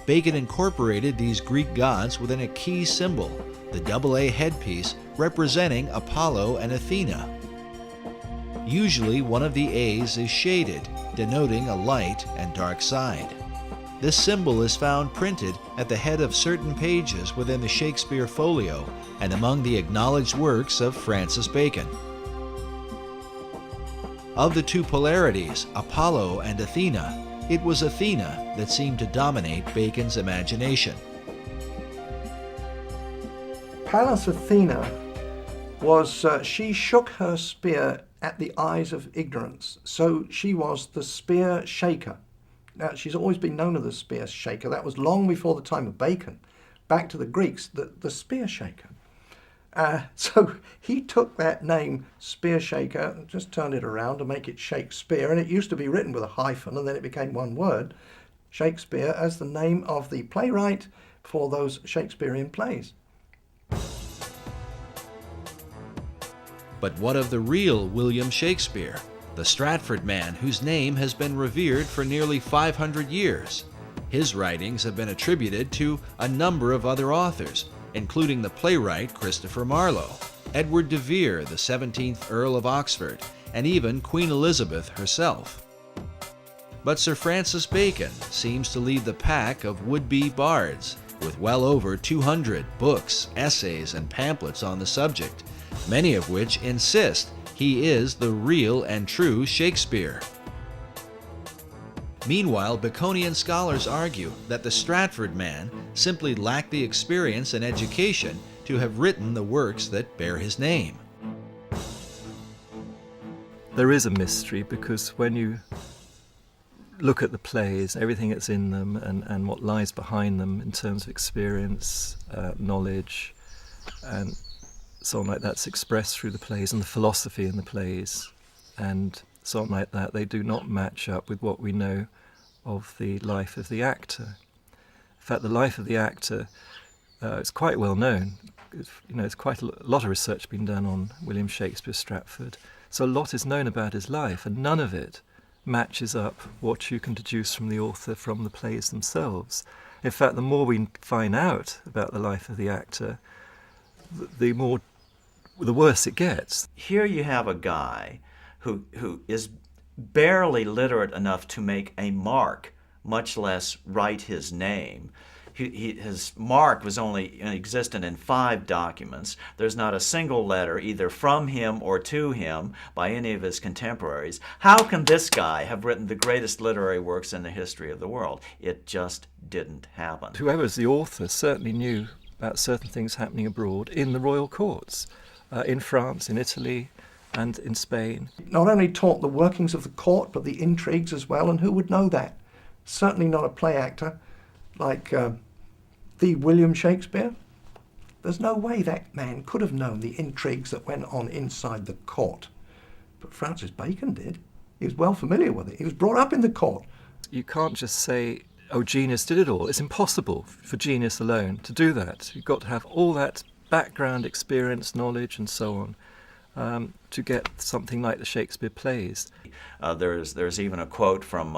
Bacon incorporated these Greek gods within a key symbol, the AA headpiece representing Apollo and Athena. Usually one of the A's is shaded, denoting a light and dark side. This symbol is found printed at the head of certain pages within the Shakespeare Folio and among the acknowledged works of Francis Bacon. Of the two polarities, Apollo and Athena, it was Athena that seemed to dominate Bacon's imagination. Pallas Athena was, she shook her spear at the eyes of ignorance. So she was the spear shaker. Now, she's always been known as the spear shaker. That was long before the time of Bacon. Back to the Greeks, the spear shaker. So he took that name, spear shaker, and just turned it around to make it Shakespeare. And it used to be written with a hyphen, and then it became one word, Shakespeare, as the name of the playwright for those Shakespearean plays. But what of the real William Shakespeare, the Stratford man whose name has been revered for nearly 500 years? His writings have been attributed to a number of other authors, including the playwright Christopher Marlowe, Edward de Vere, the 17th Earl of Oxford, and even Queen Elizabeth herself. But Sir Francis Bacon seems to lead the pack of would-be bards, with well over 200 books, essays, and pamphlets on the subject, many of which insist he is the real and true Shakespeare. Meanwhile, Baconian scholars argue that the Stratford man simply lacked the experience and education to have written the works that bear his name. There is a mystery because when you look at the plays, everything that's in them and what lies behind them in terms of experience, knowledge, and so on like that's expressed through the plays, and the philosophy in the plays, and so on like that, they do not match up with what we know of the life of the actor. In fact, the life of the actor is quite well known. There's quite a lot of research been done on William Shakespeare Stratford, so a lot is known about his life, and none of it matches up what you can deduce from the author from the plays themselves. In fact, the more we find out about the life of the actor, the worse it gets. Here you have a guy who is barely literate enough to make a mark, much less write his name. His mark was only existent in 5 documents. There's not a single letter either from him or to him by any of his contemporaries. How can this guy have written the greatest literary works in the history of the world? It just didn't happen. Whoever's the author certainly knew about certain things happening abroad in the royal courts, in France, in Italy, and in Spain. Not only taught the workings of the court, but the intrigues as well, and who would know that? Certainly not a play actor like the William Shakespeare. There's no way that man could have known the intrigues that went on inside the court. But Francis Bacon did. He was well familiar with it. He was brought up in the court. You can't just say, oh, genius did it all. It's impossible for genius alone to do that. You've got to have all that background experience, knowledge, and so on, to get something like the Shakespeare plays. There's even a quote from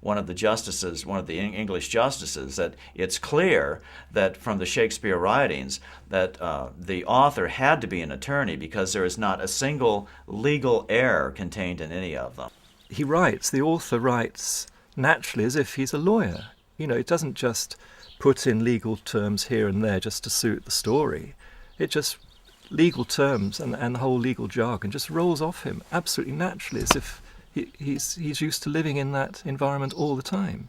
one of the justices, one of the English justices, that it's clear that from the Shakespeare writings that the author had to be an attorney because there is not a single legal error contained in any of them. The author writes naturally as if he's a lawyer. It doesn't just put in legal terms here and there just to suit the story. It just legal terms and the whole legal jargon just rolls off him absolutely naturally as if he's used to living in that environment all the time.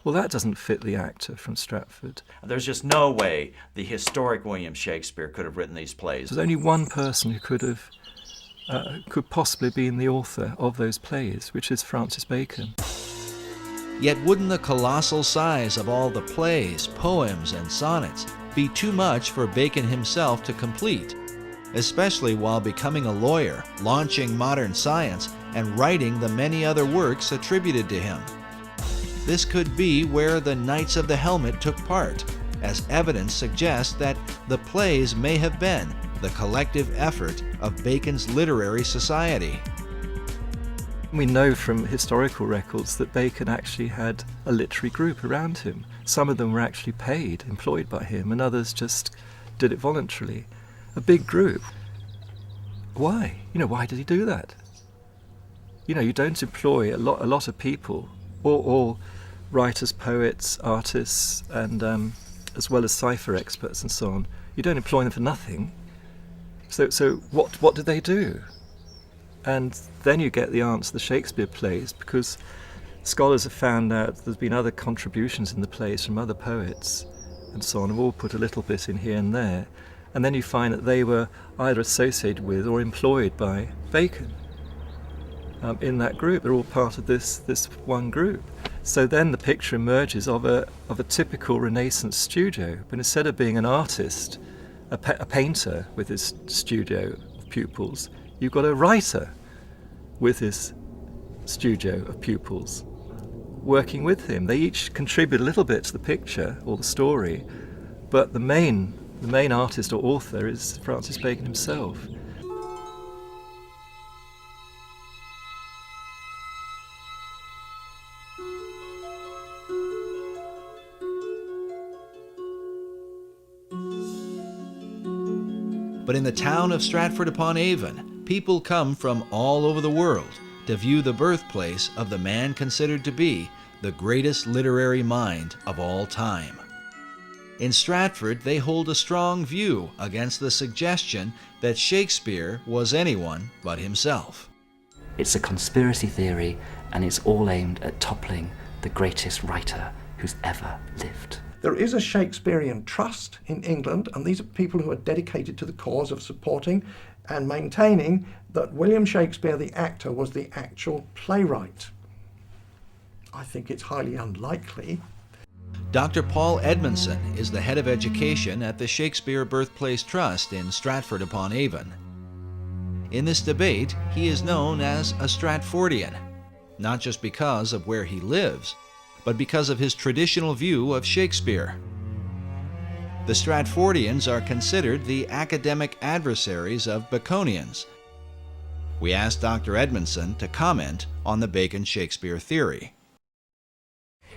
Well, that doesn't fit the actor from Stratford. There's just no way the historic William Shakespeare could have written these plays. There's only one person who could possibly be the author of those plays, which is Francis Bacon. Yet wouldn't the colossal size of all the plays, poems, and sonnets be too much for Bacon himself to complete, especially while becoming a lawyer, launching modern science, and writing the many other works attributed to him? This could be where the Knights of the Helmet took part, as evidence suggests that the plays may have been the collective effort of Bacon's literary society. We know from historical records that Bacon actually had a literary group around him. Some of them were actually paid, employed by him, and others just did it voluntarily. A big group. Why? Why did he do that? You don't employ a lot of people, all writers, poets, artists, and as well as cipher experts and so on. You don't employ them for nothing. So what did they do? And then you get the answer, the Shakespeare plays, because scholars have found out there's been other contributions in the plays from other poets and so on, have all put a little bit in here and there. And then you find that they were either associated with or employed by Bacon in that group. They're all part of this one group. So then the picture emerges of a typical Renaissance studio, but instead of being an artist, a painter with his studio of pupils, you've got a writer with his studio of pupils working with him. They each contribute a little bit to the picture or the story, but the main artist or author is Francis Bacon himself. But in the town of Stratford-upon-Avon, people come from all over the world to view the birthplace of the man considered to be the greatest literary mind of all time. In Stratford, they hold a strong view against the suggestion that Shakespeare was anyone but himself. It's a conspiracy theory, and it's all aimed at toppling the greatest writer who's ever lived. There is a Shakespearean trust in England, and these are people who are dedicated to the cause of supporting and maintaining that William Shakespeare, the actor, was the actual playwright. I think it's highly unlikely. Dr. Paul Edmondson is the head of education at the Shakespeare Birthplace Trust in Stratford-upon-Avon. In this debate, he is known as a Stratfordian, not just because of where he lives, but because of his traditional view of Shakespeare. The Stratfordians are considered the academic adversaries of Baconians. We asked Dr. Edmondson to comment on the Bacon-Shakespeare theory.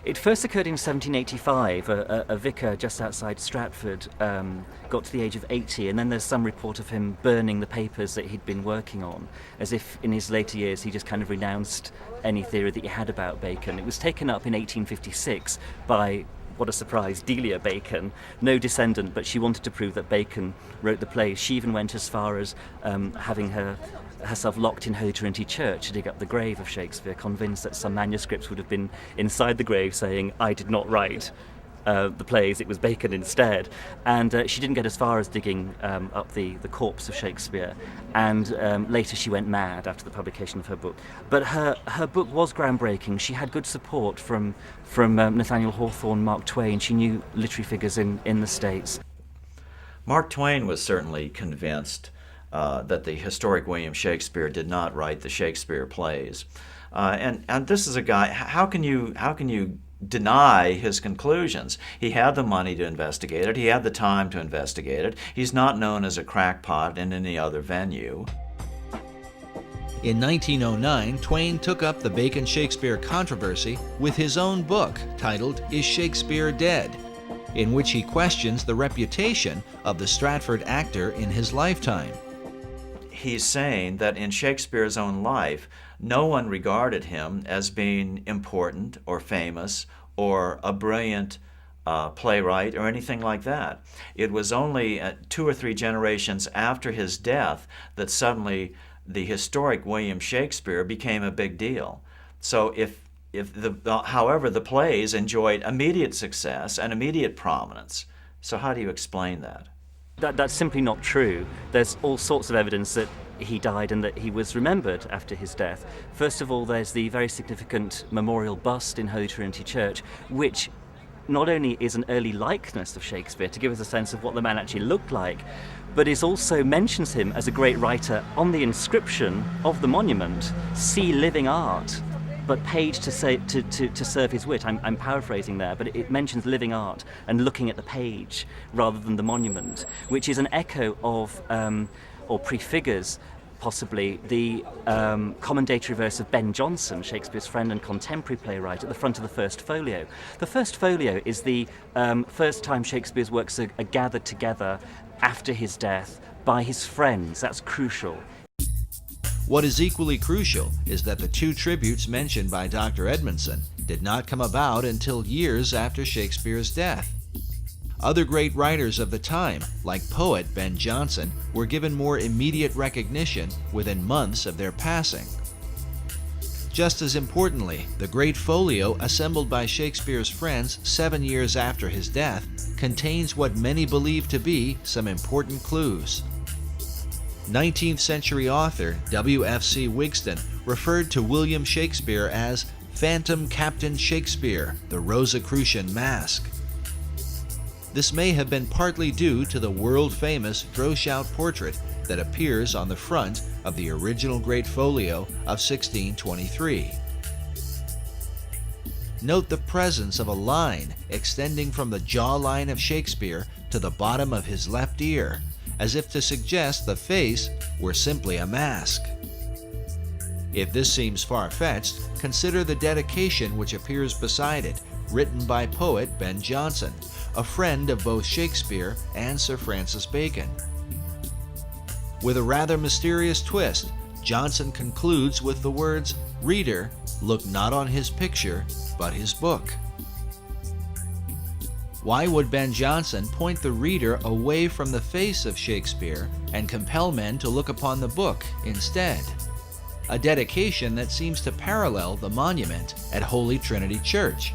It first occurred in 1785. A vicar just outside Stratford got to the age of 80, and then there's some report of him burning the papers that he'd been working on, as if in his later years he just kind of renounced any theory that he had about Bacon. It was taken up in 1856 by, what a surprise, Delia Bacon, no descendant, but she wanted to prove that Bacon wrote the plays. She even went as far as having herself locked in Holy Trinity Church to dig up the grave of Shakespeare, convinced that some manuscripts would have been inside the grave saying, "I did not write the plays, it was Bacon instead." And she didn't get as far as digging up the corpse of Shakespeare, and later she went mad after the publication of her book. But her book was groundbreaking. She had good support from Nathaniel Hawthorne, Mark Twain. She knew literary figures in the States. Mark Twain was certainly convinced that the historic William Shakespeare did not write the Shakespeare plays. And this is a guy, how can you deny his conclusions? He had the money to investigate it. He had the time to investigate it. He's not known as a crackpot in any other venue. In 1909, Twain took up the Bacon-Shakespeare controversy with his own book titled Is Shakespeare Dead?, in which he questions the reputation of the Stratford actor in his lifetime. He's saying that in Shakespeare's own life, no one regarded him as being important or famous or a brilliant playwright or anything like that. It was only 2 or 3 generations after his death that suddenly the historic William Shakespeare became a big deal. So however, the plays enjoyed immediate success and immediate prominence. So how do you explain that? That's simply not true. There's all sorts of evidence that he died and that he was remembered after his death. First of all, there's the very significant memorial bust in Holy Trinity Church, which not only is an early likeness of Shakespeare to give us a sense of what the man actually looked like, but it also mentions him as a great writer. On the inscription of the monument, "See living art," but paid to serve his wit. I'm paraphrasing there, but it mentions living art and looking at the page rather than the monument, which is an echo of, or prefigures possibly, the commendatory verse of Ben Jonson, Shakespeare's friend and contemporary playwright, at the front of the first folio. The first folio is the first time Shakespeare's works are gathered together after his death by his friends. That's crucial. What is equally crucial is that the 2 tributes mentioned by Dr. Edmondson did not come about until years after Shakespeare's death. Other great writers of the time, like poet Ben Jonson, were given more immediate recognition within months of their passing. Just as importantly, the great folio assembled by Shakespeare's friends 7 years after his death contains what many believe to be some important clues. 19th century author W.F.C. Wigston referred to William Shakespeare as Phantom Captain Shakespeare, the Rosicrucian Mask. This may have been partly due to the world-famous Droeshout portrait that appears on the front of the original Great Folio of 1623. Note the presence of a line extending from the jawline of Shakespeare to the bottom of his left ear, as if to suggest the face were simply a mask. If this seems far-fetched, consider the dedication which appears beside it, written by poet Ben Jonson, a friend of both Shakespeare and Sir Francis Bacon. With a rather mysterious twist, Johnson concludes with the words, "Reader, look not on his picture, but his book." Why would Ben Jonson point the reader away from the face of Shakespeare and compel men to look upon the book instead? A dedication that seems to parallel the monument at Holy Trinity Church.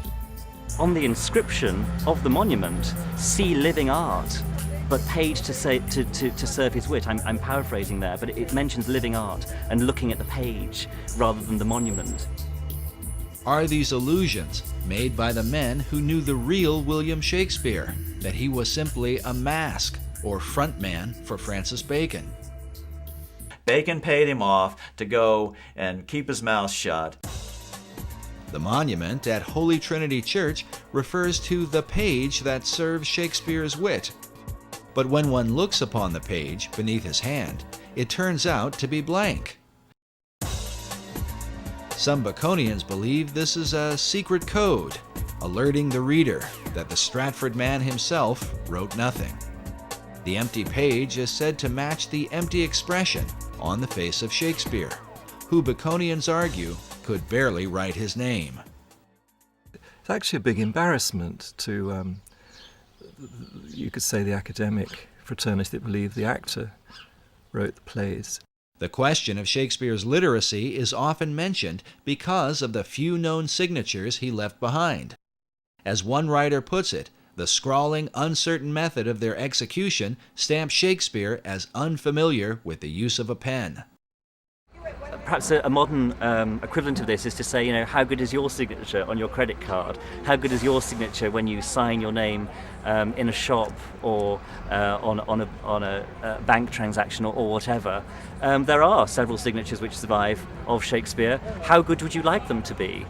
On the inscription of the monument, "See living art," but paid to serve his wit. I'm paraphrasing there, but it mentions living art and looking at the page rather than the monument. Are these allusions made by the men who knew the real William Shakespeare, that he was simply a mask or frontman for Francis Bacon? Bacon paid him off to go and keep his mouth shut. The monument at Holy Trinity Church refers to the page that serves Shakespeare's wit. But when one looks upon the page beneath his hand, it turns out to be blank. Some Baconians believe this is a secret code, alerting the reader that the Stratford man himself wrote nothing. The empty page is said to match the empty expression on the face of Shakespeare, who Baconians argue could barely write his name. It's actually a big embarrassment to, you could say, the academic fraternity that believed the actor wrote the plays. The question of Shakespeare's literacy is often mentioned because of the few known signatures he left behind. As one writer puts it, the scrawling, uncertain method of their execution stamps Shakespeare as unfamiliar with the use of a pen. Perhaps a modern equivalent of this is to say, how good is your signature on your credit card? How good is your signature when you sign your name in a shop or on a bank transaction or whatever? There are several signatures which survive of Shakespeare. How good would you like them to be?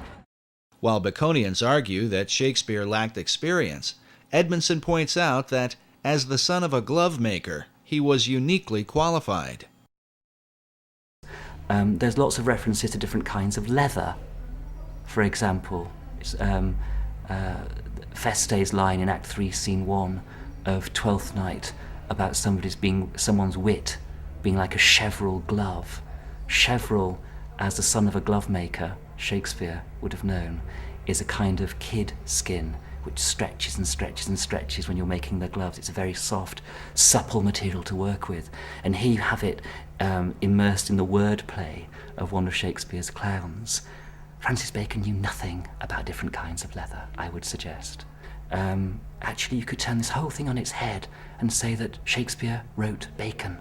While Baconians argue that Shakespeare lacked experience, Edmondson points out that, as the son of a glove maker, he was uniquely qualified. There's lots of references to different kinds of leather. For example, Feste's line in Act 3, Scene 1 of Twelfth Night about someone's wit being like a cheverel glove. Cheverel, as the son of a glove maker, Shakespeare would have known, is a kind of kid skin which stretches and stretches and stretches when you're making the gloves. It's a very soft, supple material to work with. And here you have it immersed in the wordplay of one of Shakespeare's clowns. Francis Bacon knew nothing about different kinds of leather, I would suggest. Actually, you could turn this whole thing on its head and say that Shakespeare wrote Bacon,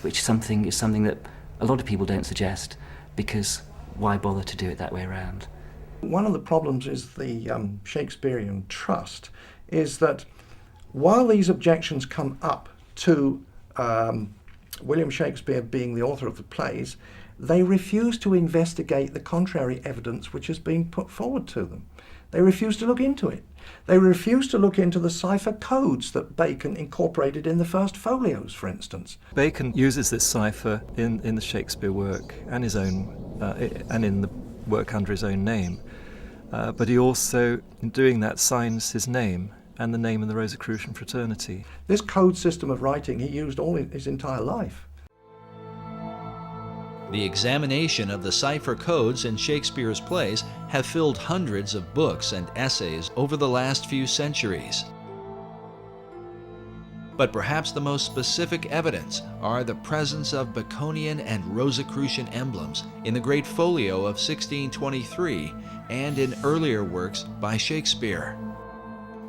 which is something that a lot of people don't suggest, because why bother to do it that way around? One of the problems is the Shakespearean Trust is that while these objections come up to William Shakespeare being the author of the plays, they refuse to investigate the contrary evidence which has been put forward to them. They refuse to look into it. They refuse to look into the cipher codes that Bacon incorporated in the first folios, for instance. Bacon uses this cipher in the Shakespeare work and his own, and in the work under his own name. But he also, in doing that, signs his name and the name of the Rosicrucian fraternity. This code system of writing he used all his entire life. The examination of the cipher codes in Shakespeare's plays have filled hundreds of books and essays over the last few centuries. But perhaps the most specific evidence are the presence of Baconian and Rosicrucian emblems in the Great Folio of 1623 and in earlier works by Shakespeare.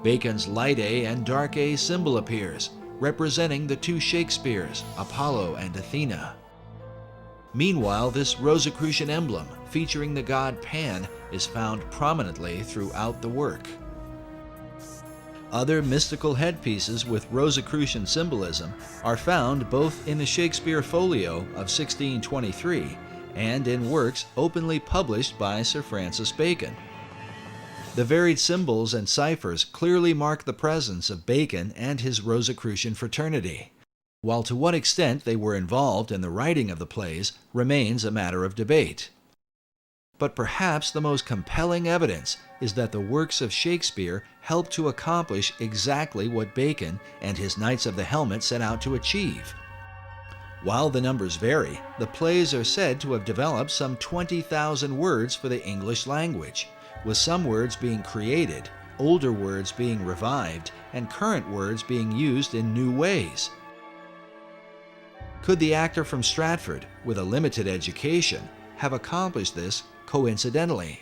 Bacon's light A and dark A symbol appears, representing the two Shakespeares, Apollo and Athena. Meanwhile, this Rosicrucian emblem, featuring the god Pan, is found prominently throughout the work. Other mystical headpieces with Rosicrucian symbolism are found both in the Shakespeare Folio of 1623 and in works openly published by Sir Francis Bacon. The varied symbols and ciphers clearly mark the presence of Bacon and his Rosicrucian fraternity, while to what extent they were involved in the writing of the plays remains a matter of debate. But perhaps the most compelling evidence is that the works of Shakespeare helped to accomplish exactly what Bacon and his Knights of the Helmet set out to achieve. While the numbers vary, the plays are said to have developed some 20,000 words for the English language, with some words being created, older words being revived, and current words being used in new ways. Could the actor from Stratford, with a limited education, have accomplished this coincidentally?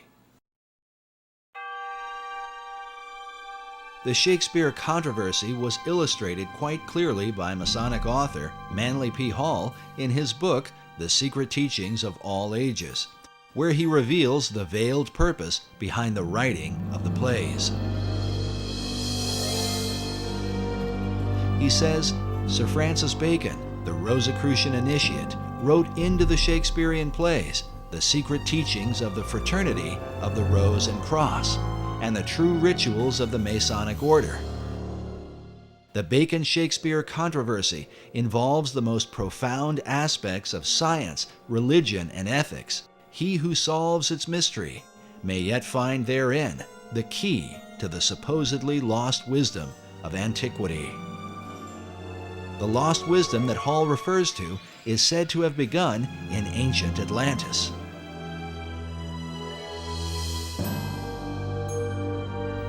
The Shakespeare controversy was illustrated quite clearly by Masonic author Manly P. Hall in his book, The Secret Teachings of All Ages, where he reveals the veiled purpose behind the writing of the plays. He says, Sir Francis Bacon, the Rosicrucian initiate, wrote into the Shakespearean plays the secret teachings of the fraternity of the Rose and Cross, and the true rituals of the Masonic order. The Bacon-Shakespeare controversy involves the most profound aspects of science, religion, and ethics. He who solves its mystery may yet find therein the key to the supposedly lost wisdom of antiquity. The lost wisdom that Hall refers to is said to have begun in ancient Atlantis.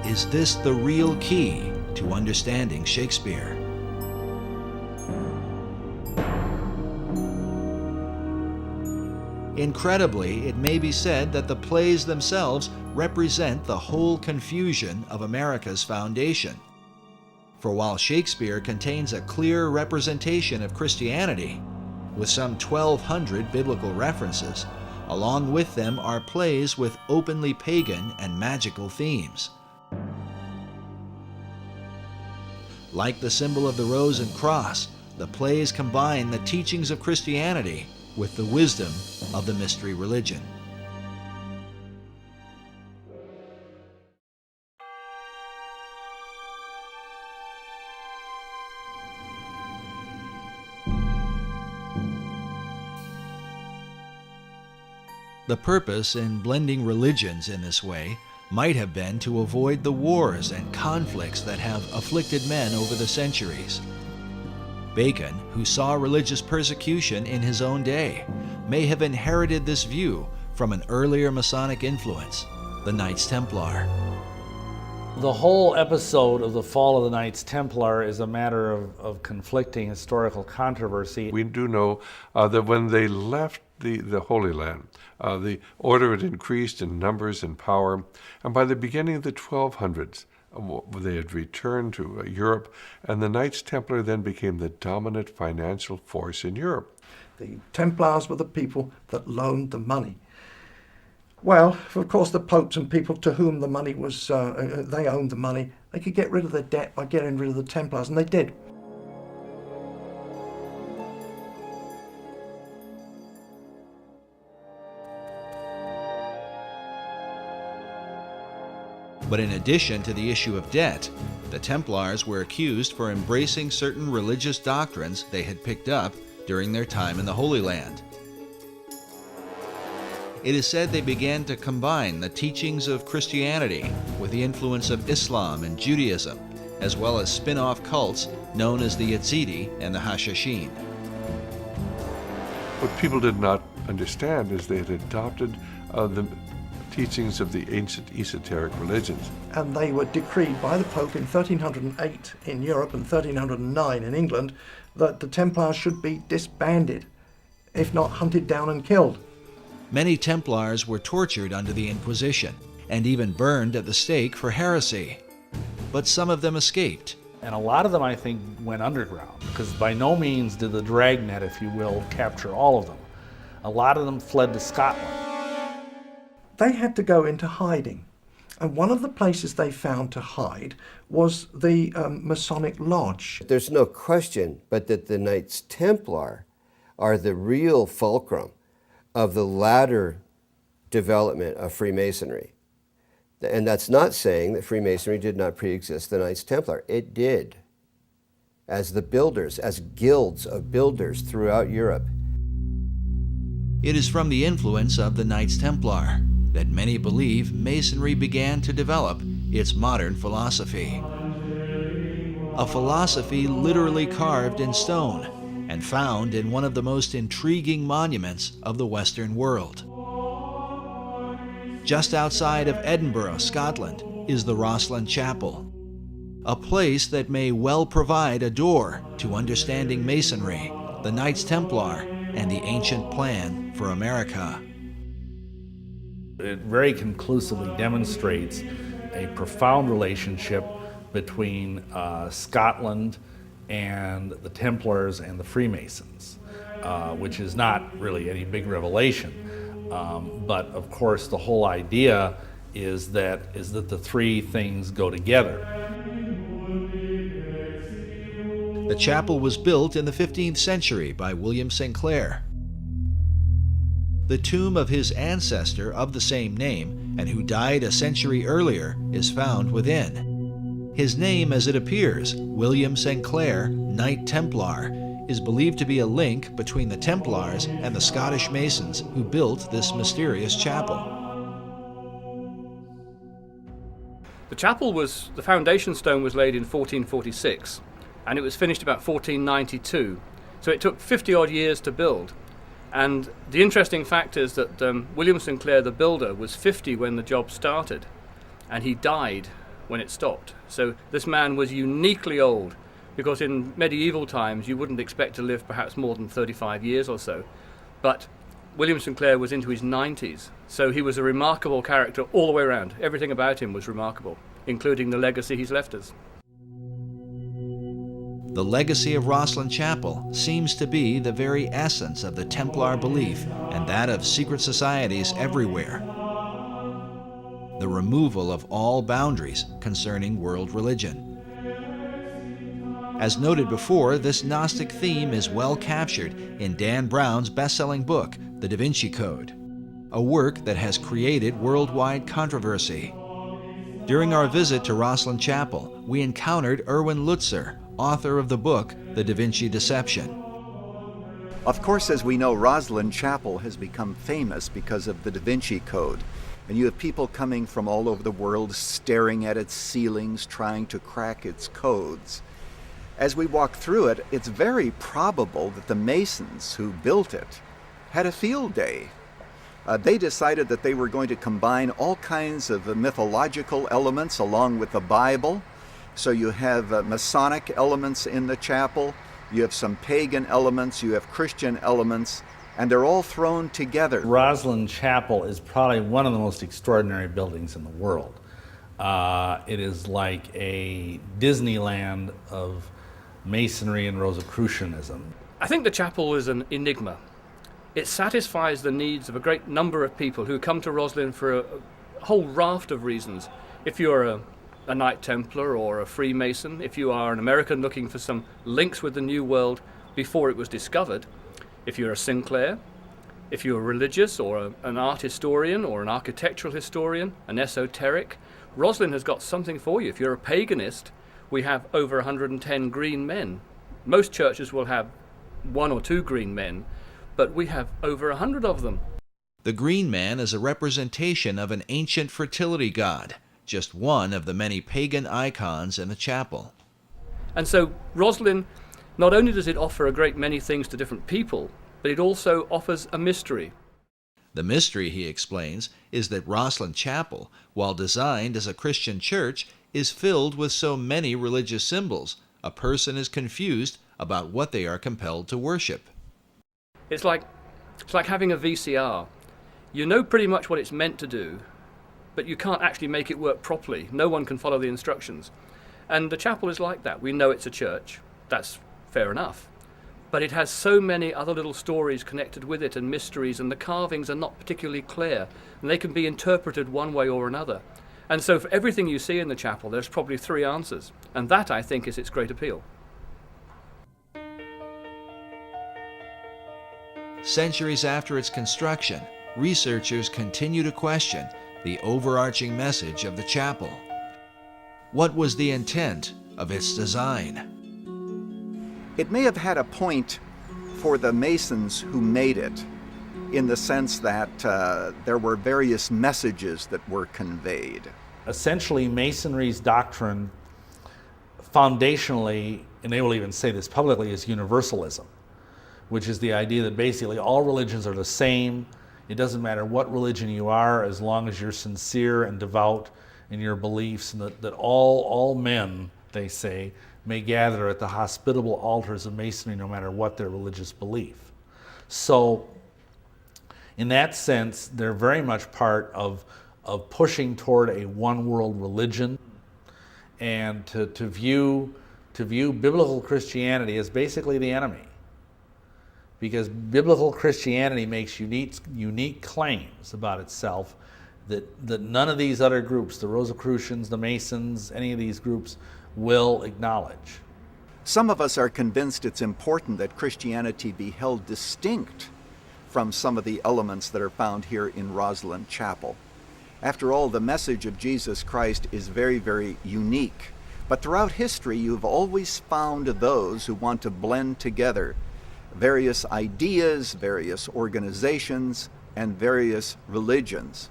Is this the real key to understanding Shakespeare? Incredibly, it may be said that the plays themselves represent the whole confusion of America's foundation. For while Shakespeare contains a clear representation of Christianity, with some 1,200 biblical references, along with them are plays with openly pagan and magical themes. Like the symbol of the Rose and Cross, the plays combine the teachings of Christianity with the wisdom of the mystery religion. The purpose in blending religions in this way might have been to avoid the wars and conflicts that have afflicted men over the centuries. Bacon, who saw religious persecution in his own day, may have inherited this view from an earlier Masonic influence, the Knights Templar. The whole episode of the fall of the Knights Templar is a matter of conflicting historical controversy. We do know that when they left the Holy Land, the order had increased in numbers and power, and by the beginning of the 1200s, they had returned to Europe, and the Knights Templar then became the dominant financial force in Europe. The Templars were the people that loaned the money. Well, of course, the popes and people to whom the money was, they owned the money, they could get rid of their debt by getting rid of the Templars, and they did. But in addition to the issue of debt, the Templars were accused for embracing certain religious doctrines they had picked up during their time in the Holy Land. It is said they began to combine the teachings of Christianity with the influence of Islam and Judaism, as well as spin-off cults known as the Yazidi and the Hashashin. What people did not understand is they had adopted the teachings of the ancient esoteric religions. And they were decreed by the Pope in 1308 in Europe and 1309 in England that the Templars should be disbanded, if not hunted down and killed. Many Templars were tortured under the Inquisition and even burned at the stake for heresy. But some of them escaped. And a lot of them, I think, went underground, because by no means did the dragnet, if you will, capture all of them. A lot of them fled to Scotland. They had to go into hiding. And one of the places they found to hide was the Masonic Lodge. There's no question but that the Knights Templar are the real fulcrum of the latter development of Freemasonry. And that's not saying that Freemasonry did not pre-exist the Knights Templar. It did, as the builders, as guilds of builders throughout Europe. It is from the influence of the Knights Templar that many believe Masonry began to develop its modern philosophy. A philosophy literally carved in stone, and found in one of the most intriguing monuments of the Western world. Just outside of Edinburgh, Scotland, is the Rosslyn Chapel, a place that may well provide a door to understanding Masonry, the Knights Templar, and the ancient plan for America. It very conclusively demonstrates a profound relationship between Scotland and the Templars and the Freemasons, which is not really any big revelation. But of course, the whole idea is that the three things go together. The chapel was built in the 15th century by William St. Clair. The tomb of his ancestor of the same name, and who died a century earlier, is found within. His name, as it appears, William St. Clair, Knight Templar, is believed to be a link between the Templars and the Scottish Masons who built this mysterious chapel. The chapel the foundation stone was laid in 1446, and it was finished about 1492. So it took 50 odd years to build. And the interesting fact is that William St. Clair, the builder, was 50 when the job started, and he died when it stopped. So this man was uniquely old, because in medieval times you wouldn't expect to live perhaps more than 35 years or so. But William St. Clair was into his 90s, so he was a remarkable character all the way around. Everything about him was remarkable, including the legacy he's left us. The legacy of Rosslyn Chapel seems to be the very essence of the Templar belief and that of secret societies everywhere. The removal of all boundaries concerning world religion. As noted before, this Gnostic theme is well captured in Dan Brown's best-selling book, The Da Vinci Code, a work that has created worldwide controversy. During our visit to Rosslyn Chapel, we encountered Erwin Lutzer, author of the book, The Da Vinci Deception. Of course, as we know, Rosslyn Chapel has become famous because of the Da Vinci Code. And you have people coming from all over the world staring at its ceilings, trying to crack its codes. As we walk through it, it's very probable that the Masons who built it had a field day. They decided that they were going to combine all kinds of mythological elements along with the Bible. So you have Masonic elements in the chapel, you have some pagan elements, you have Christian elements, and they're all thrown together. Rosslyn Chapel is probably one of the most extraordinary buildings in the world. It is like a Disneyland of Masonry and Rosicrucianism. I think the chapel is an enigma. It satisfies the needs of a great number of people who come to Rosslyn for a whole raft of reasons. If you're a Knight Templar or a Freemason, if you are an American looking for some links with the New World before it was discovered, if you're a Sinclair, if you're religious or an art historian or an architectural historian, an esoteric, Rosslyn has got something for you. If you're a paganist, we have over 110 green men. Most churches will have 1 or 2 green men, but we have over 100 of them. The green man is a representation of an ancient fertility god, just one of the many pagan icons in the chapel. And so Rosslyn, not only does it offer a great many things to different people, but it also offers a mystery. The mystery, he explains, is that Rosslyn Chapel, while designed as a Christian church, is filled with so many religious symbols, a person is confused about what they are compelled to worship. It's like having a VCR. You know pretty much what it's meant to do, but you can't actually make it work properly. No one can follow the instructions. And the chapel is like that. We know it's a church. That's fair enough. But it has so many other little stories connected with it and mysteries, and the carvings are not particularly clear, and they can be interpreted one way or another. And so for everything you see in the chapel, there's probably 3 answers. And that, I think, is its great appeal. Centuries after its construction, researchers continue to question the overarching message of the chapel. What was the intent of its design? It may have had a point for the Masons who made it, in the sense that there were various messages that were conveyed. Essentially, Masonry's doctrine, foundationally, and they will even say this publicly, is universalism. which is the idea that basically all religions are the same. It doesn't matter what religion you are, as long as you're sincere and devout in your beliefs, and that all men, they say, may gather at the hospitable altars of Masonry no matter what their religious belief. So in that sense, they're very much part of pushing toward a one world religion, and to view biblical Christianity as basically the enemy. Because biblical Christianity makes unique claims about itself that none of these other groups, the Rosicrucians, the Masons, any of these groups, will acknowledge. Some of us are convinced it's important that Christianity be held distinct from some of the elements that are found here in Roslyn Chapel. After all, the message of Jesus Christ is very, very unique. But throughout history, you've always found those who want to blend together various ideas, various organizations, and various religions.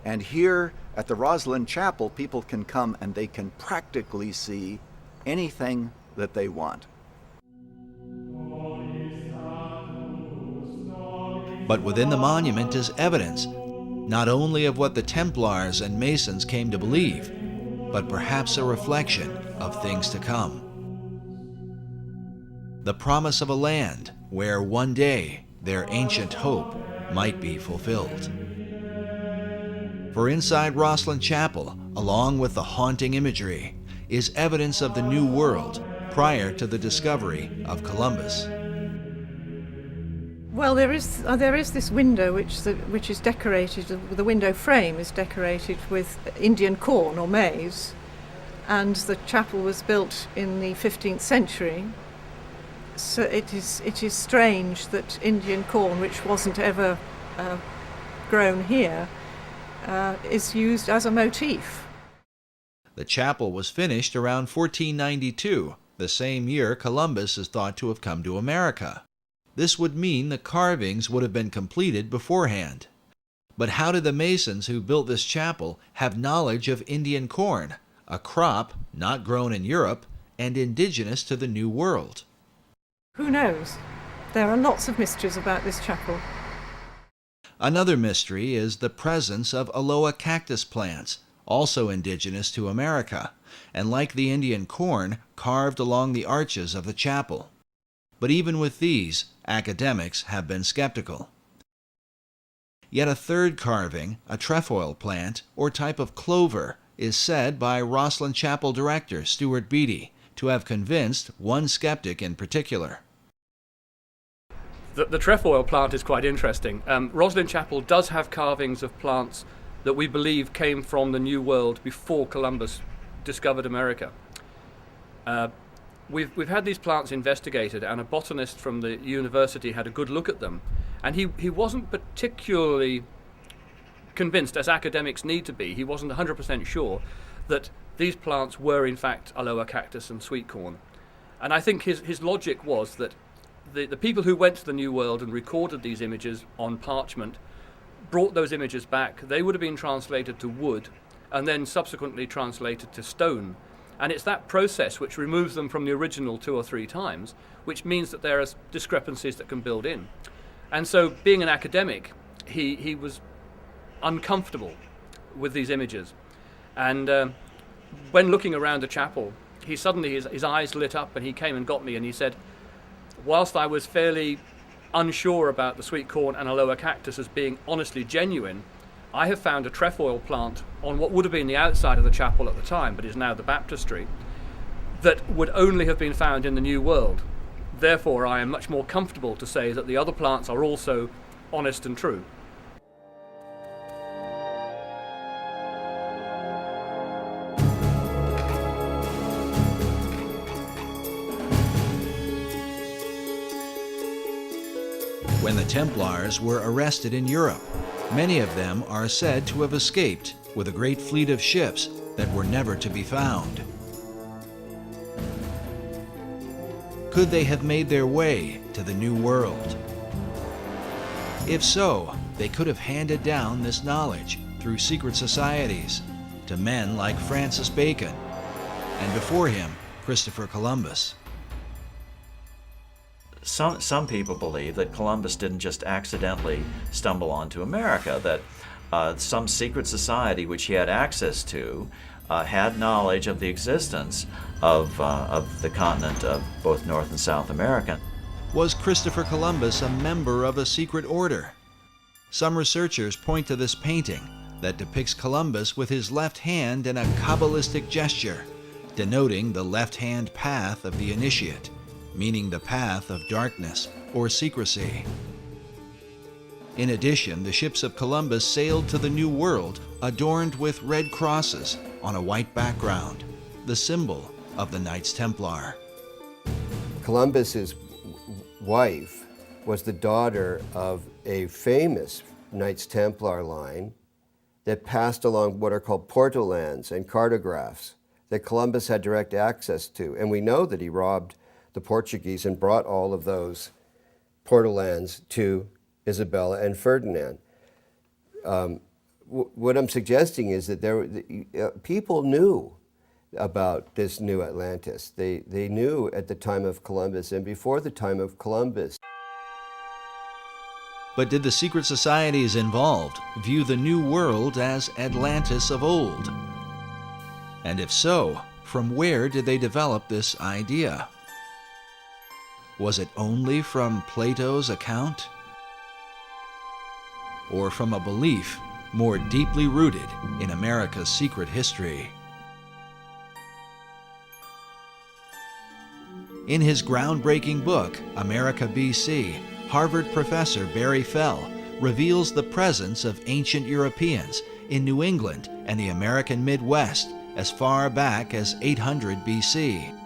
And here at the Roslyn Chapel, people can come and they can practically see anything that they want. But within the monument is evidence, not only of what the Templars and Masons came to believe, but perhaps a reflection of things to come. The promise of a land where one day their ancient hope might be fulfilled. For inside Roslyn Chapel, along with the haunting imagery, is evidence of the New World prior to the discovery of Columbus. Well, there is this window which is decorated. The window frame is decorated with Indian corn or maize, and the chapel was built in the 15th century. So it is strange that Indian corn, which wasn't ever grown here, is used as a motif. The chapel was finished around 1492, the same year Columbus is thought to have come to America. This would mean the carvings would have been completed beforehand. But how did the Masons who built this chapel have knowledge of Indian corn, a crop not grown in Europe and indigenous to the New World? Who knows? There are lots of mysteries about this chapel. Another mystery is the presence of Aloe cactus plants, also indigenous to America, and like the Indian corn, carved along the arches of the chapel. But even with these, academics have been skeptical. Yet a third carving, a trefoil plant or type of clover, is said by Roslyn Chapel director Stuart Beattie to have convinced one skeptic in particular. The trefoil plant is quite interesting. Roslyn Chapel does have carvings of plants that we believe came from the New World before Columbus discovered America. We've had these plants investigated, and a botanist from the university had a good look at them, and he wasn't particularly convinced, as academics need to be. He wasn't 100% sure that these plants were in fact Aloe cactus and sweet corn. And I think his logic was that the people who went to the New World and recorded these images on parchment brought those images back. They would have been translated to wood and then subsequently translated to stone. And it's that process which removes them from the original 2 or 3 times, which means that there are discrepancies that can build in. And so, being an academic, he was uncomfortable with these images. And when looking around the chapel, he suddenly, his eyes lit up, and he came and got me, and he said, whilst I was fairly unsure about the sweet corn and Aloe cactus as being honestly genuine, I have found a trefoil plant on what would have been the outside of the chapel at the time, but is now the baptistry, that would only have been found in the New World. Therefore, I am much more comfortable to say that the other plants are also honest and true. When the Templars were arrested in Europe, many of them are said to have escaped with a great fleet of ships that were never to be found. Could they have made their way to the New World? If so, they could have handed down this knowledge through secret societies to men like Francis Bacon, and before him, Christopher Columbus. some people believe that Columbus didn't just accidentally stumble onto America, that some secret society which he had access to had knowledge of the existence of the continent of both North and South America. Was Christopher Columbus a member of a secret order? Some researchers point to this painting that depicts Columbus with his left hand in a Kabbalistic gesture, denoting the left-hand path of the initiate, meaning the path of darkness or secrecy. In addition, the ships of Columbus sailed to the New World adorned with red crosses on a white background, the symbol of the Knights Templar. Columbus's wife was the daughter of a famous Knights Templar line that passed along what are called portolands and cartographs that Columbus had direct access to. And we know that he robbed the Portuguese and brought all of those portolands to Isabella and Ferdinand. What I'm suggesting is that people knew about this new Atlantis. They knew at the time of Columbus and before the time of Columbus. But did the secret societies involved view the New World as Atlantis of old? And if so, from where did they develop this idea? Was it only from Plato's account? Or from a belief more deeply rooted in America's secret history? In his groundbreaking book, America BC, Harvard professor Barry Fell reveals the presence of ancient Europeans in New England and the American Midwest as far back as 800 BC.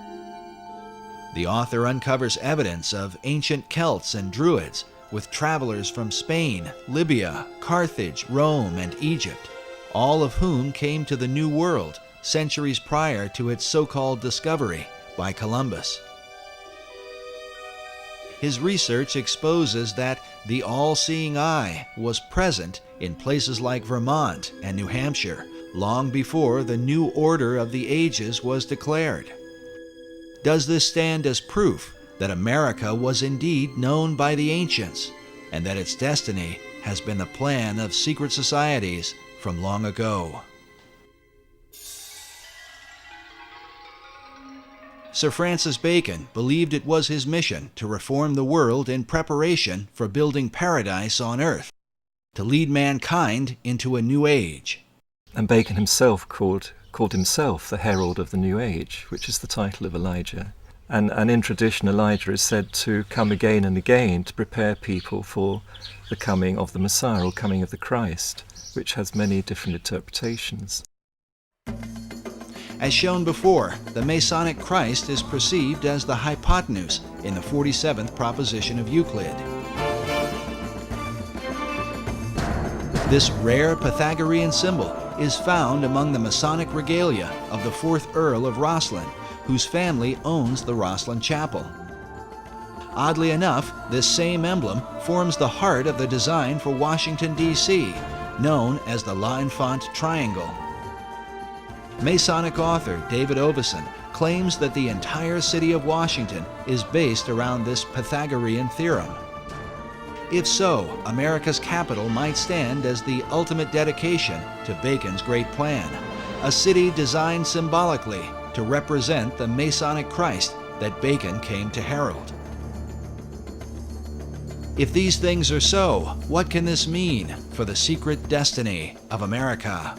The author uncovers evidence of ancient Celts and Druids, with travelers from Spain, Libya, Carthage, Rome, and Egypt, all of whom came to the New World centuries prior to its so-called discovery by Columbus. His research exposes that the all-seeing eye was present in places like Vermont and New Hampshire long before the new order of the ages was declared. Does this stand as proof that America was indeed known by the ancients, and that its destiny has been the plan of secret societies from long ago? Sir Francis Bacon believed it was his mission to reform the world in preparation for building paradise on earth, to lead mankind into a new age. And Bacon himself called himself the herald of the new age, which is the title of Elijah. And in tradition, Elijah is said to come again and again to prepare people for the coming of the Messiah, or coming of the Christ, which has many different interpretations. As shown before, the Masonic Christ is perceived as the hypotenuse in the 47th proposition of Euclid. This rare Pythagorean symbol is found among the Masonic regalia of the 4th Earl of Rosslyn, whose family owns the Rosslyn Chapel. Oddly enough, this same emblem forms the heart of the design for Washington, D.C., known as the L'Enfant Triangle. Masonic author David Oveson claims that the entire city of Washington is based around this Pythagorean theorem. If so, America's capital might stand as the ultimate dedication to Bacon's great plan, a city designed symbolically to represent the Masonic Christ that Bacon came to herald. If these things are so, what can this mean for the secret destiny of America?